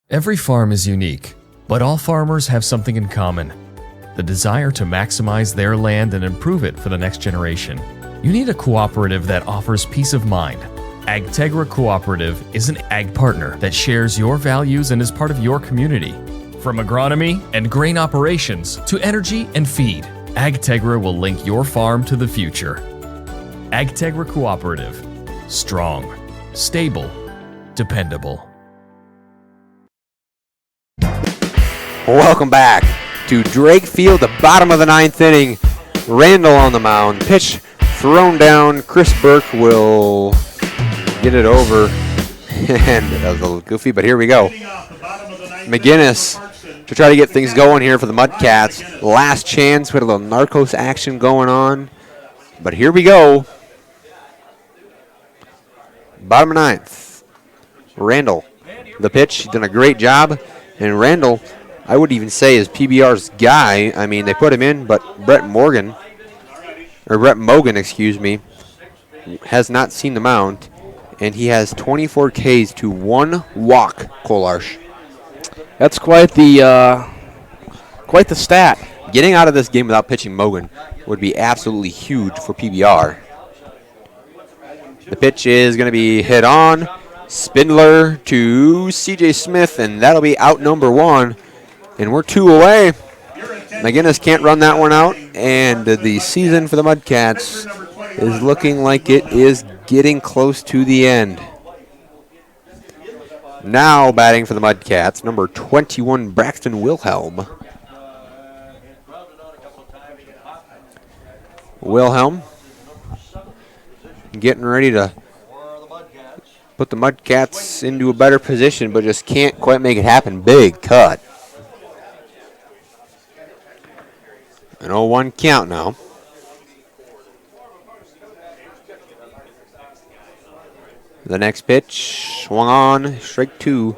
Every farm is unique, but all farmers have something in common: the desire to maximize their land and improve it for the next generation. You need a cooperative that offers peace of mind. AgTegra Cooperative is an ag partner that shares your values and is part of your community. From agronomy and grain operations to energy and feed, AgTegra will link your farm to the future. AgTegra Cooperative. Strong, stable, dependable. Welcome back to Drake Field, the bottom of the 9th inning. Randall on the mound. Pitch thrown down. Chris Burke will get it over. And that was a little goofy, but here we go. McGinnis to try to get things going here for the Mudcats. Last chance. We had a little Narcos action going on. But here we go. Bottom of 9th. Randall. The pitch. He's done a great job. And Randall, I would even say, is PBR's guy. I mean, they put him in, but Brett Mogan, excuse me, has not seen the mound, and he has 24 Ks to 1 walk, Kolarsh. That's quite the stat. Getting out of this game without pitching Mogan would be absolutely huge for PBR. The pitch is going to be hit on. Spindler to CJ Smith, and that'll be out number 1. And we're 2 away. McGinnis can't run that one out, and the season for the Mudcats is looking like it is getting close to the end. Now batting for the Mudcats, number 21, Braxton Wilhelm. Wilhelm getting ready to put the Mudcats into a better position, but just can't quite make it happen. Big cut. An 0-1 count now. The next pitch, swung on, strike 2.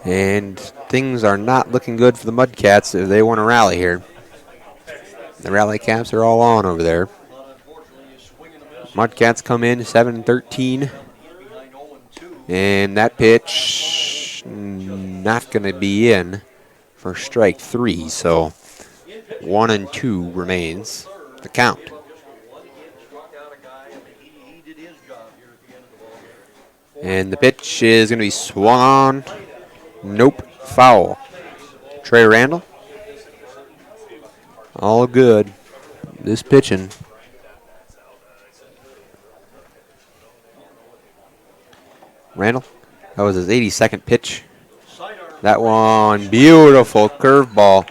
And things are not looking good for the Mudcats if they want to rally here. The rally caps are all on over there. Mudcats come in 7-13. And that pitch not going to be in for strike 3. So 1 and 2 remains the count. And the pitch is going to be swung on. Nope, foul. Trey Randall. All good. This pitching. Randall, that was his 82nd pitch. That one, beautiful curveball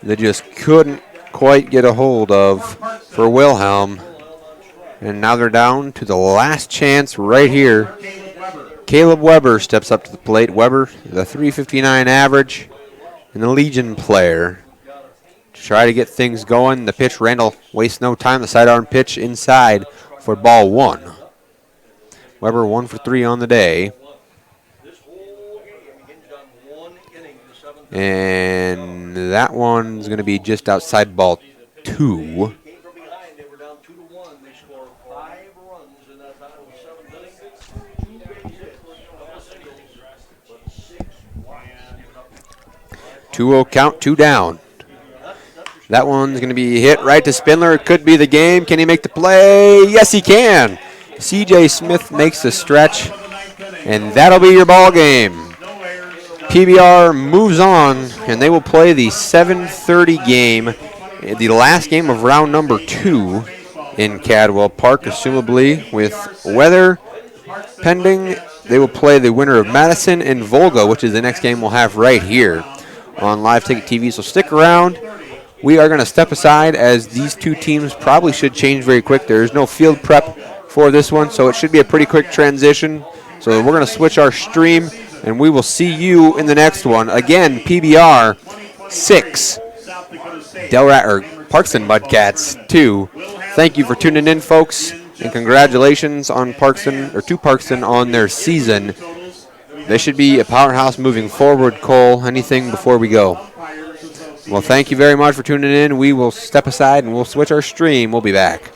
that just couldn't quite get a hold of for Wilhelm. And now they're down to the last chance right here. Caleb Weber steps up to the plate. Weber, the .359 average, and the Legion player. To try to get things going. The pitch, Randall wastes no time. The sidearm pitch inside for ball 1. Weber 1 for 3 on the day. And that one's going to be just outside ball 2. .2-0 count, 2 down. That one's going to be hit right to Spindler. It could be the game. Can he make the play? Yes, he can. CJ Smith makes the stretch, and that'll be your ball game. PBR moves on, and they will play the 7:30 game, the last game of round number 2 in Cadwell Park, assumably with weather pending. They will play the winner of Madison and Volga, which is the next game we'll have right here on Live Ticket TV. So stick around. We are going to step aside as these two teams probably should change very quick. There is no field prep for this one, so it should be a pretty quick transition. So we're going to switch our stream, and we will see you in the next one. Again, PBR 6, Parkston Mudcats 2. Thank you for tuning in, folks, and congratulations on to Parkston on their season. They should be a powerhouse moving forward. Cole, anything before we go? Well, thank you very much for tuning in. We will step aside and we'll switch our stream. We'll be back.